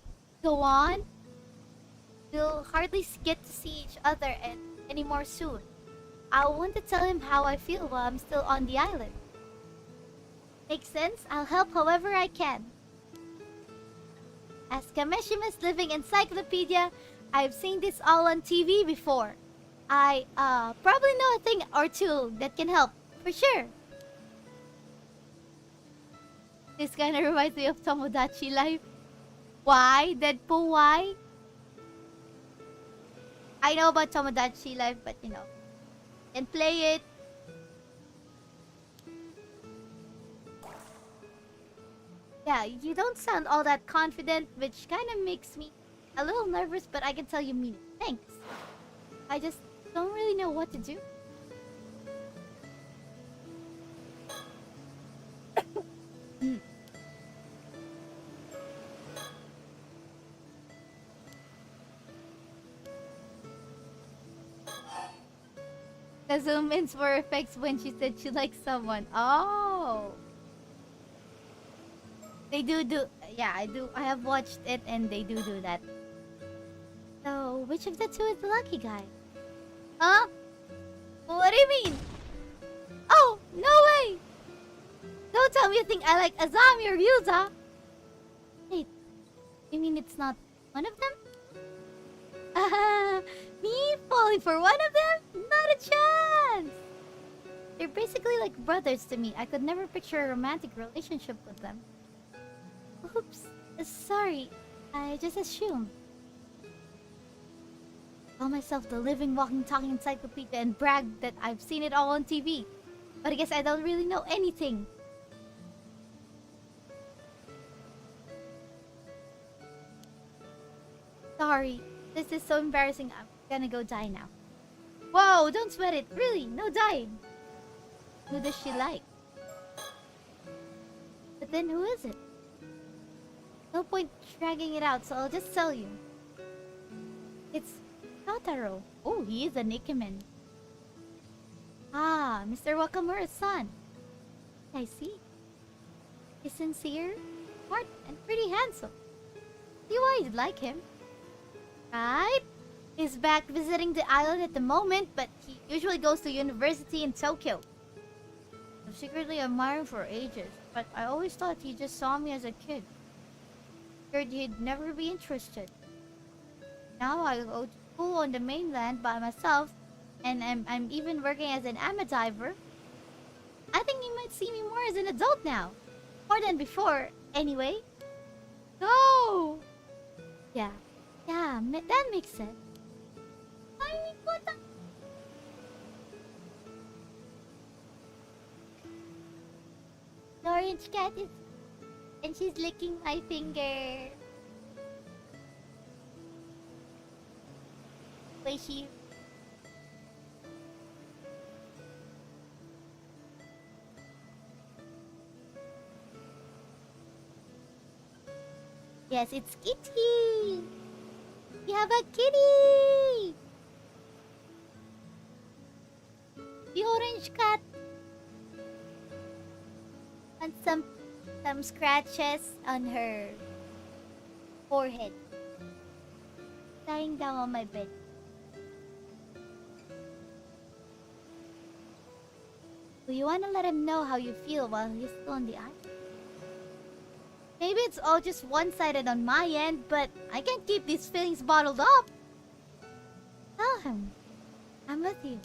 Go on. We'll hardly get to see each other anymore soon. I want to tell him how I feel while I'm still on the island. Makes sense? I'll help however I can. As Kameshima's living encyclopedia, I've seen this all on TV before. I probably know a thing or two that can help, for sure. This kind of reminds me of Tomodachi Life. Why? Deadpool, why? I know about Tomodachi Life, but you know, can play it. Yeah, you don't sound all that confident, which kind of makes me a little nervous, but I can tell you mean it. Thanks. I just don't really know what to do. The zoom ins were effects when she said she likes someone. Oh. They do. Yeah, I do. I have watched it and they do that. So, which of the two is the lucky guy? Huh? What do you mean? Oh, no way! Don't tell me you think I like Azami or Yuza. Wait, you mean it's not one of them? Me falling for one of them? Not a chance! They're basically like brothers to me. I could never picture a romantic relationship with them. Oops, sorry. I just assumed. Call myself the living, walking, talking encyclopedia and brag that I've seen it all on TV. But I guess I don't really know anything. Sorry, this is so embarrassing. I'm gonna go die now. Whoa, don't sweat it. Really, no dying. Who does she like? But then who is it? No point dragging it out, so I'll just tell you. It's Totaro. Oh, he is an Ikemen. Ah, Mr. Wakamura's son. I see. He's sincere, smart, and pretty handsome. See why you'd like him. Right? He's back visiting the island at the moment, but he usually goes to university in Tokyo. I've secretly admired him for ages, but I always thought he just saw me as a kid. Figured he'd never be interested. Now I go to school on the mainland by myself, and I'm even working as an ama diver. I think he might see me more as an adult now. More than before, anyway. No! Yeah, that makes sense. Ay, puta. The orange cat is... and she's licking my finger. Wait, she... Yes, it's Kitty! We have a kitty! The orange cat. And some scratches on her forehead. Lying down on my bed. Do you want to let him know how you feel while he's still on the island? Maybe it's all just one-sided on my end, but I can't keep these feelings bottled up. Tell him. I'm with you.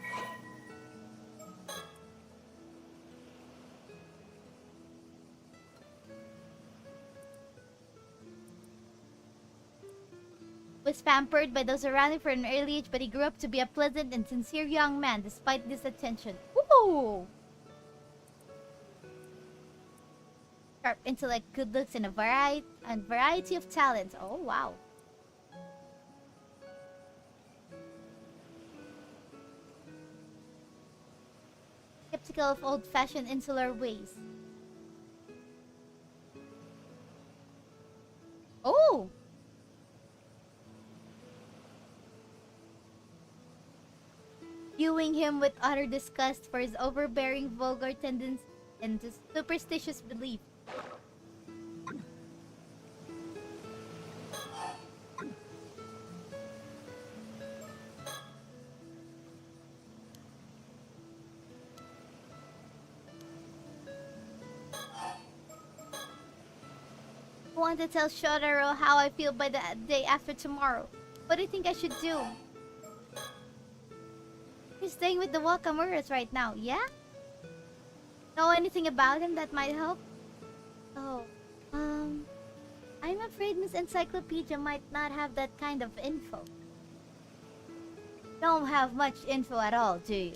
Was pampered by those around him for an early age, but he grew up to be a pleasant and sincere young man despite this attention. Ooh! Sharp intellect, good looks, and a variety of talents. Oh, wow. Skeptical of old-fashioned insular ways. Oh! Viewing him with utter disgust for his overbearing, vulgar tendencies and superstitious belief. I want to tell Shotaro how I feel by the day after tomorrow. What do you think I should do? He's staying with the Wakamuras right now, yeah? Know anything about him that might help? Oh, um, I'm afraid Miss Encyclopedia might not have that kind of info. Don't have much info at all, do you?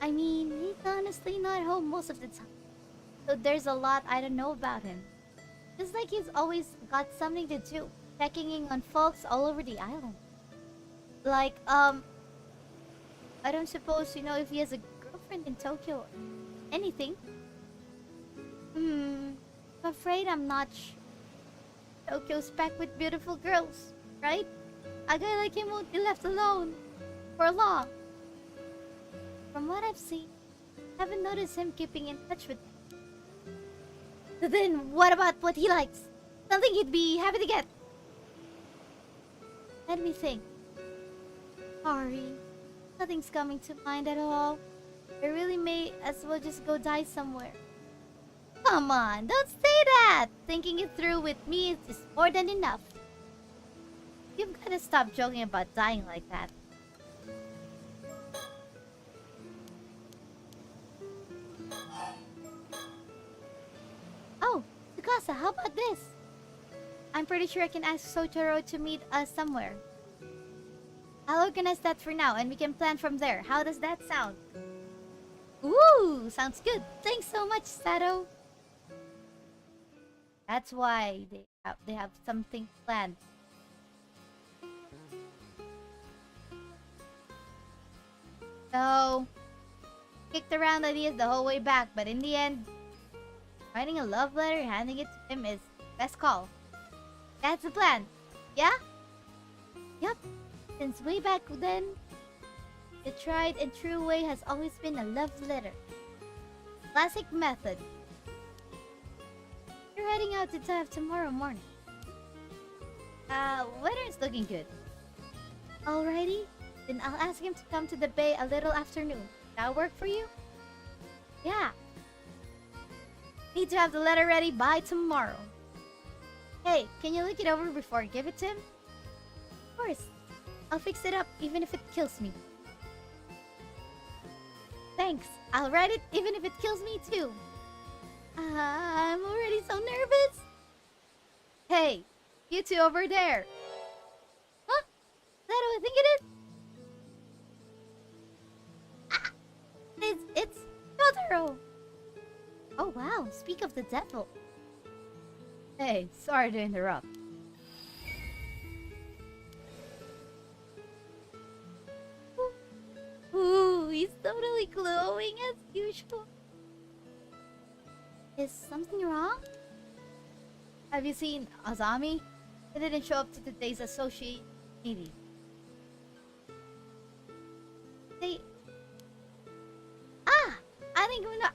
I mean, he's honestly not home most of the time. So there's a lot I don't know about him. Just like he's always got something to do, checking in on folks all over the island. Like, I don't suppose you know if he has a girlfriend in Tokyo or anything. I'm afraid I'm not sure. Tokyo's packed with beautiful girls, right? A guy like him won't be left alone for long. From what I've seen, I haven't noticed him keeping in touch with them. So then, what about what he likes? Something he'd be happy to get. Let me think. Sorry, nothing's coming to mind at all. I really may as well just go die somewhere. Come on, don't say that! Thinking it through with me is more than enough. You've gotta stop joking about dying like that. Oh, Tsukasa, how about this? I'm pretty sure I can ask Sotaro to meet us somewhere. I'll organize that for now and we can plan from there. How does that sound? Ooh, sounds good. Thanks so much, Sato. That's why they have something planned. So, kicked around ideas the whole way back, but in the end, writing a love letter and handing it to him is best call. That's the plan. Yeah? Yup. Since way back then, the tried and true way has always been a love letter. Classic method. You're heading out to dive tomorrow morning. Weather is looking good. Alrighty, then I'll ask him to come to the bay a little afternoon. That work for you? Yeah. Need to have the letter ready by tomorrow. Hey, can you look it over before I give it to him? Of course. I'll fix it up even if it kills me. Thanks. I'll write it even if it kills me too. I'm already so nervous. Hey, you two over there. Huh? Is that who I think it is? Ah, it's Totoro. Oh wow, speak of the devil. Hey, sorry to interrupt. Ooh, he's totally glowing as usual. Is something wrong? Have you seen Azami? He didn't show up to today's associate meeting.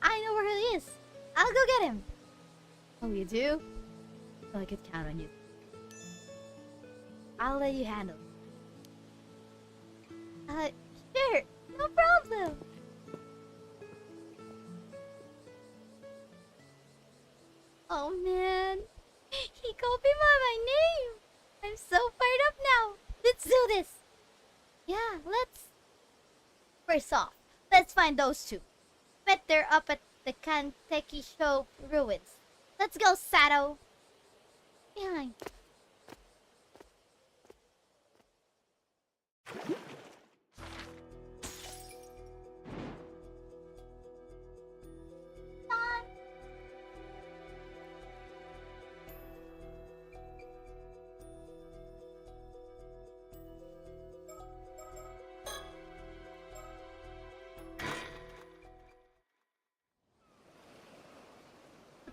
I know where he is. I'll go get him. Oh, you do? So I could count on you. I'll let you handle it. Sure. No problem. Oh man, he called me by my name. I'm so fired up now. Let's do this. Yeah, let's. First off, let's find those two. Bet they're up at the Kanteki Show ruins. Let's go, Sato. Behind.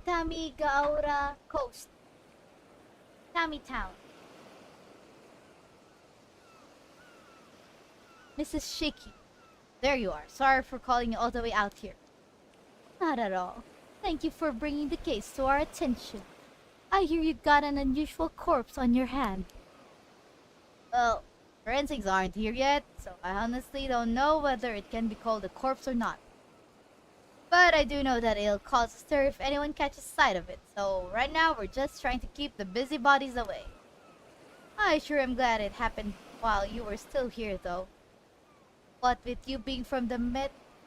Tamigaura Coast. Tami Town. Mrs. Shiki. There you are. Sorry for calling you all the way out here. Not at all. Thank you for bringing the case to our attention. I hear you got an unusual corpse on your hand. Well, forensics aren't here yet, so I honestly don't know whether it can be called a corpse or not. But I do know that it'll cause a stir if anyone catches sight of it, so right now we're just trying to keep the busybodies away. I sure am glad it happened while you were still here though. What with you being from the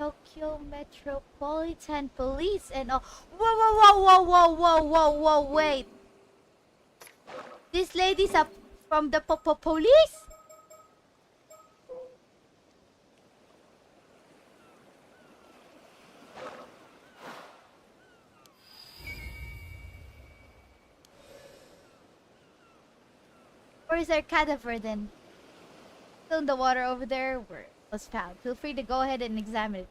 Tokyo Metropolitan Police and all. Whoa, whoa, whoa, whoa, whoa, whoa, whoa, whoa, wait. These ladies are from the police? Where is our cadaver then? Still in the water over there where it was found. Feel free to go ahead and examine it.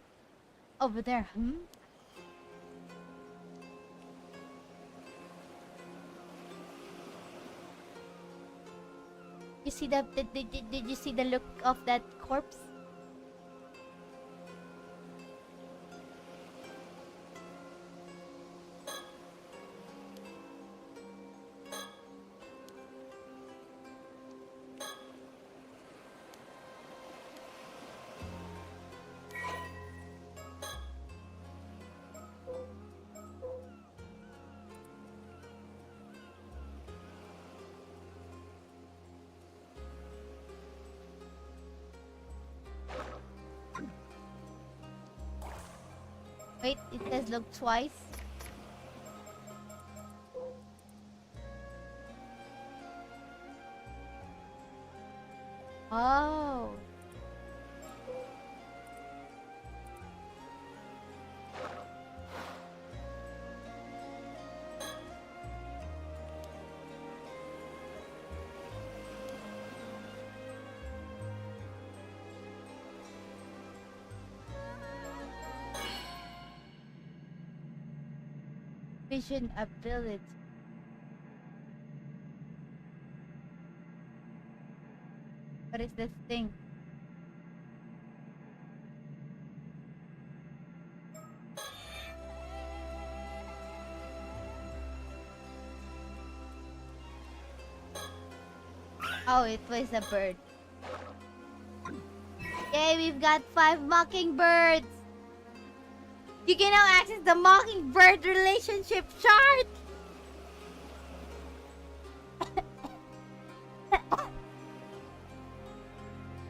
Over there, You see the did you see the look of that corpse? Wait, it says look twice. Oh. Vision ability. What is this thing? Oh, it was a bird. Yay, we've got 5 mockingbirds! You can now access the mockingbird relationship chart!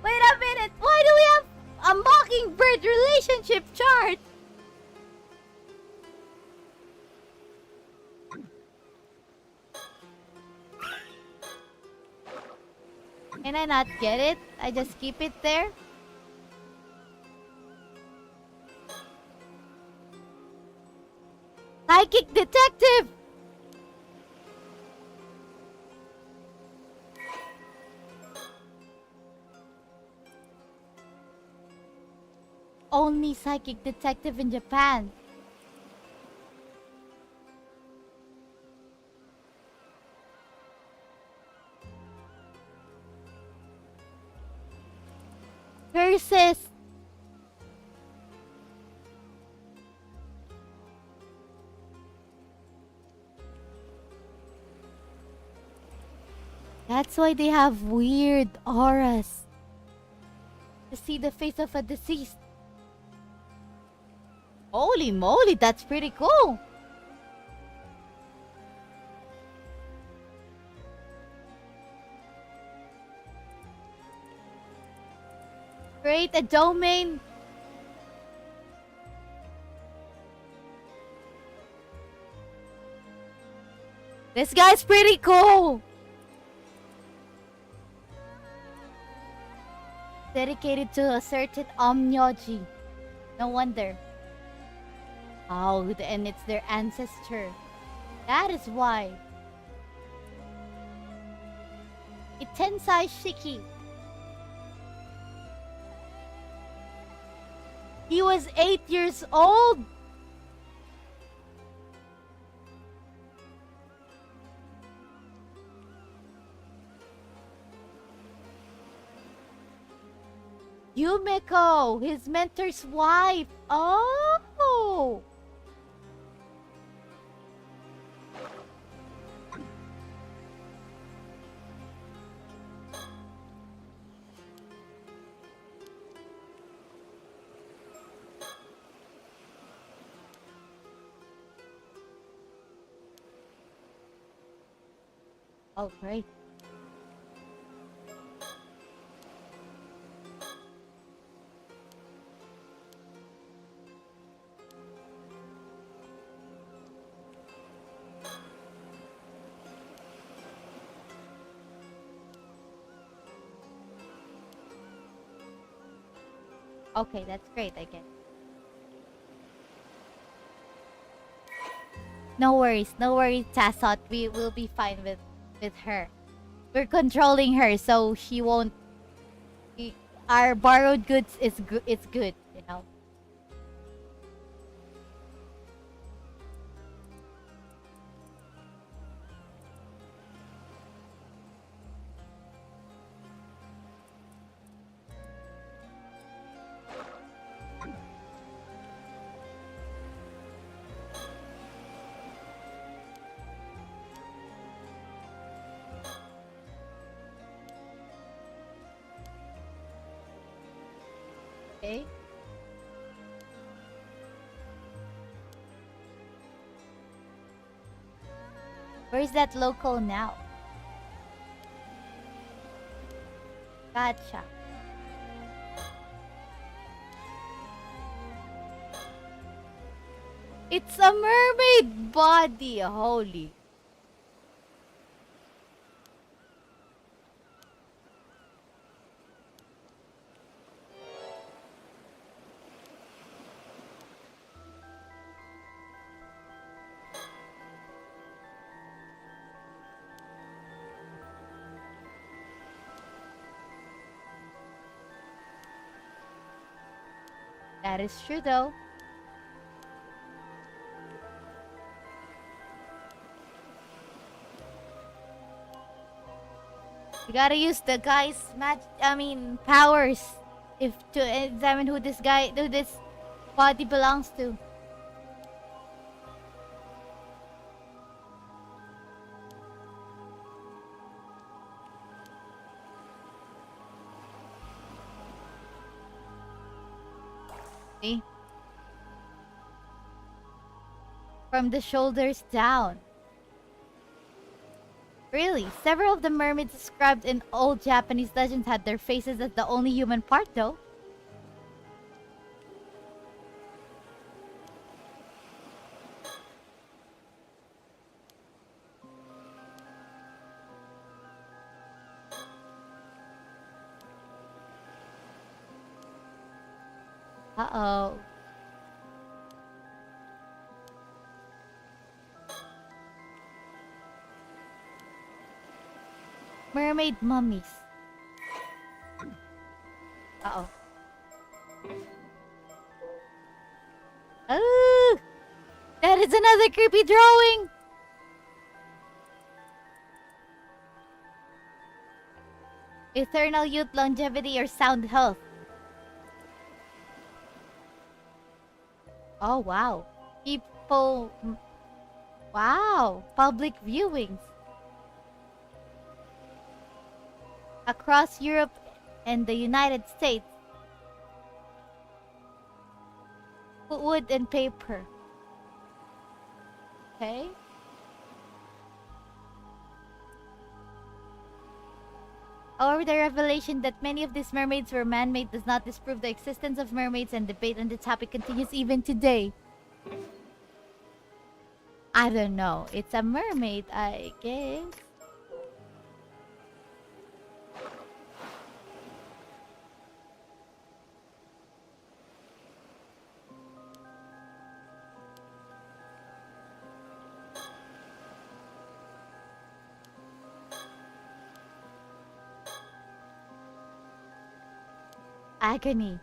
Wait a minute! Why do we have a mockingbird relationship chart? Can I not get it? I just keep it there? Psychic detective! Only psychic detective in Japan. Curses! That's why they have weird auras. To see the face of a deceased. Holy moly, that's pretty cool. Create a domain. This guy's pretty cool. Dedicated to a certain Omnyoji. No wonder. Oh, and it's their ancestor. That is why. Itensai Shiki. He was 8 years old. Yumeko, his mentor's wife. Oh! Oh, great. Okay, that's great, I guess. No worries, Tassot. We will be fine with her. We're controlling her, so she won't. Our borrowed goods is good. It's good, you know. Okay. Where's that local now? Gotcha. It's a mermaid body. Holy. That is true, though. You gotta use the guy's powers, if to examine who this body belongs to. See? From the shoulders down. Really, several of the mermaids described in old Japanese legends had their faces as the only human part, though. Uh-oh. Mermaid mummies. Uh-oh. Oh! That is another creepy drawing! Eternal youth, longevity, or sound health. Oh, wow. People... Wow. Public viewings. Across Europe and the United States. Wood and paper. Okay. However, the revelation that many of these mermaids were man-made does not disprove the existence of mermaids, and debate on the topic continues even today. I don't know. It's a mermaid, I guess. Agony.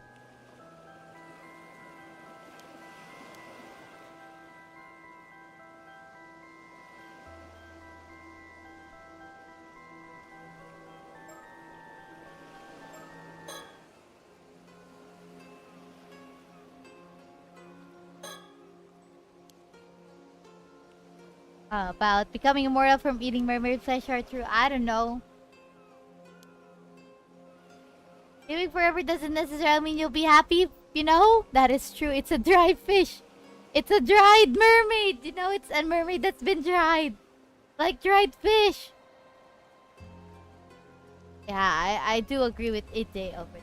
About becoming immortal from eating mermaid flesh or true? I don't know. Living forever doesn't necessarily mean you'll be happy, you know? That is true. It's a dried fish. It's a dried mermaid. You know, it's a mermaid that's been dried. Like dried fish. Yeah, I do agree with Ide over there.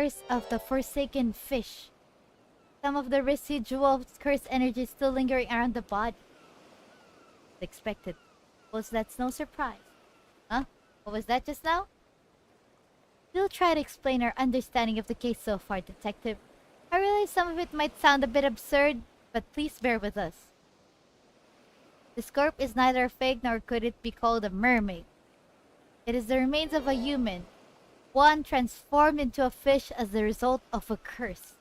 curse of the forsaken fish. Some of the residual curse energy is still lingering around the body. Expected. Suppose that's no surprise. Huh? What was that just now? We'll try to explain our understanding of the case so far, Detective. I realize some of it might sound a bit absurd, but please bear with us. The corpse is neither a fake nor could it be called a mermaid. It is the remains of a human, one transformed into a fish as the result of a curse.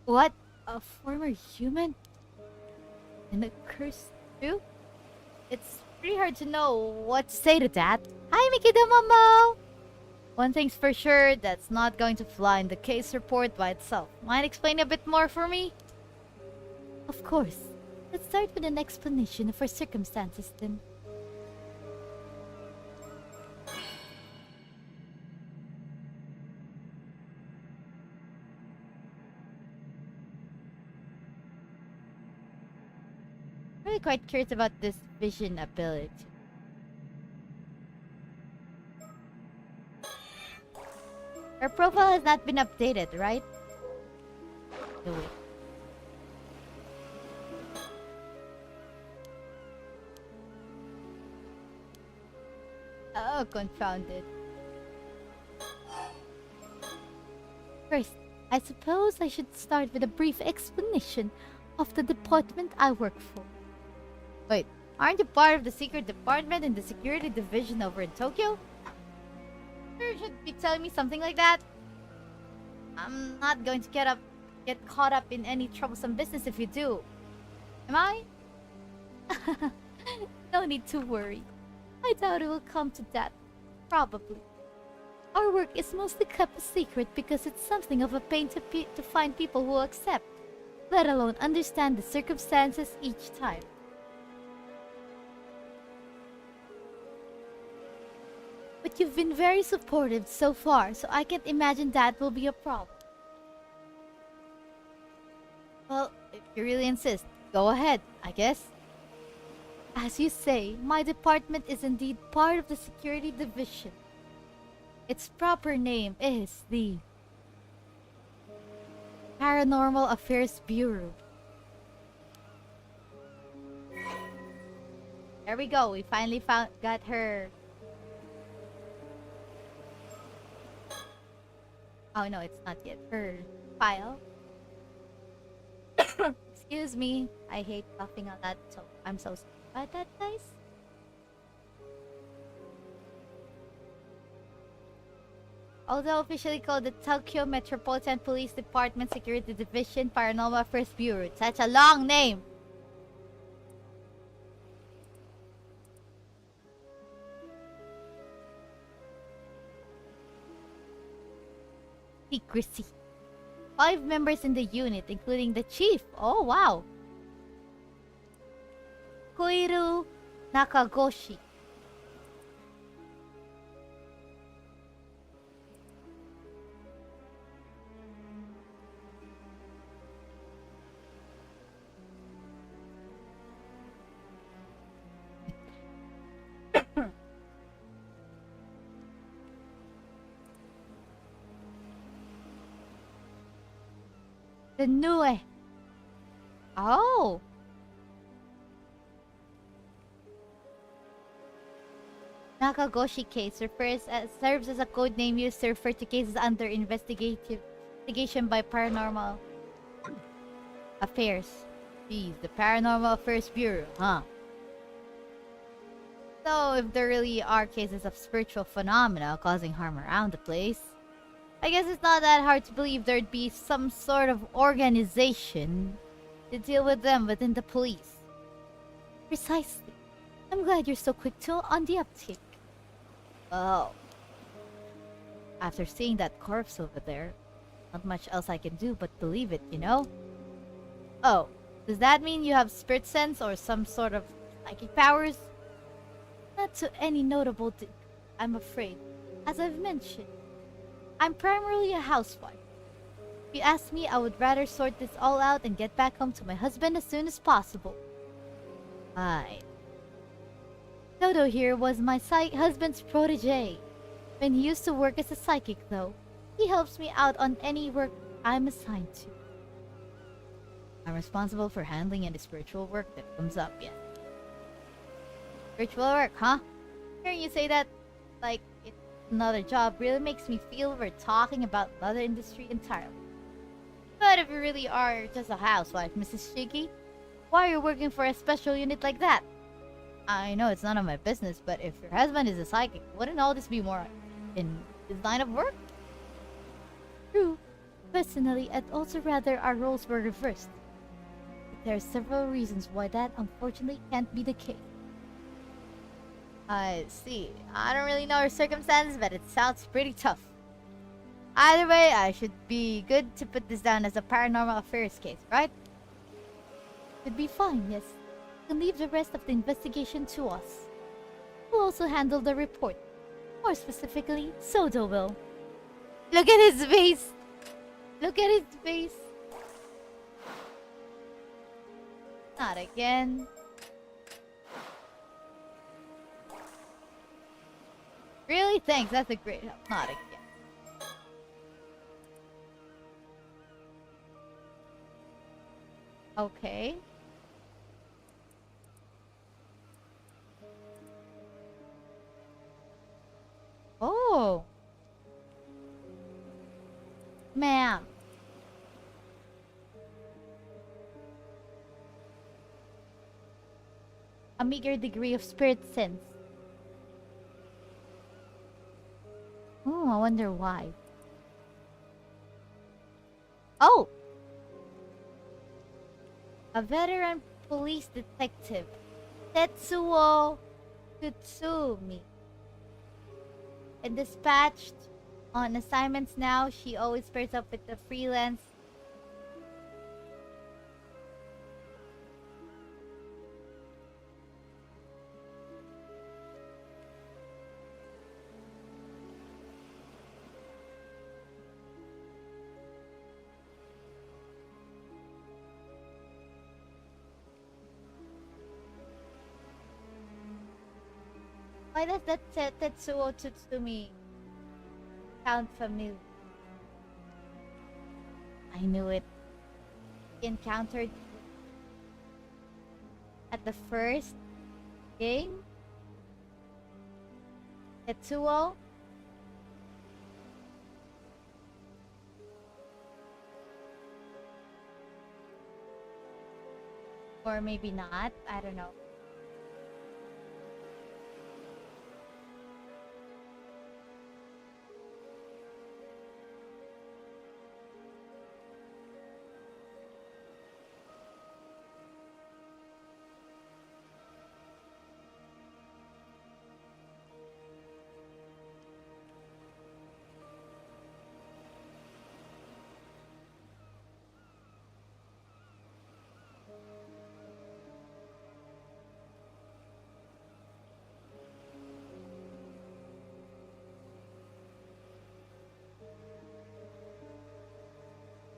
What? A former human? And a curse too? It's pretty hard to know what to say to that. Hi, Mikido-momo! One thing's for sure, that's not going to fly in the case report by itself. Mind explaining a bit more for me? Of course. Let's start with an explanation of our circumstances then. I'm really quite curious about this vision ability. Her profile has not been updated, right? No way. Oh, confounded. First, I suppose I should start with a brief explanation of the department I work for. Wait, aren't you part of the secret department in the security division over in Tokyo? You should be telling me something like that. I'm not going to get caught up in any troublesome business if you do. Am I? No need to worry. I doubt it will come to that. Probably. Our work is mostly kept a secret because it's something of a pain to find people who will accept, let alone understand the circumstances each time. But you've been very supportive so far, so I can't imagine that will be a problem. Well, if you really insist, go ahead, I guess. As you say, my department is indeed part of the security division. Its proper name is the Paranormal Affairs Bureau. There we go, we finally got her. Oh no, it's not yet her file. Excuse me, I hate coughing on that, so I'm so sorry about that, guys. Although officially called the Tokyo Metropolitan Police Department Security Division Paranormal Affairs Bureau, it's such a long name. Secrecy. 5 members in the unit, including the chief. Oh, wow. Koiru Nakagoshi. The Nue. Oh. Nakagoshi case serves as a code name used to refer to cases under investigation by paranormal affairs. Geez, the Paranormal Affairs Bureau, huh? So, if there really are cases of spiritual phenomena causing harm around the place, I guess it's not that hard to believe there'd be some sort of organization to deal with them within the police. Precisely. I'm glad you're so quick on the uptake. Oh. After seeing that corpse over there, not much else I can do but believe it, you know? Oh, does that mean you have spirit sense or some sort of psychic powers? Not to any notable degree, I'm afraid. As I've mentioned, I'm primarily a housewife. If you ask me, I would rather sort this all out and get back home to my husband as soon as possible. Fine. Toto here was my husband's protege. When he used to work as a psychic, though. He helps me out on any work I'm assigned to. I'm responsible for handling any spiritual work that comes up, yes. Spiritual work, huh? Hearing you say that like it's another job really makes me feel we're talking about another industry entirely. But if you really are just a housewife, Mrs. Shiggy, why are you working for a special unit like that? I know it's none of my business, but if your husband is a psychic, wouldn't all this be more in his line of work? True. Personally, I'd also rather our roles were reversed. But there are several reasons why that unfortunately can't be the case. I see. I don't really know her circumstances, but it sounds pretty tough. Either way, I should be good to put this down as a paranormal affairs case, right? Should be fine, yes. You can leave the rest of the investigation to us. We'll also handle the report. More specifically, Sodo will. Look at his face! Look at his face! Not again. Really? Thanks, that's a great help. Not again. Okay. Oh. Ma'am. A meager degree of spirit sense. Oh, I wonder why. Oh! A veteran police detective, Tetsuo Kutsumi. And dispatched on assignments now, she always pairs up with the freelance. Why does that Tetsuo Tsutsumi sound familiar? I knew it. Encountered at the first game? Tetsuo? Or maybe not. I don't know.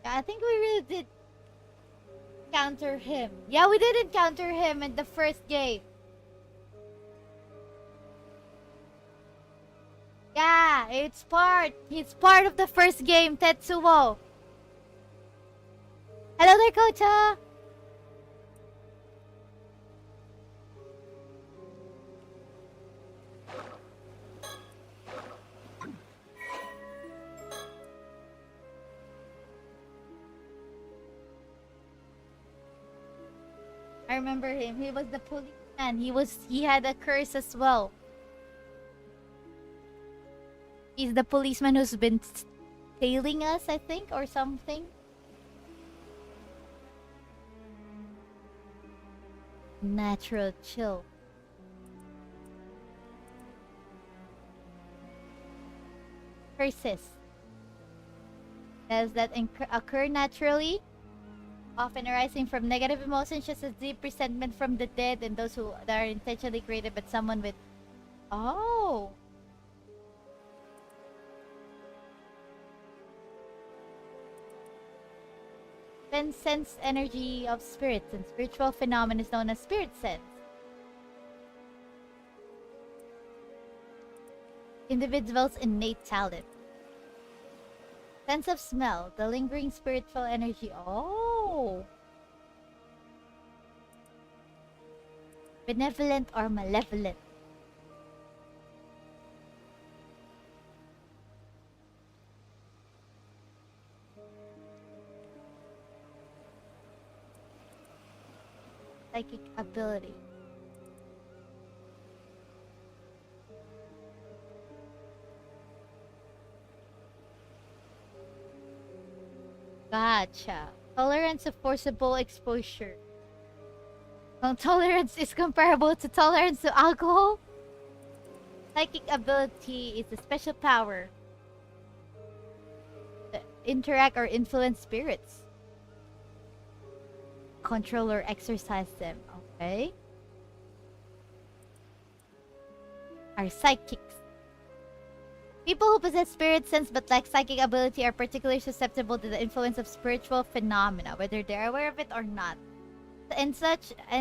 I think we really did encounter him. Yeah, we did encounter him in the first game. Yeah, he's part of the first game, Tetsuo. Hello there, Kocha. I remember him. He was the policeman. He had a curse as well. He's the policeman who's been tailing us, I think, or something. Natural chill. Curses. Does that occur naturally? Often arising from negative emotions such as deep resentment from the dead and those who that are intentionally created by someone with... Oh! Then sense energy of spirits and spiritual phenomenon is known as spirit sense. Individuals' innate talent. Sense of smell, the lingering spiritual energy. Oh! Benevolent or malevolent. Psychic ability. Gotcha. Tolerance to forcible exposure. Tolerance is comparable to tolerance to alcohol. Psychic ability is a special power to interact or influence spirits. Control or exercise them. Okay. Are psychics. People who possess spirit sense but lack psychic ability are particularly susceptible to the influence of spiritual phenomena, whether they're aware of it or not. And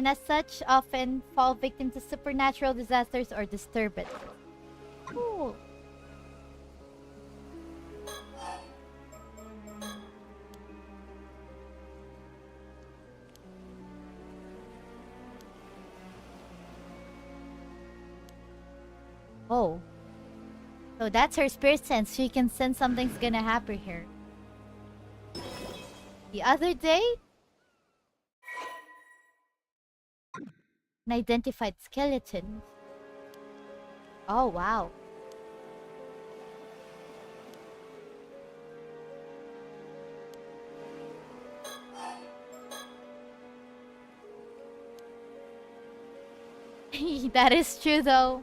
as such, often fall victim to supernatural disasters or disturbances. Cool. Oh. So that's her spirit sense. She can sense something's gonna happen here. The other day, an identified skeleton. Oh, wow. That is true, though.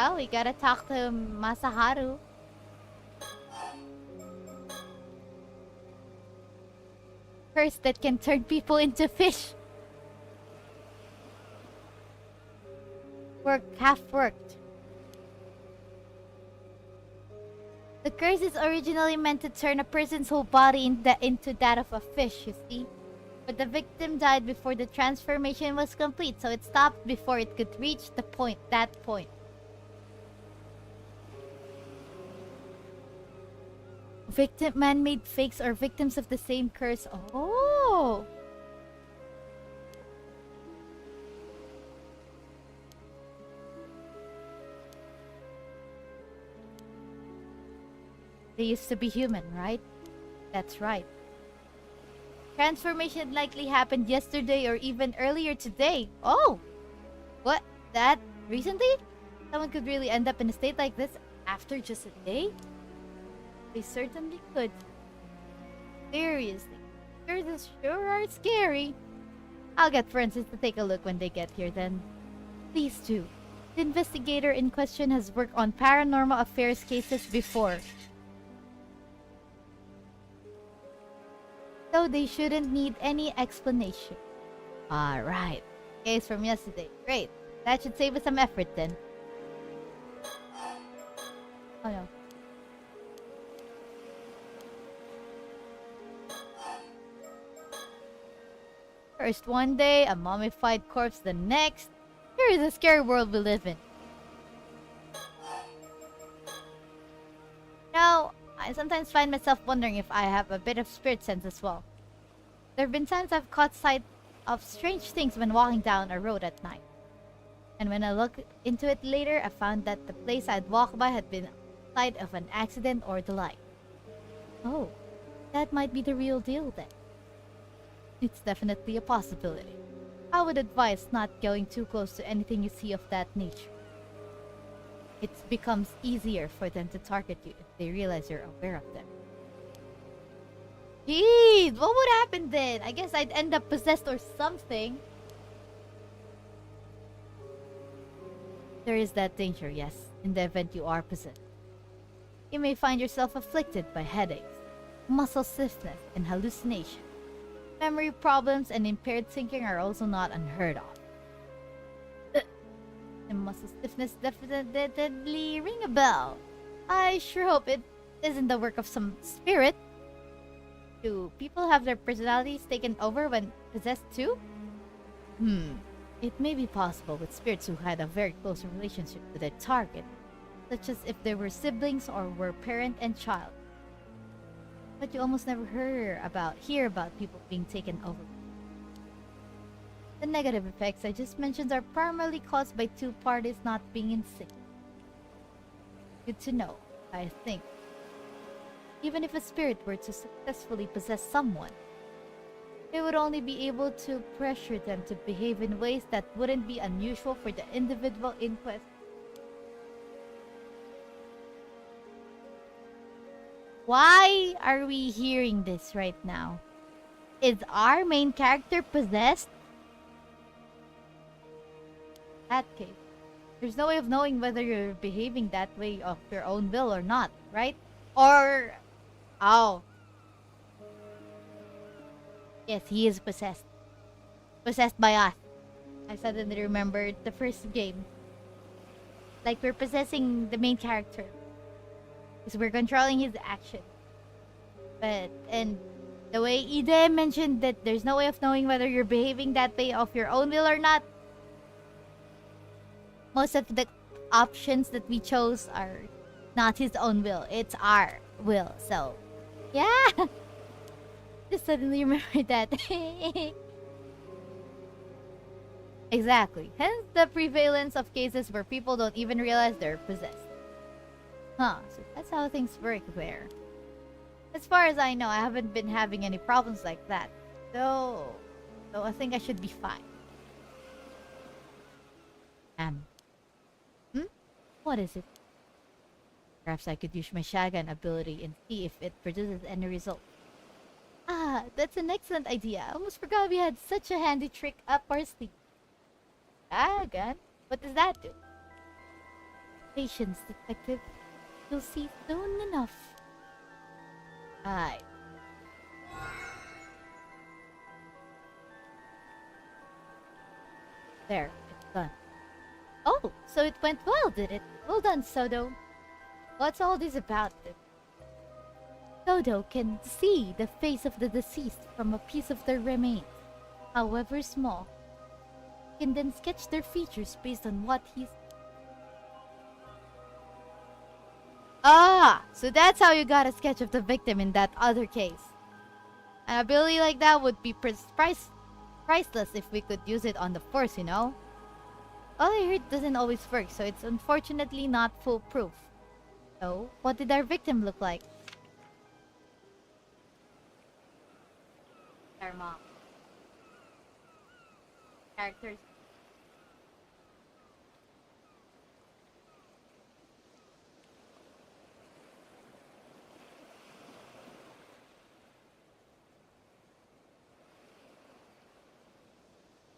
Oh, we gotta talk to Masaharu. Curse that can turn people into fish. Half worked. The curse is originally meant to turn a person's whole body into that of a fish, you see. But the victim died before the transformation was complete, so it stopped before it could reach that point. Man-made fakes are victims of the same curse. Oh! They used to be human, right? That's right. Transformation likely happened yesterday or even earlier today. Oh! What? That recently? Someone could really end up in a state like this after just a day? They certainly could. Seriously. Curses sure are scary. I'll get forensics to take a look when they get here then. Please do. The investigator in question has worked on paranormal affairs cases before. So they shouldn't need any explanation. Alright. Case from yesterday. Great. That should save us some effort then. Oh no. First one day, a mummified corpse the next. Here is the scary world we live in. Now, I sometimes find myself wondering if I have a bit of spirit sense as well. There have been times I've caught sight of strange things when walking down a road at night. And when I looked into it later, I found that the place I'd walked by had been the site of an accident or the like. Oh, that might be the real deal then. It's definitely a possibility. I would advise not going too close to anything you see of that nature. It becomes easier for them to target you if they realize you're aware of them. Jeez, what would happen then? I guess I'd end up possessed or something. There is that danger, yes, in the event you are possessed. You may find yourself afflicted by headaches, muscle stiffness, and hallucination. Memory problems and impaired thinking are also not unheard of. And muscle stiffness definitely ring a bell. I sure hope it isn't the work of some spirit. Do people have their personalities taken over when possessed too? It may be possible with spirits who had a very close relationship with their target, such as if they were siblings or were parent and child. But you almost never hear about people being taken over. The negative effects I just mentioned are primarily caused by two parties not being in sync. Good to know, I think. Even if a spirit were to successfully possess someone, it would only be able to pressure them to behave in ways that wouldn't be unusual for the individual in question. Why are we hearing this right now? Is our main character possessed? That case, there's no way of knowing whether you're behaving that way of your own will or not, right? Or... oh. Yes, he is possessed. Possessed by us. I suddenly remembered the first game. Like we're possessing the main character. Because we're controlling his action. And the way Ide mentioned that there's no way of knowing whether you're behaving that way of your own will or not. Most of the options that we chose are not his own will. It's our will. So, yeah. Just suddenly remembered that. Exactly. Hence the prevalence of cases where people don't even realize they're possessed. Huh, so that's how things work there. As far as I know, I haven't been having any problems like that. So I think I should be fine. What is it? Perhaps I could use my Shagan ability and see if it produces any result. Ah, that's an excellent idea. I almost forgot we had such a handy trick up our sleeve. Shagan? What does that do? Patience, detective. You'll see soon enough. Aye. There, it's done. Oh, so it went well, did it? Well done, Sodo. What's all this about then? Sodo can see the face of the deceased from a piece of their remains, however small. He can then sketch their features based on what he's... Ah, so that's how you got a sketch of the victim in that other case. An ability like that would be priceless if we could use it on the force, you know? All I heard doesn't always work, so it's unfortunately not foolproof. So, what did our victim look like? Our mom. Characters.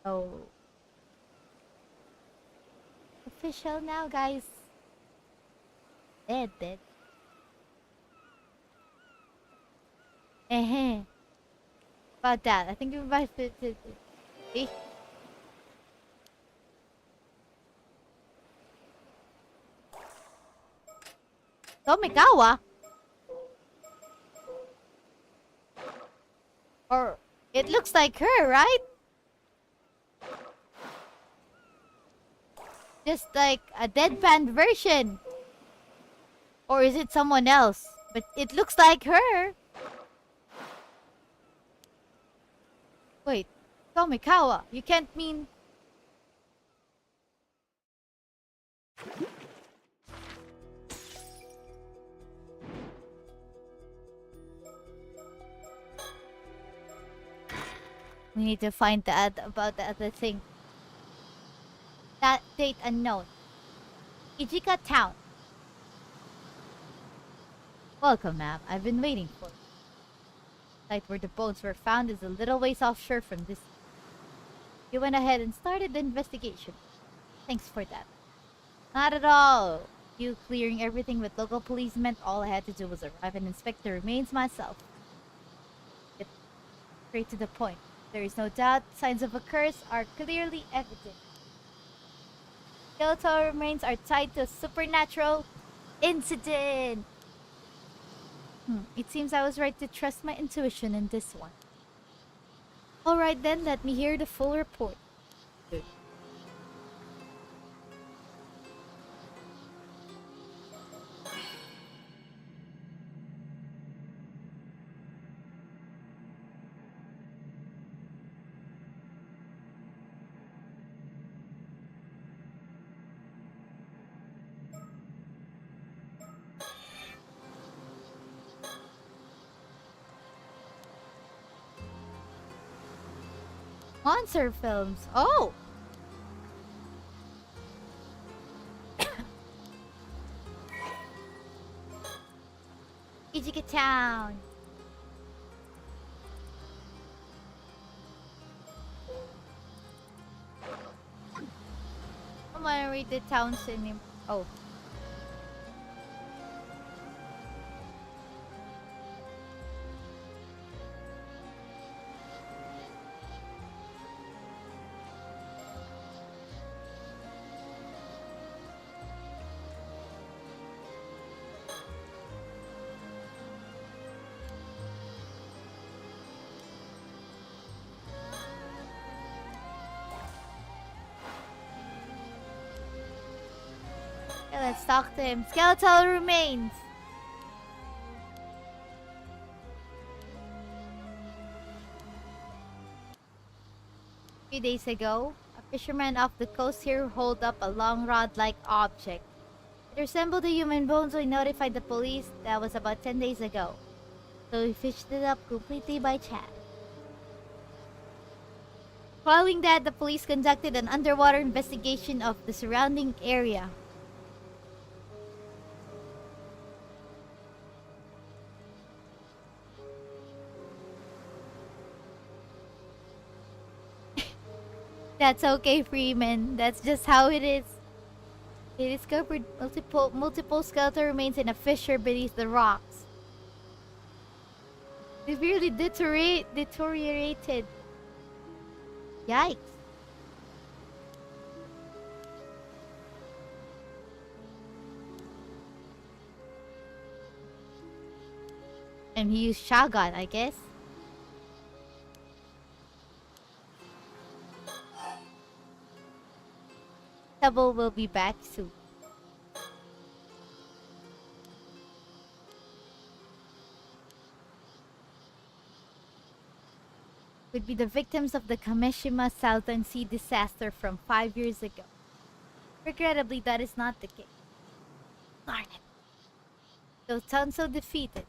Oh. Official now, guys. Dead. About that, I think we're about to see. Tomikawa? Or it looks like her, right? Just like a deadpan version. Or is it someone else? But it looks like her. Wait, Tomikawa, you can't mean... We need to find out about the other thing. That date unknown. Ijika Town. Welcome, ma'am. I've been waiting for you. The site where the bones were found is a little ways offshore from this. You went ahead and started the investigation. Thanks for that. Not at all. You clearing everything with local police meant all I had to do was arrive and inspect the remains myself. Get straight to the point. There is no doubt signs of a curse are clearly evident. Skeletal remains are tied to a supernatural incident. It seems I was right to trust my intuition in this one. Alright then, let me hear the full report. Monster films. Oh! Ijika Town. I'm gonna read the town's name. Oh. Yeah, let's talk to him. Skeletal remains. A few days ago, a fisherman off the coast here hauled up a long rod-like object. It resembled a human bone, so he notified the police. That was about 10 days ago. So he fished it up completely by chance. Following that, the police conducted an underwater investigation of the surrounding area. That's okay, Freeman. That's just how it is. They discovered multiple skeletal remains in a fissure beneath the rocks. Severely deteriorated. Yikes. And he used shotgun, I guess. Double will be back soon. Would be the victims of the Kameshima Southern Sea disaster from 5 years ago. Regrettably, that is not the case. Darn it. Those sound so defeated.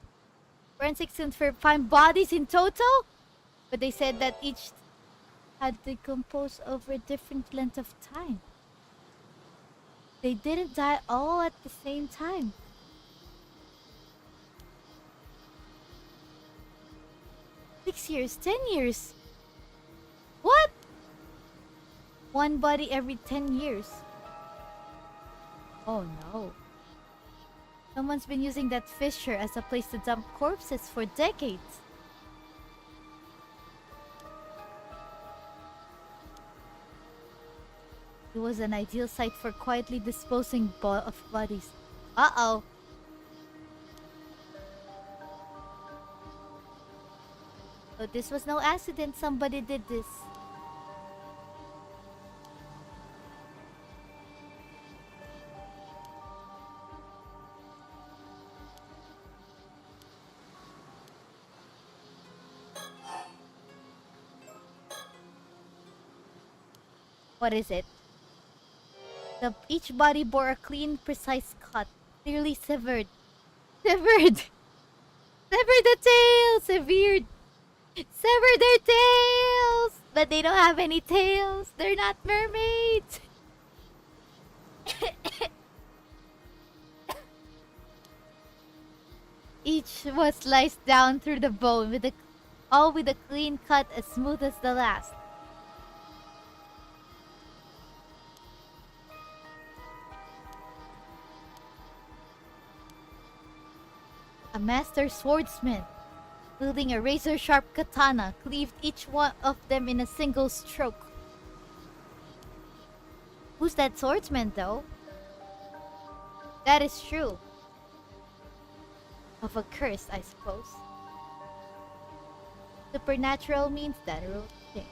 Forensics confirmed 5 bodies in total? But they said that each had decomposed over a different length of time. They didn't die all at the same time. Six years, 10 years. What? One body every 10 years. Oh no. Someone's been using that fissure as a place to dump corpses for decades. It was an ideal site for quietly disposing of bodies. Uh-oh. So this was no accident. Somebody did this. What is it? Each body bore a clean, precise cut, clearly severed. Severed! Severed the tail! Severed! Sever their tails! But they don't have any tails. They're not mermaids. Each was sliced down through the bone, all with a clean cut as smooth as the last. A master swordsman, wielding a razor-sharp katana, cleaved each one of them in a single stroke. Who's that swordsman, though? That is true. of a curse, I suppose. Supernatural means that will change.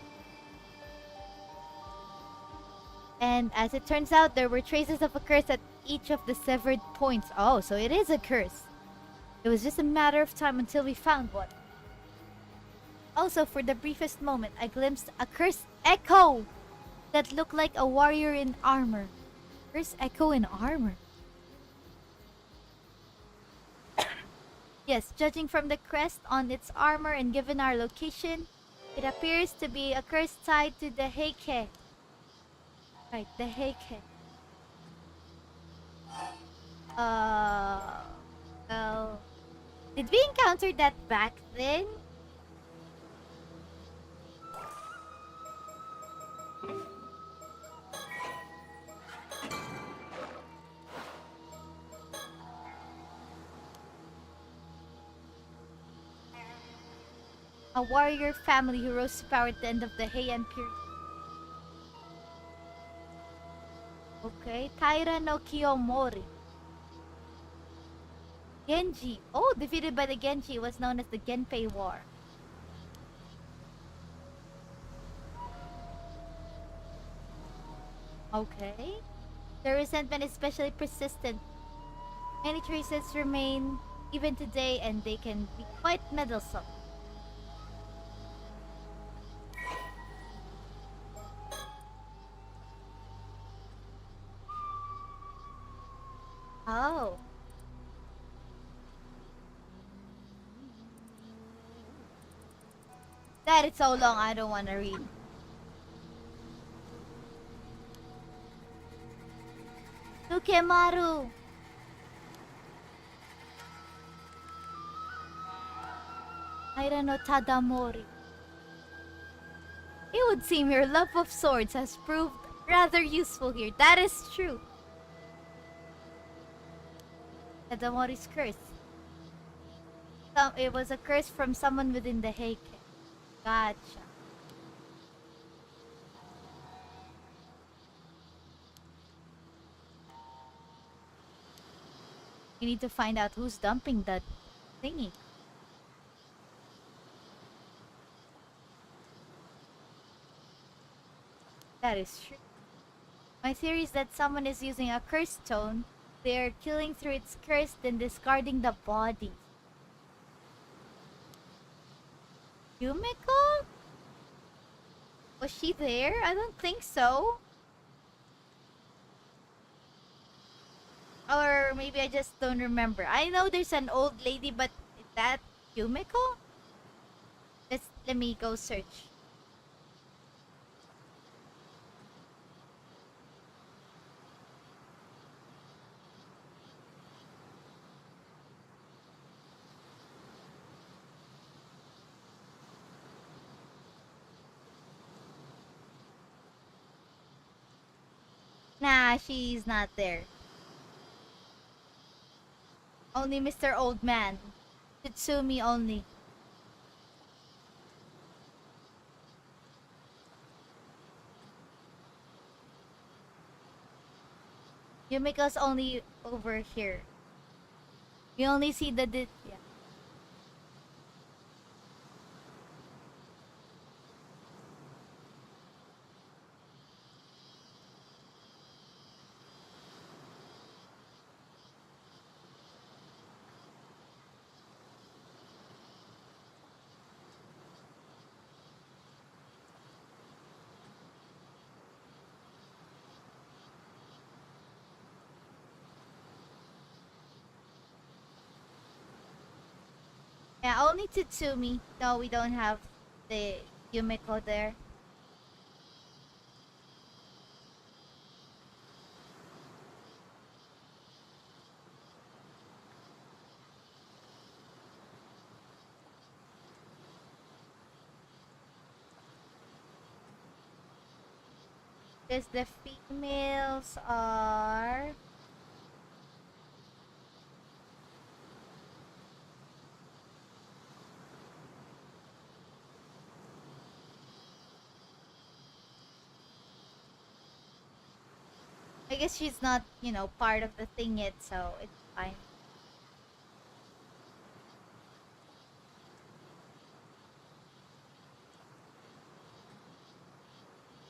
And as it turns out, there were traces of a curse at each of the severed points. Oh, so it is a curse. It was just a matter of time until we found one. Also, for the briefest moment, I glimpsed a cursed echo that looked like a warrior in armor. Cursed echo in armor. Yes, judging from the crest on its armor and given our location, it appears to be a curse tied to the Heike. Right, the Heike. Well, did we encounter that back then? A warrior family who rose to power at the end of the Heian period. Okay, Taira no Kiyomori. Genji. Oh, defeated by the Genji was known as the Genpei War. Okay. The resentment is especially persistent. Many traces remain even today and they can be quite meddlesome. Oh. That is so long, I don't want to read. Tukemaru. Aira no Tadamori. It would seem your love of swords has proved rather useful here. That is true. Tadamori's curse. It was a curse from someone within the Heike. Gotcha. We need to find out who's dumping that thingy. That is true. My theory is that someone is using a curse stone. They are killing through its curse, then discarding the body. Yumiko? Was she there? I don't think so. Or maybe I just don't remember. I know there's an old lady, but is that Yumiko? Let me go search. Nah, she's not there. Only Mr. Old Man. Tsutsumi only. Yumiko's only over here. We only see the yeah. Yeah, only Tsutsumi. No, we don't have the Yumiko there. Because the females are... I guess she's not, part of the thing yet, so it's fine.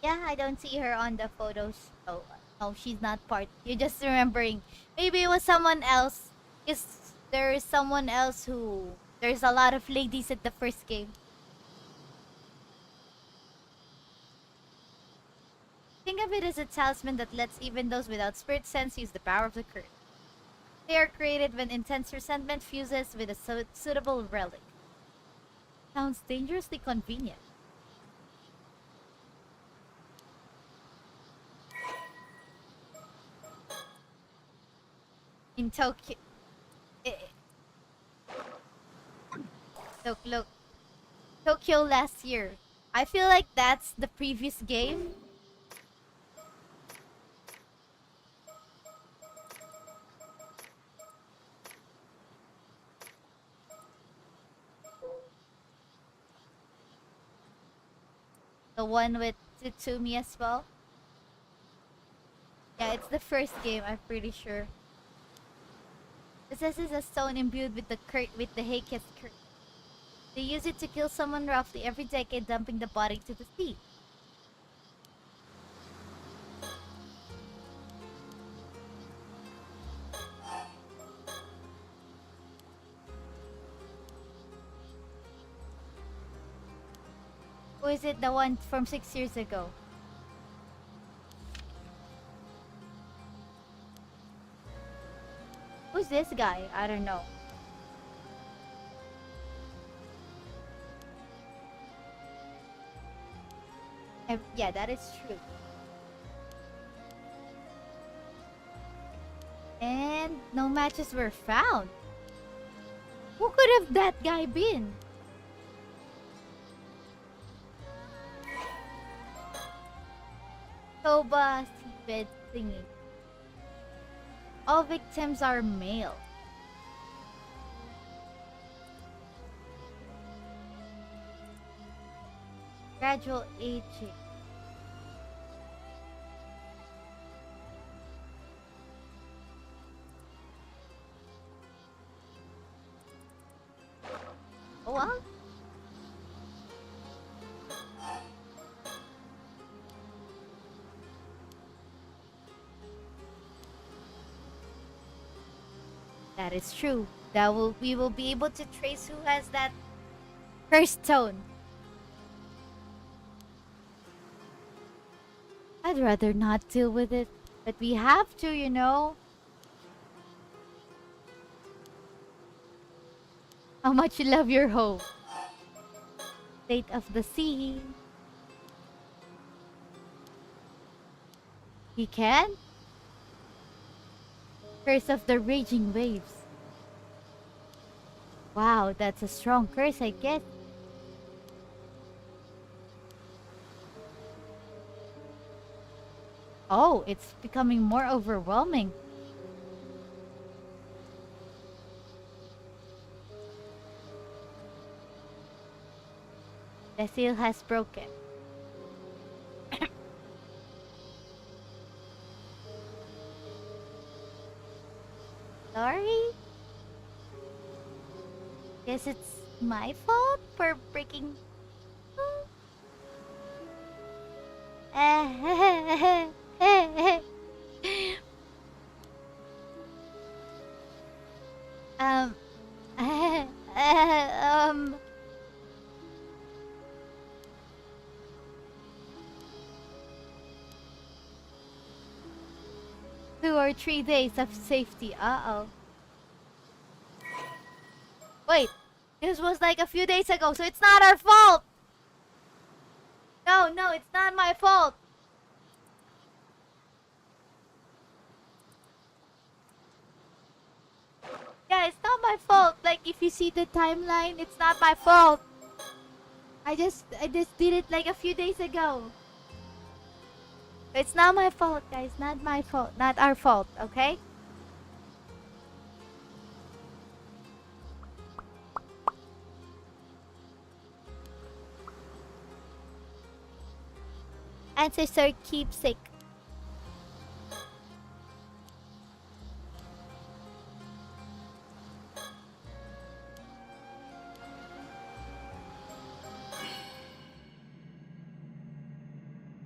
Yeah, I don't see her on the photos. Oh, no, she's not part. You're just remembering. Maybe it was someone else. Is there is someone else who... There's a lot of ladies at the first game. Think of it as a talisman that lets even those without spirit sense use the power of the curse. They are created when intense resentment fuses with a suitable relic. Sounds dangerously convenient. In Tokyo... eh, look. Tokyo last year. I feel like that's the previous game. The one with Tsumi as well. Yeah, it's the first game, I'm pretty sure. Possesses a stone imbued with the Heiket's curse. They use it to kill someone roughly every decade, dumping the body to the sea. Or is it the one from 6 years ago? Who's this guy? I don't know. Yeah, that is true. And no matches were found. Who could have that guy been? Toba seabed thingy. All victims are male. Gradual aging. Oh well. That is true. We will be able to trace who has that cursed stone. I'd rather not deal with it, but we have to, you know. How much you love your home. State of the sea. He can? Curse of the raging waves. Wow, that's a strong curse, I guess. Oh, it's becoming more overwhelming. The seal has broken. Sorry? Guess it's my fault for breaking... um... um... 2 or 3 days of safety. Uh-oh. Wait, this was like a few days ago, so it's not our fault! No, it's not my fault! Yeah, it's not my fault. Like, if you see the timeline, it's not my fault. I just did it like a few days ago. It's not my fault, guys. Not my fault. Not our fault, okay? Ancestor keepsake.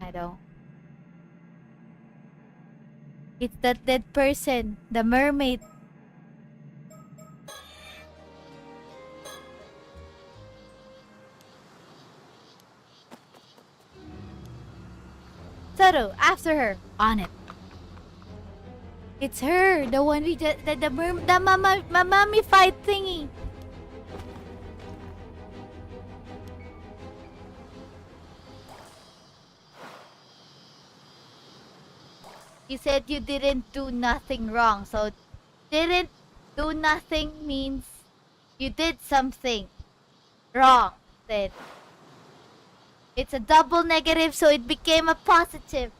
I don't. It's that dead person, the mermaid. Toro, after her. On it. It's her, the one we just the mummy fight thingy. You said you didn't do nothing wrong, so didn't do nothing means you did something wrong. Then it's a double negative, so it became a positive.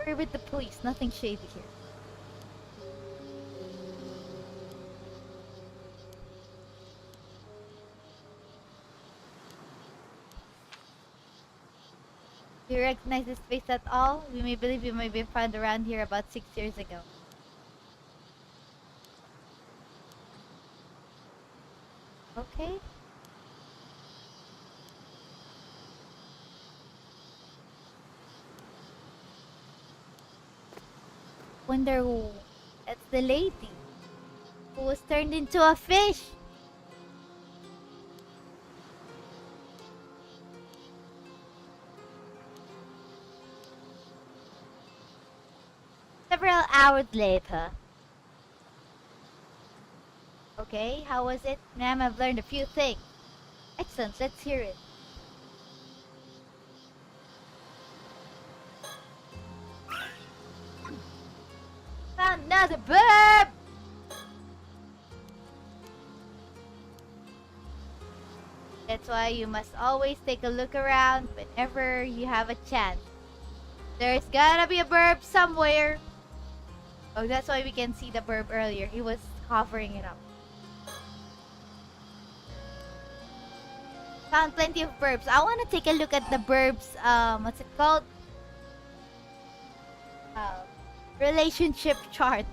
We're with the police, nothing shady here. Do you recognize this face at all? We may believe you may be found around here about 6 years ago. Okay. Wonder who? That's the lady who was turned into a fish. Several hours later. Okay, how was it? Ma'am, I've learned a few things. Excellent, let's hear it. Found another burb! That's why you must always take a look around whenever you have a chance. There's gotta be a burb somewhere. Oh, that's why we can see the burb earlier. He was covering it up. Found plenty of burbs. I want to take a look at the burbs, what's it called? Relationship chart.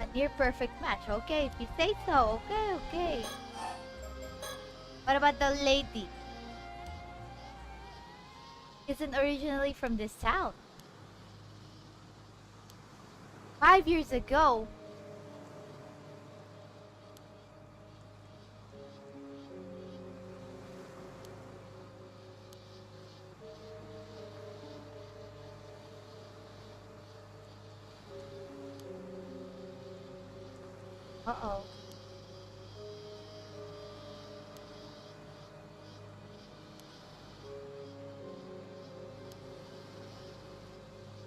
A near perfect match. Okay, if you say so. Okay, okay. What about the lady? Isn't originally from this town. 5 years ago. Uh-oh.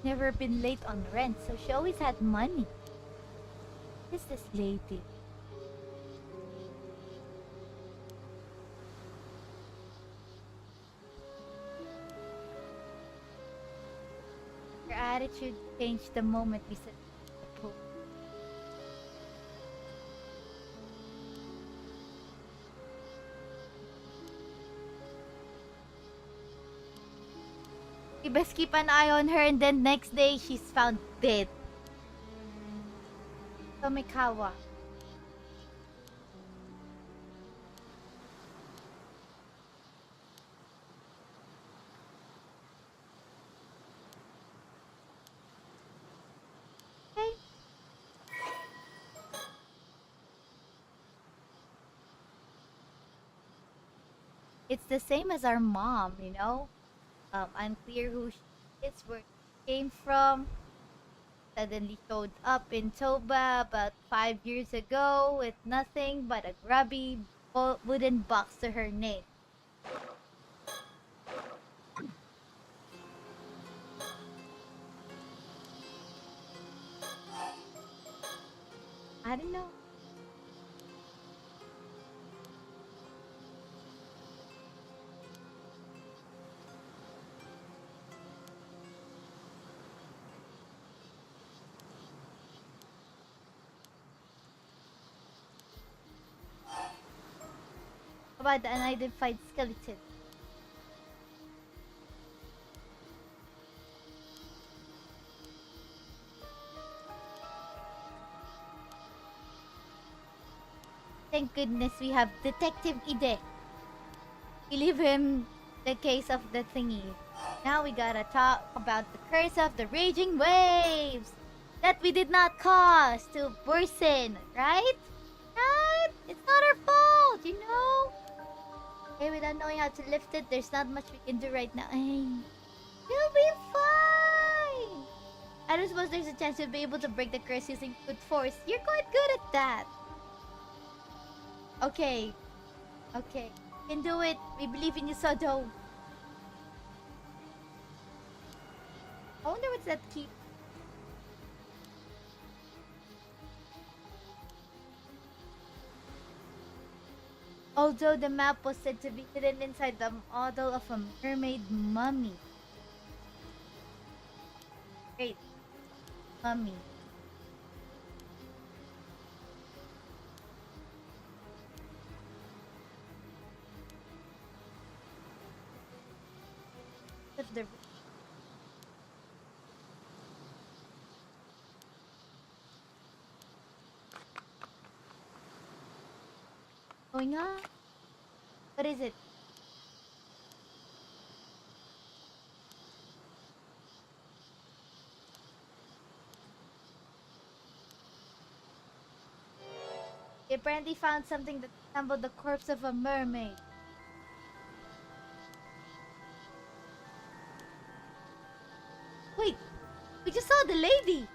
Never been late on rent, so she always had money. Who is this lady? Her attitude changed the moment we said the pool. You best keep an eye on her, and then next day she's found dead. Tomikawa. Okay. It's the same as our mom, you know? Unclear who she is, where she came from. Suddenly showed up in Toba about 5 years ago with nothing but a grubby wooden box to her name. I don't know. about the unidentified skeleton. Thank goodness we have Detective Ide. We leave him the case of the thingy. Now we gotta talk about the curse of the raging waves that we did not cause to worsen, right? Right? It's not our fault, you know? Hey, without knowing how to lift it, there's not much we can do right now. Hey, you'll be fine! I don't suppose there's a chance you'll be able to break the curse using brute force. You're quite good at that. Okay. Okay. You can do it. We believe in you, Sodo. I wonder what's that key. Although the map was said to be hidden inside the model of a mermaid mummy. Great. Mummy. If the going on? What is it? They apparently found something that resembled the corpse of a mermaid. Wait, we just saw the lady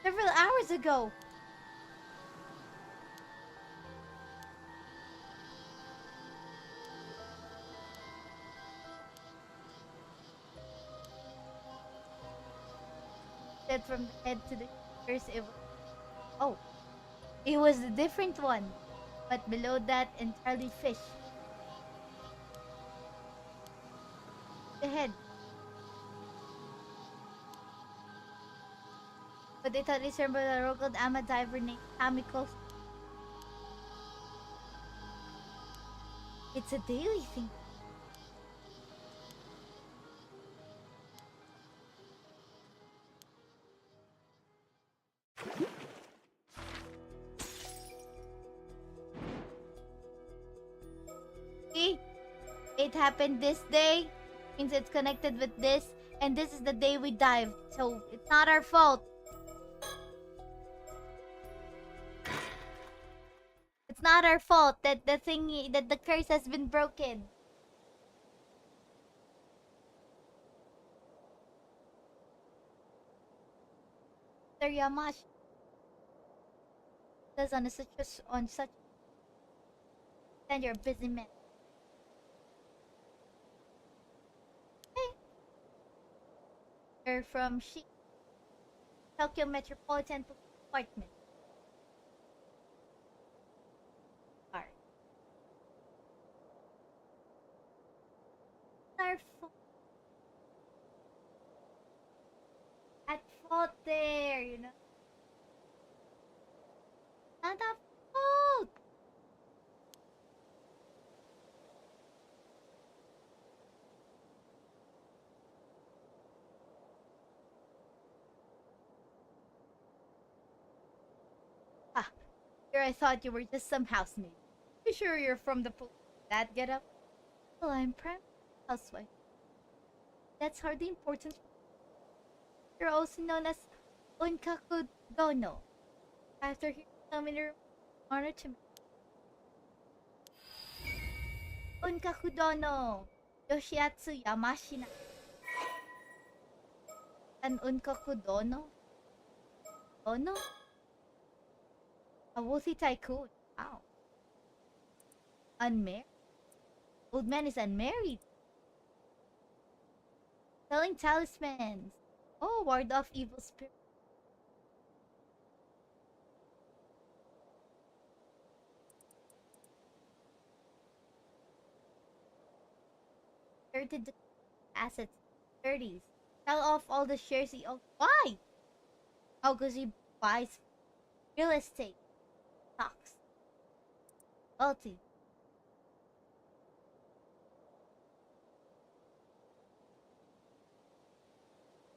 several hours ago. Said from the head to the ears, it was, oh, it was a different one, but below that, entirely fish. The head. But they thought it resembled a local ama diver named Kamiko. It's a daily thing. See? It happened this day, means it's connected with this, and this is the day we dived, so it's not our fault. It's not our fault that the thingy, that the curse has been broken. Sir Yamashi says on such and you're a busy man. Hey. They're from Tokyo Metropolitan Police Department. Alright. Our fault. At fault there, you know. Not our fault. Ah, here I thought you were just some housemaid. You sure you're from the police? That get up? Well, I'm prime housewife. That's hardly important. You're also known as Unkaku Dono. After hearing so many honor to me. Unkaku Dono Yoshiatsu Yamashina. An Unkaku Dono? Dono? A wealthy tycoon. Wow. Unmarried? Old man is unmarried. Selling talismans. Oh, ward off evil spirits. Converted the assets. 30s. Sell off all the shares he owns. Why? Oh, because he buys real estate. Stocks. Wealthy.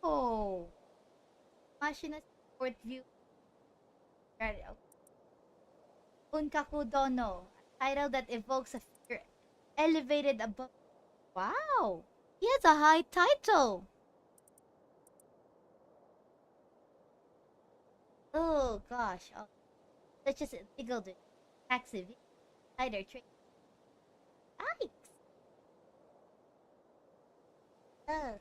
Oh, Mashina's Court View. Unkaku Dono, a title that evokes a figure elevated above. Wow, he has a high title. Oh gosh, oh, such as illegal tax evasion, insider trade. Yikes! Ugh.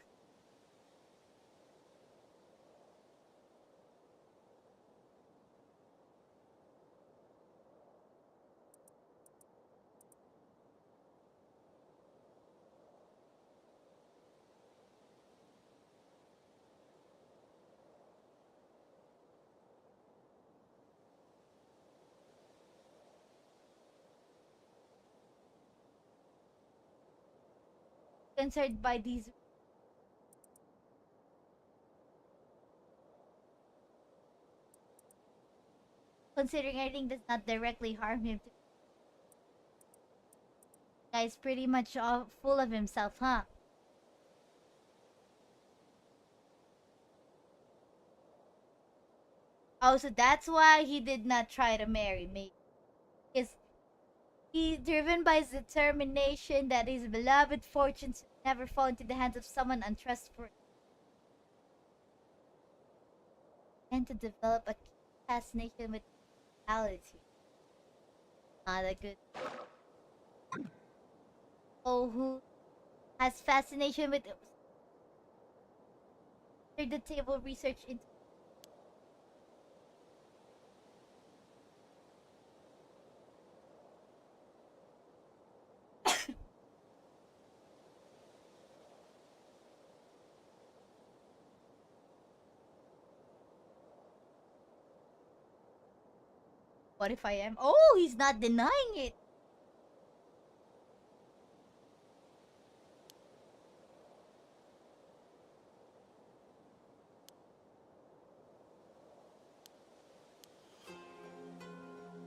Concerned by these, considering everything does not directly harm him. Guy's pretty much all full of himself, huh? Oh, so that's why he did not try to marry me. Because he, driven by his determination that his beloved fortunes would never fall into the hands of someone untrustworthy, and to develop a fascination with reality. Not a good. Oh, who has fascination with the table research into. What if I am? Oh, he's not denying it.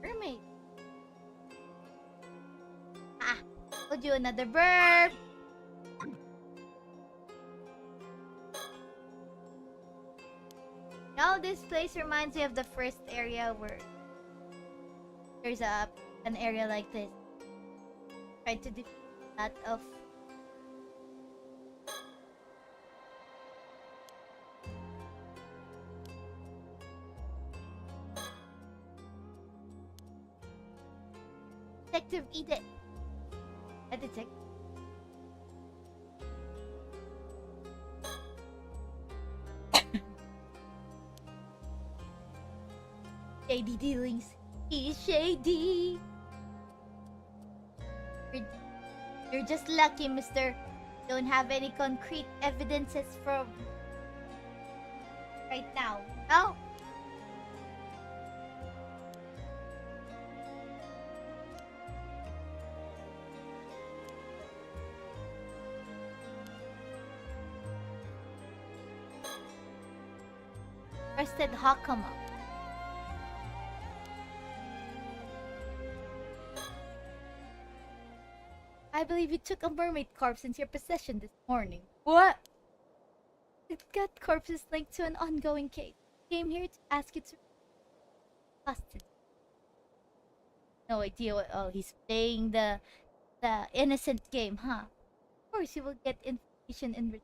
Mermaid. Ah, told you another verb. Now this place reminds me of the first area where there's an area like this. Tried to defeat that of Detective Eden. A detective. Shady dealings. He's shady. You're, you're just lucky, mister. Don't have any concrete evidences from right now. No? Arrested Hakama. I believe you took a mermaid corpse into your possession this morning. What? It got corpses linked to an ongoing case. Came here to ask you to custody. No idea what. Oh, he's playing the innocent game, huh? Of course, you will get information in return.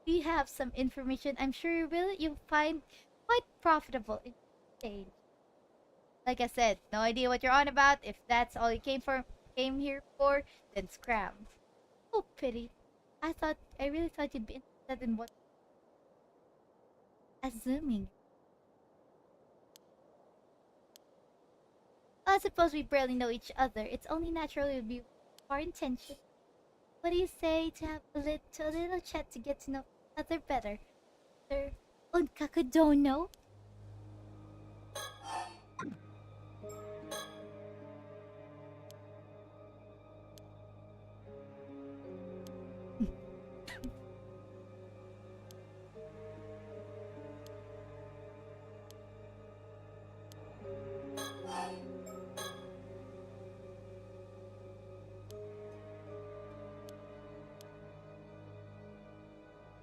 We have some information. I'm sure you will. You'll find quite profitable in exchange. Like I said, no idea what you're on about. If that's all you came here for, then scram. Oh, pity. I really thought you'd be interested in what. Assuming. I suppose we barely know each other. It's only natural it would be our intention. What do you say to have a little chat to get to know each other better? Sir Unkaku don't know.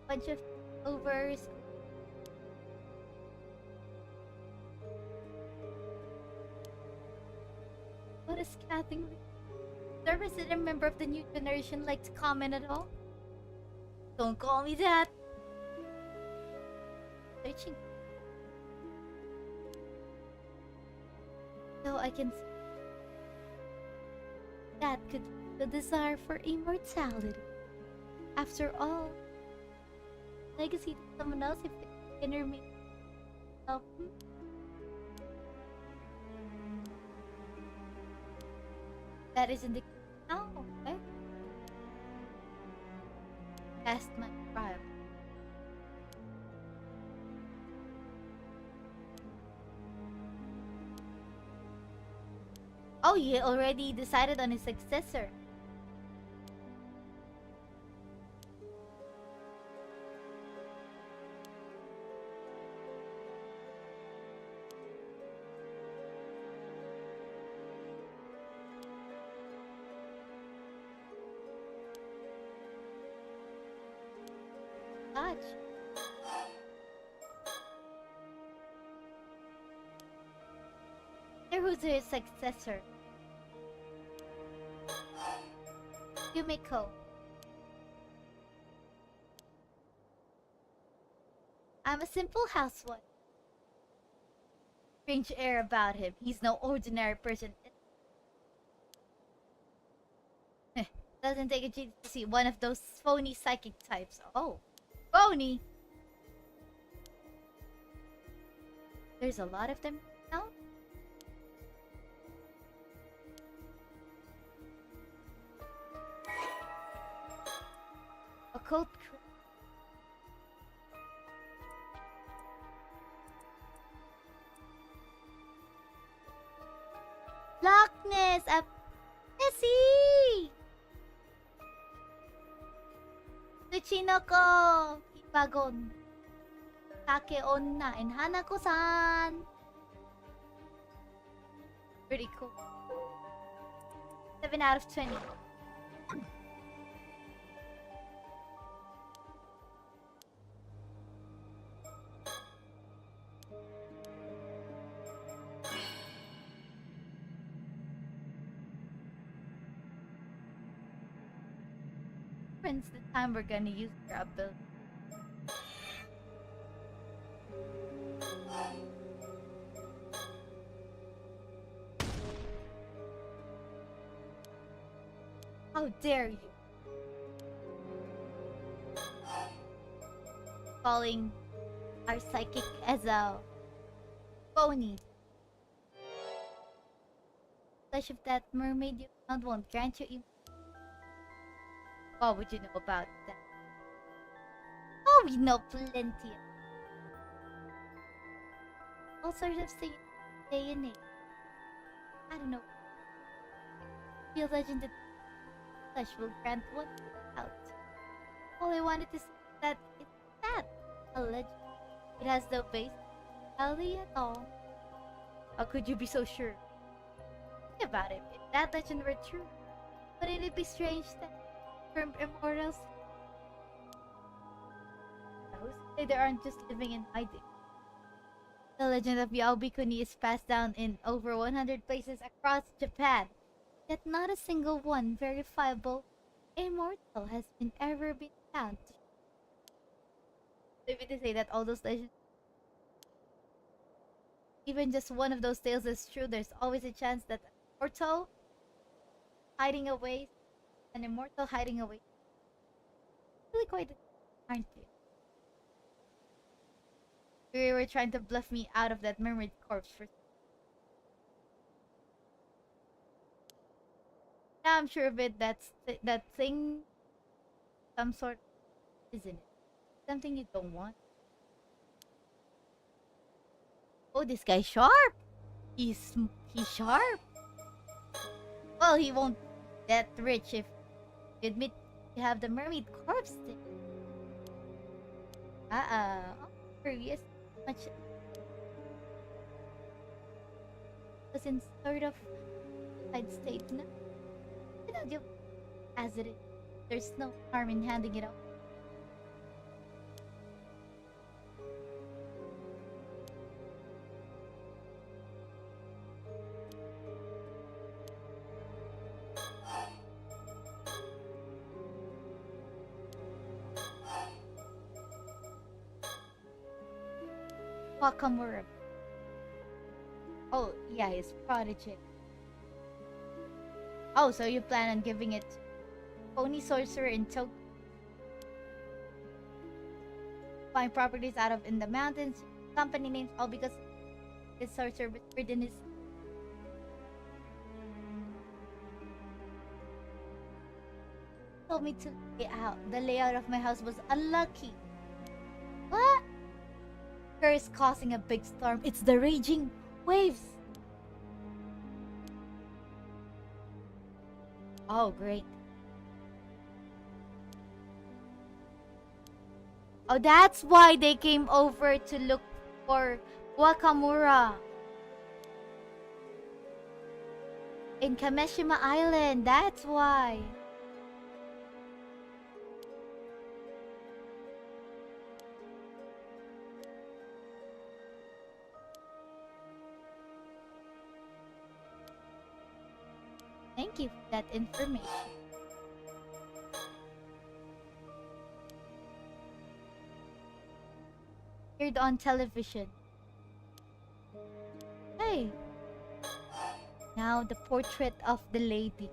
Bunch of over. What is Catherine? The resident member of the new generation like to comment at all? Don't call me that. Searching. So I can see that could be the desire for immortality. After all, legacy to someone else if they can remain. Oh, that isn't the no, okay. Past my trial. Oh, he already decided on his successor. Touch. Who's his successor? Yumiko. I'm a simple housewife. Strange air about him. He's no ordinary person. Doesn't take a genius to see one of those phony psychic types. Oh, phony! There's a lot of them now? Occult. Blackness up. Nessie! Tsuchinoko Ibagon Take Onna and Hanako-san. Pretty cool. 7 out of 20. The time we're gonna use your ability. How dare you? Calling our psychic as a phony. Flesh of that mermaid you found won't grant you. What would you know about that? Oh, we know plenty. All sorts of things day and age. I don't know. Feel legend that flesh will grant one out. All I wanted to say is that it's that a legend. It has no base reality at all. How could you be so sure? Think about it. If that legend were true, wouldn't it be strange that from immortals? Who say they aren't just living in hiding? The legend of Yaobikuni is passed down in over 100 places across Japan. Yet not a single one verifiable immortal has ever been found. Maybe to say that all those legends, even just one of those tales is true, there's always a chance that an immortal hiding away. Really quite, aren't you? You were trying to bluff me out of that mermaid corpse for. Now I'm sure of it. That thing, some sort, isn't it? Something you don't want. Oh, this guy's sharp. He's sharp. Well, he won't get rich if you admit you have the mermaid corpse. I'm curious. Much was in sort of side state now. You know, as it is, there's no harm in handing it up. Wakamura. Oh, yeah, his prodigy. Oh, so you plan on giving it to Pony Sorcerer in Tokyo? Find properties out of in the mountains, company names, all because his sorcerer whispered in his. Told me to lay out. The layout of my house was unlucky. What? Curse causing a big storm. It's the raging waves. Oh, great. Oh, that's why they came over to look for Wakamura. In Kameshima Island, that's why. Thank you for that information. Appeared on television. Hey! Now the portrait of the lady.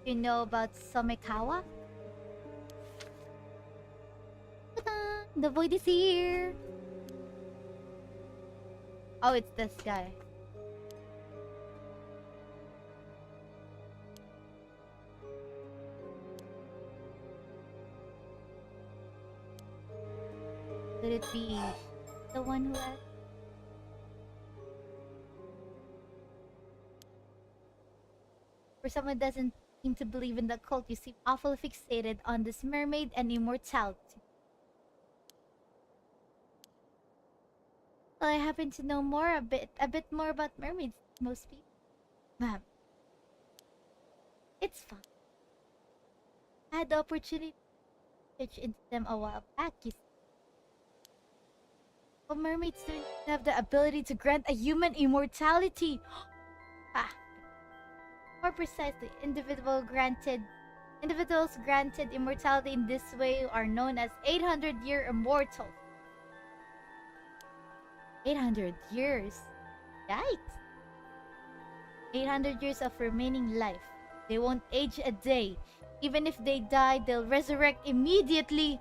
You know about Somekawa? Ta-da! The void is here! Oh, it's this guy. Could it be the one who has... For someone who doesn't seem to believe in the cult, you seem awfully fixated on this mermaid and immortality. Well, I happen to know a bit more about mermaids than most people. Ma'am, it's fun. I had the opportunity to search into them a while back, you see. But mermaids don't have the ability to grant a human immortality. Ah. More precisely, individuals granted immortality in this way are known as 800-year immortals. 800 years? Yikes! 800 years of remaining life. They won't age a day. Even if they die, they'll resurrect immediately.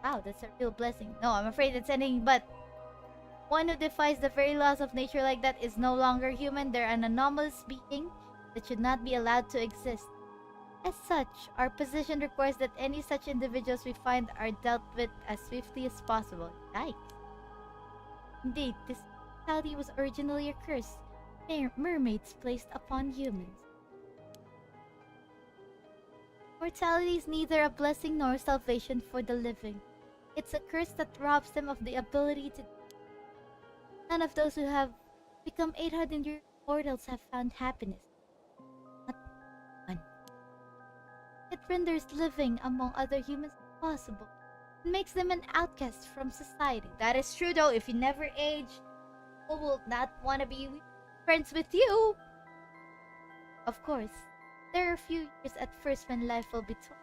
Wow, that's a real blessing. No, I'm afraid it's anything but. One who defies the very laws of nature like that is no longer human. They're an anomalous being that should not be allowed to exist. As such, our position requires that any such individuals we find are dealt with as swiftly as possible. Yikes. Indeed, this mortality was originally a curse mermaids placed upon humans. Mortality is neither a blessing nor salvation for the living. It's a curse that robs them of the ability to. None of those who have become 800-year mortals have found happiness. Not one. It renders living among other humans impossible. It makes them an outcast from society. That is true though, if you never age, people will not want to be friends with you. Of course, there are a few years at first when life will be tough.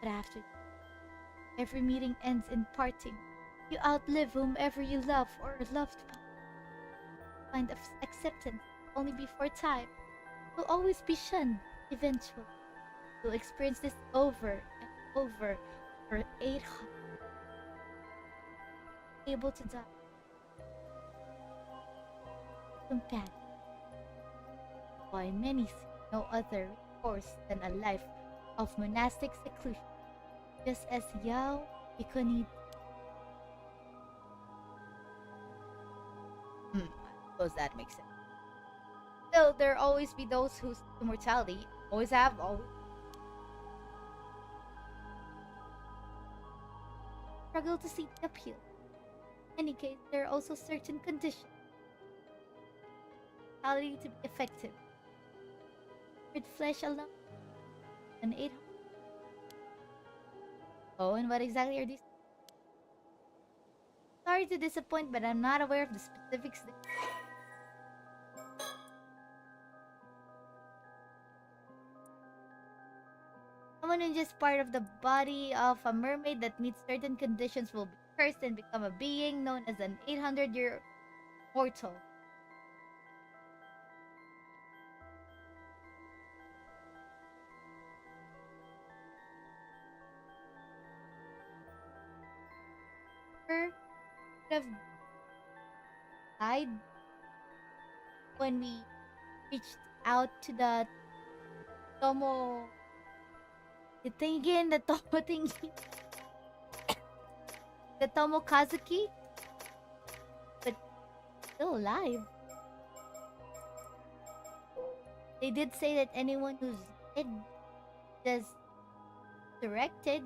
But after every meeting ends in parting. You outlive whomever you love or are loved by. Find acceptance only before time. You'll always be shunned eventually. You'll experience this over and over for 800. Able to die. Companion. Why many see no other course than a life of monastic seclusion. Just as Yao Ikonid. I suppose that makes sense. Still, there'll always be those whose immortality always have struggle to seek the appeal. In any case, there are also certain conditions. Mortality to be effective. With flesh alone. An 800. Oh, and what exactly are these? Sorry to disappoint, but I'm not aware of the specifics. Someone Anyone in just part of the body of a mermaid that meets certain conditions will be cursed and become a being known as an 800-year mortal. Her could have died when we reached out to the Tomo. The thing again, the Tomo thingy. The Tomo Kazuki. But still alive. They did say that anyone who's dead just directed.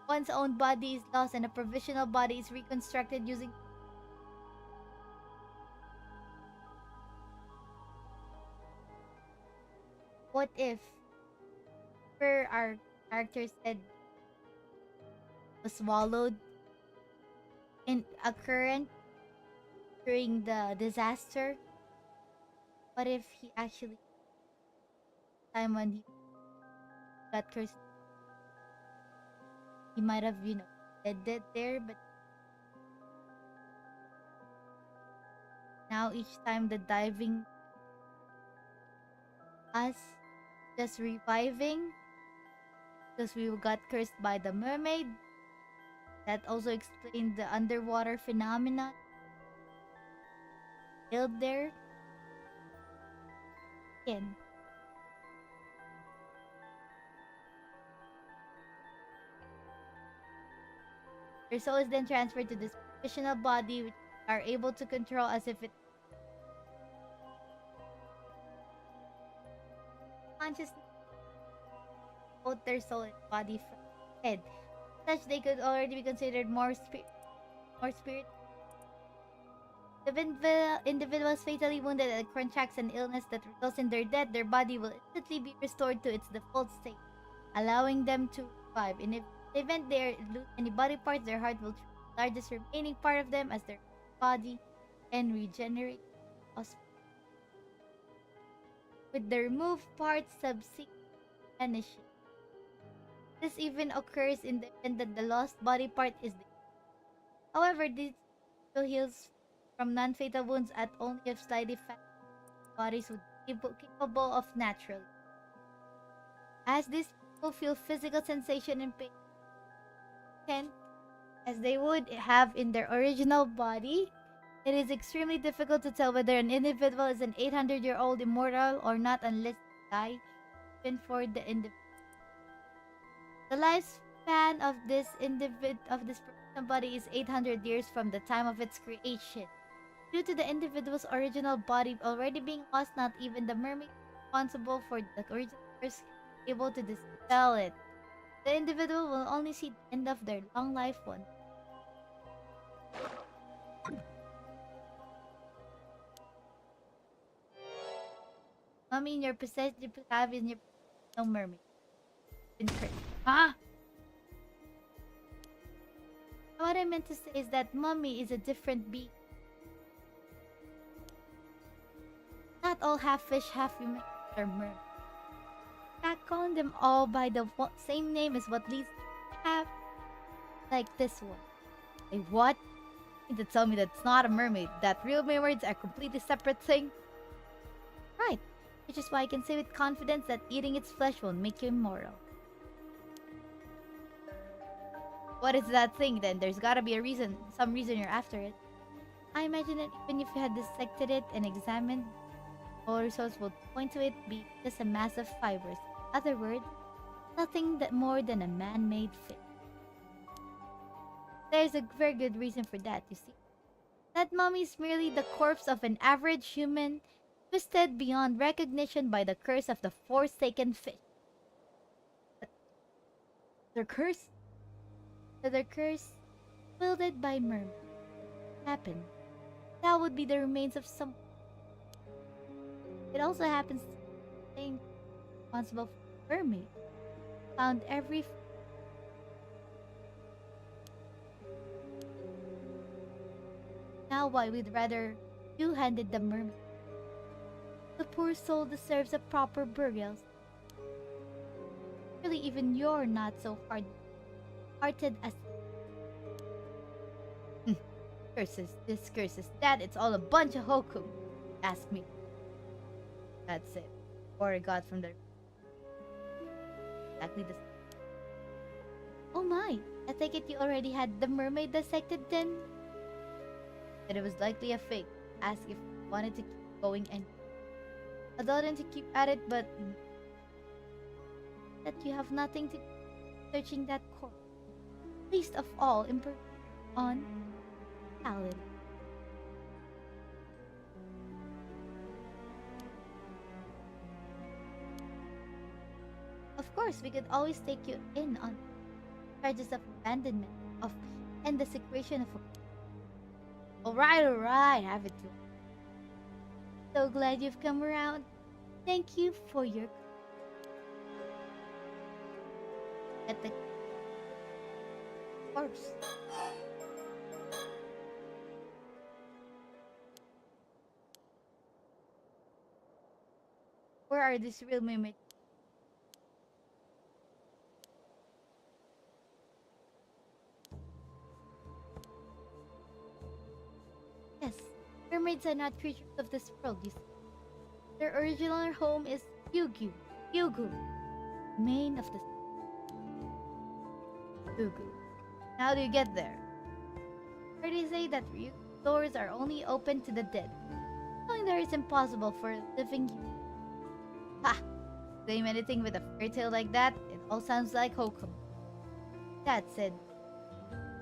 One's own body is lost and a provisional body is reconstructed using. What if, per our character said, was swallowed in a current during the disaster? What if he actually, time when he got cursed, he might have, dead there, but now each time the diving us just reviving because we got cursed by the mermaid. That also explained the underwater phenomenon built there. Again, their soul is then transferred to this provisional body, which are able to control as if it consciousness, both their soul and body from head. Such they could already be considered more spirit. The individuals fatally wounded and contracts an illness that results in their death, their body will instantly be restored to its default state, allowing them to revive. In the event they lose any body parts, their heart will treat the largest remaining part of them as their body and regenerate. With the removed parts subsequently vanishing. This even occurs in the event that the lost body part is the. However, this still heals from non-fatal wounds at only if slightly fat bodies would be capable of naturally. As these people feel physical sensation and pain, as they would have in their original body, it is extremely difficult to tell whether an individual is an 800-year-old immortal or not unless they die, even for the individual. The lifespan of this person body is 800 years from the time of its creation. Due to the individual's original body already being lost, not even the mermaid responsible for the original curse is able to dispel it. The individual will only see the end of their long life one. Mommy, in your possession, you have in your no mermaid. Ah! What I meant to say is that Mummy is a different being. Not all half fish, half human are mermaids. Not calling them all by the same name is what leads to have like this one. Wait, what? You mean to tell me that it's not a mermaid, that real mermaids are a completely separate thing? Right, which is why I can say with confidence that eating its flesh won't make you immortal. What is that thing then? There's gotta be a reason, some reason you're after it. I imagine that even if you had dissected it and examined, all results would point to it be just a mass of fibers. In other words, nothing more than a man-made fish. There's a very good reason for that, you see. That mummy is merely the corpse of an average human, twisted beyond recognition by the curse of the forsaken fish. But their curse? Their curse, wielded by mermaids, happened. That would be the remains of some. It also happens to be the same responsible for mermaid, found every. Now, why we'd rather you handed the mermaid. The poor soul deserves a proper burial. Really, even you're not so hard-hearted as curses, this curses that. It's all a bunch of hokum. Ask me. That's it. Or I got from the exactly the. Oh my! I take it you already had the mermaid dissected then? That it was likely a fake. Ask if you wanted to keep going and I told him to keep at it, but that you have nothing to searching that corpse. Least of all, on talent. Of course, we could always take you in on charges of abandonment of and desecration of a. Alright, have it too. So glad you've come around. Thank you for your at the corpse. Where are these real mermaids? Yes, mermaids are not creatures of this world, you see. Their original home is Yugu, main of the Yugu. How do you get there? Where they say that doors are only open to the dead. Going there is impossible for a living human. Ha! Claim anything with a fairy tale like that, it all sounds like hokum. That said,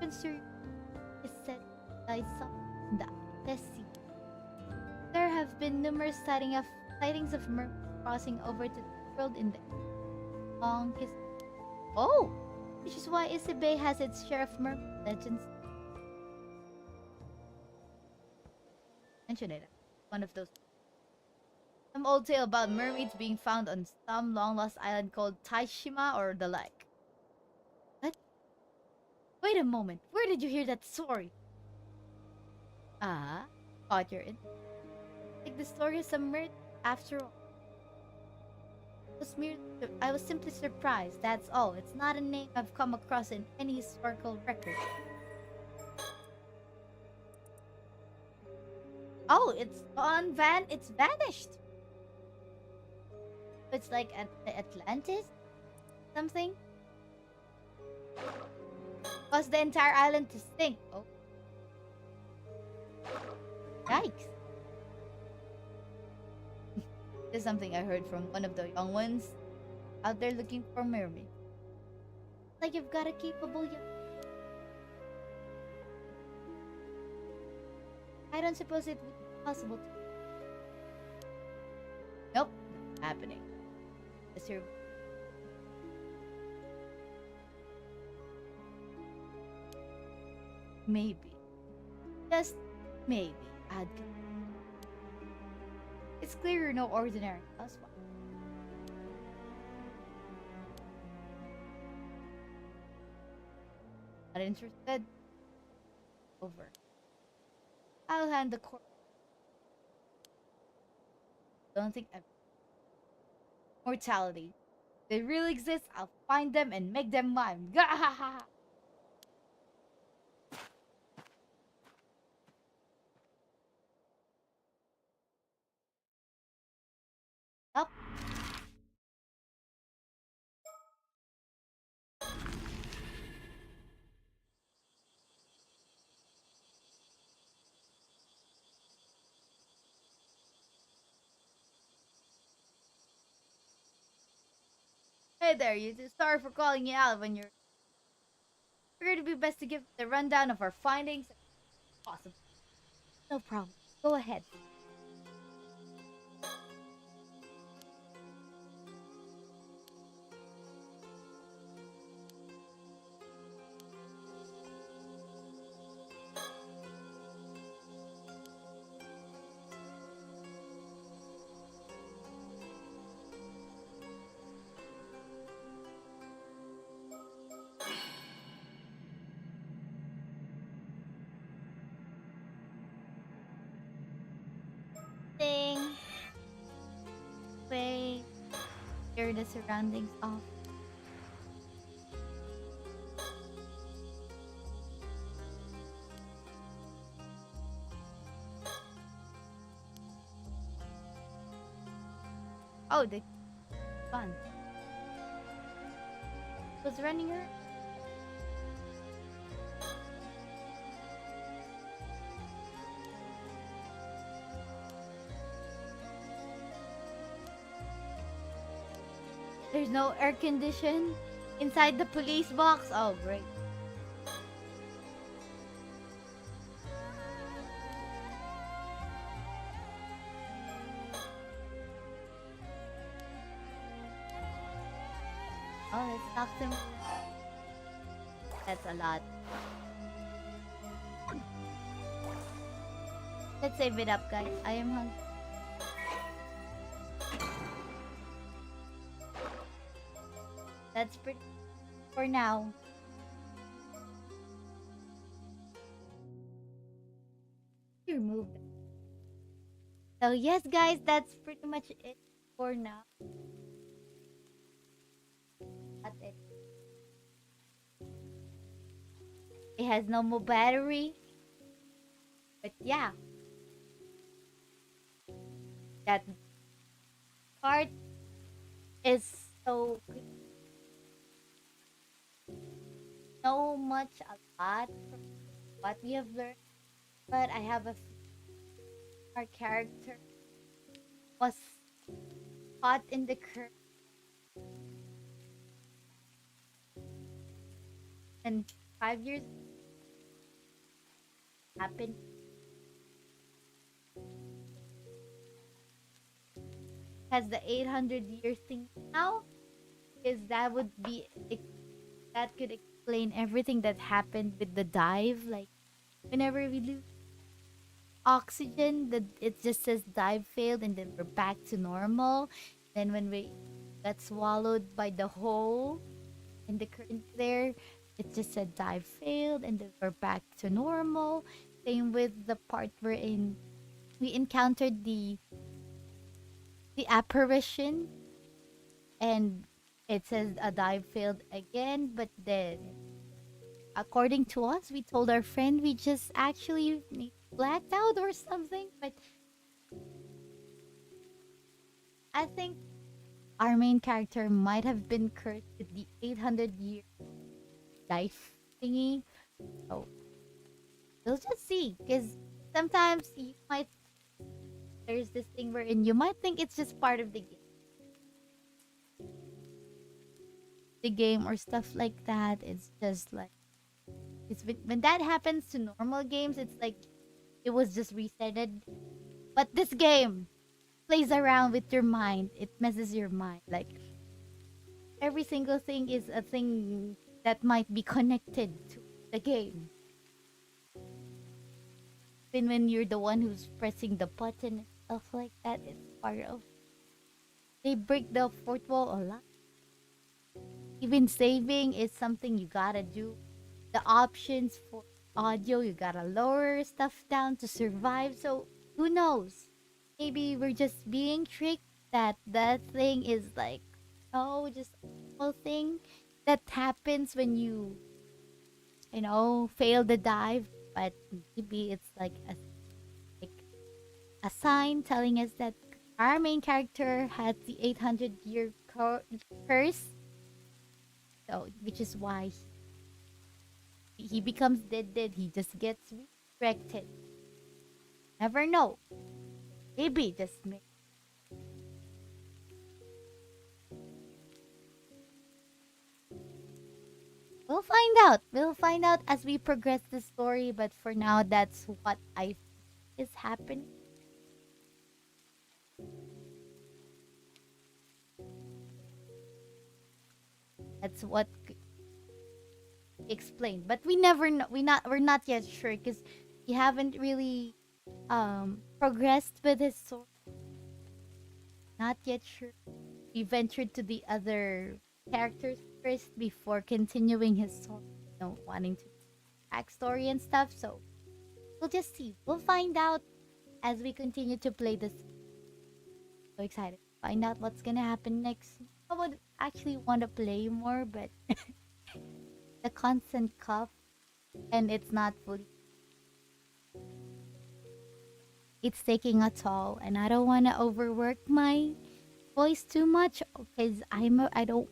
concern is said by some in the sea. There have been numerous sightings of mermaids crossing over to the world in the long history. Oh! Which is why Isabelle has its share of mermaid legends. Mention it. One of those. Some old tale about mermaids being found on some long-lost island called Taishima or the like. What? Wait a moment. Where did you hear that story? Ah, caught your in. Like the story of some mermaid after all. I was simply surprised, that's all. It's not a name I've come across in any historical record. Oh, it's vanished. It's like Atlantis? Something? Caused the entire island to sink. Oh. Yikes. This is something I heard from one of the young ones out there looking for mermaids. Like you've got a capable young. I don't suppose it would be possible to. Nope, not happening. Is your maybe, just maybe, I'd. It's clear you're no ordinary housewife. Not interested? Over. I'll hand the corpse. Don't think ever. Mortality. If they really exist, I'll find them and make them mine. Gahaha! Up. Hey there, you two. Sorry for calling you out when you're. Figured it'd be best to give the rundown of our findings. Possible. No problem. Go ahead. Thing. Way. Clear the surroundings off. Oh, the gun. Was running her. There's no air condition inside the police box. Oh, great. Oh, let's talk to him. That's a lot. Let's save it up, guys. I am hungry. That's pretty for now. Remove it. So yes, guys, that's pretty much it for now. That's it. It has no more battery. But yeah. That part is so much a lot from what we have learned. But I have a our character was caught in the curse and 5 years happened. Has the 800-year thing now, is that would be that could explain everything that happened with the dive. Like whenever we lose oxygen, it just says dive failed, and then we're back to normal. Then when we got swallowed by the hole in the current there, it just said dive failed, and then we're back to normal. Same with the part wherein we encountered the apparition, and it says a dive failed again. But then, according to us, we told our friend we just actually blacked out or something. But I think our main character might have been cursed with the 800-year life thingy. So we'll just see, because sometimes you might there's this thing wherein you might think it's just part of the game or stuff like that. It's just like when that happens to normal games, it's like it was just resetted. But this game plays around with your mind. It messes your mind. Like every single thing is a thing that might be connected to the game. Even when you're the one who's pressing the button and stuff like that, it's part of. They break the fourth wall a lot. Even saving is something you gotta do. The options for audio, you gotta lower stuff down to survive. So who knows? Maybe we're just being tricked that that thing is like, oh, just a small thing that happens when you fail the dive. But maybe it's like a sign telling us that our main character has the 800-year curse. So, which is why he becomes dead. He just gets resurrected. Never know. Maybe, just maybe. We'll find out. We'll find out as we progress the story. But for now, that's what I think is happening. That's what explained. But we never know. We're not yet sure, because we haven't really progressed with his story. Not yet sure. We ventured to the other characters first before continuing his story. Wanting to backstory and stuff. So we'll just see. We'll find out as we continue to play this. So excited to find out what's gonna happen next. I would actually want to play more, but the constant cough, and it's not fully. It's taking a toll, and I don't want to overwork my voice too much because I don't.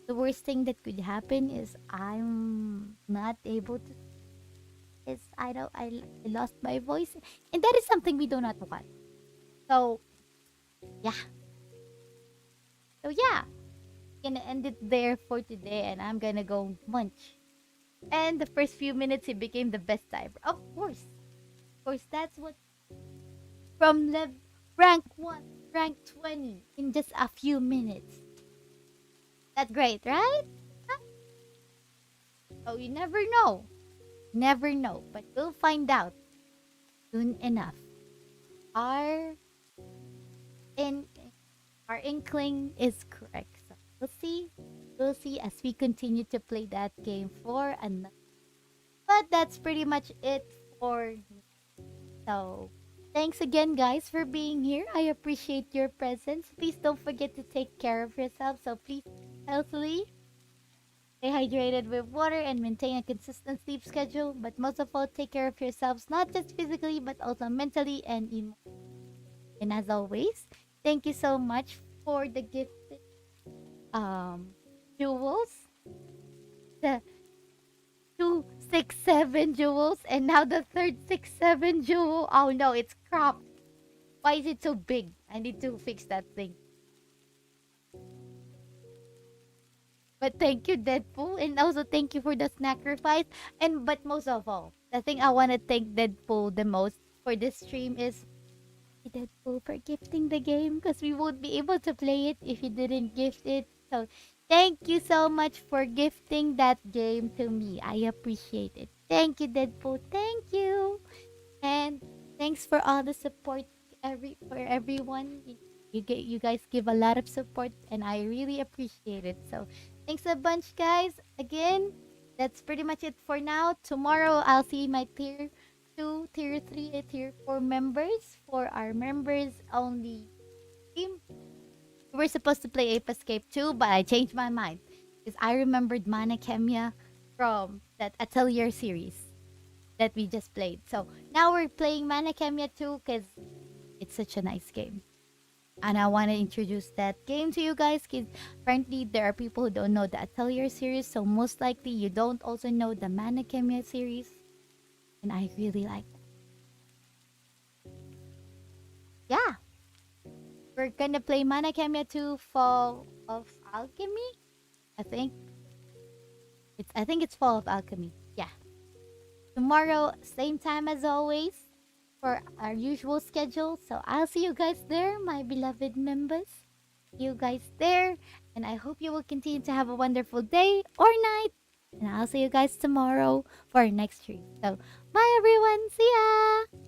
The worst thing that could happen is I'm not able to. Is I don't. I lost my voice, and that is something we do not want. So yeah. So yeah. Gonna end it there for today, and I'm gonna go munch. And the first few minutes, he became the best diver. Of course, that's what from rank 1, rank 20 in just a few minutes. That's great, right? Oh, you never know. Never know. But we'll find out soon enough. Our in our inkling is correct. So we'll see. We'll see as we continue to play that game for another. But that's pretty much it for so, thanks again, guys, for being here. I appreciate your presence. Please don't forget to take care of yourself. So, please healthily stay hydrated with water and maintain a consistent sleep schedule. But most of all, take care of yourselves, not just physically, but also mentally and emotionally. And as always, thank you so much for the gifted jewels. The 267 jewels, and now the third 67 jewel. Oh no, it's cropped. Why is it so big? I need to fix that thing. But thank you, Deadpool, and also thank you for the sacrifice. And but most of all, the thing I want to thank Deadpool the most for this stream is Deadpool for gifting the game because we won't be able to play it if you didn't gift it. So thank you so much for gifting that game to me. I appreciate it. Thank you, Deadpool. Thank you. And thanks for all the support for everyone. You guys give a lot of support and I really appreciate it. So thanks a bunch, guys. Again, that's pretty much it for now. Tomorrow I'll see my tier 2, tier 3, and tier 4 members for our members only team. We were supposed to play Ape Escape 2, but I changed my mind because I remembered Mana Kemia from that Atelier series that we just played. So now we're playing Mana Kemia 2 because it's such a nice game. And I want to introduce that game to you guys because apparently there are people who don't know the Atelier series. So most likely you don't also know the Mana Kemia series. And I really like that. Yeah. We're gonna play Mana Kemia 2 Fall of Alchemy. I think it's Fall of Alchemy. Yeah. Tomorrow, same time as always for our usual schedule. So I'll see you guys there, my beloved members. See you guys there. And I hope you will continue to have a wonderful day or night. And I'll see you guys tomorrow for our next stream. So bye everyone. See ya.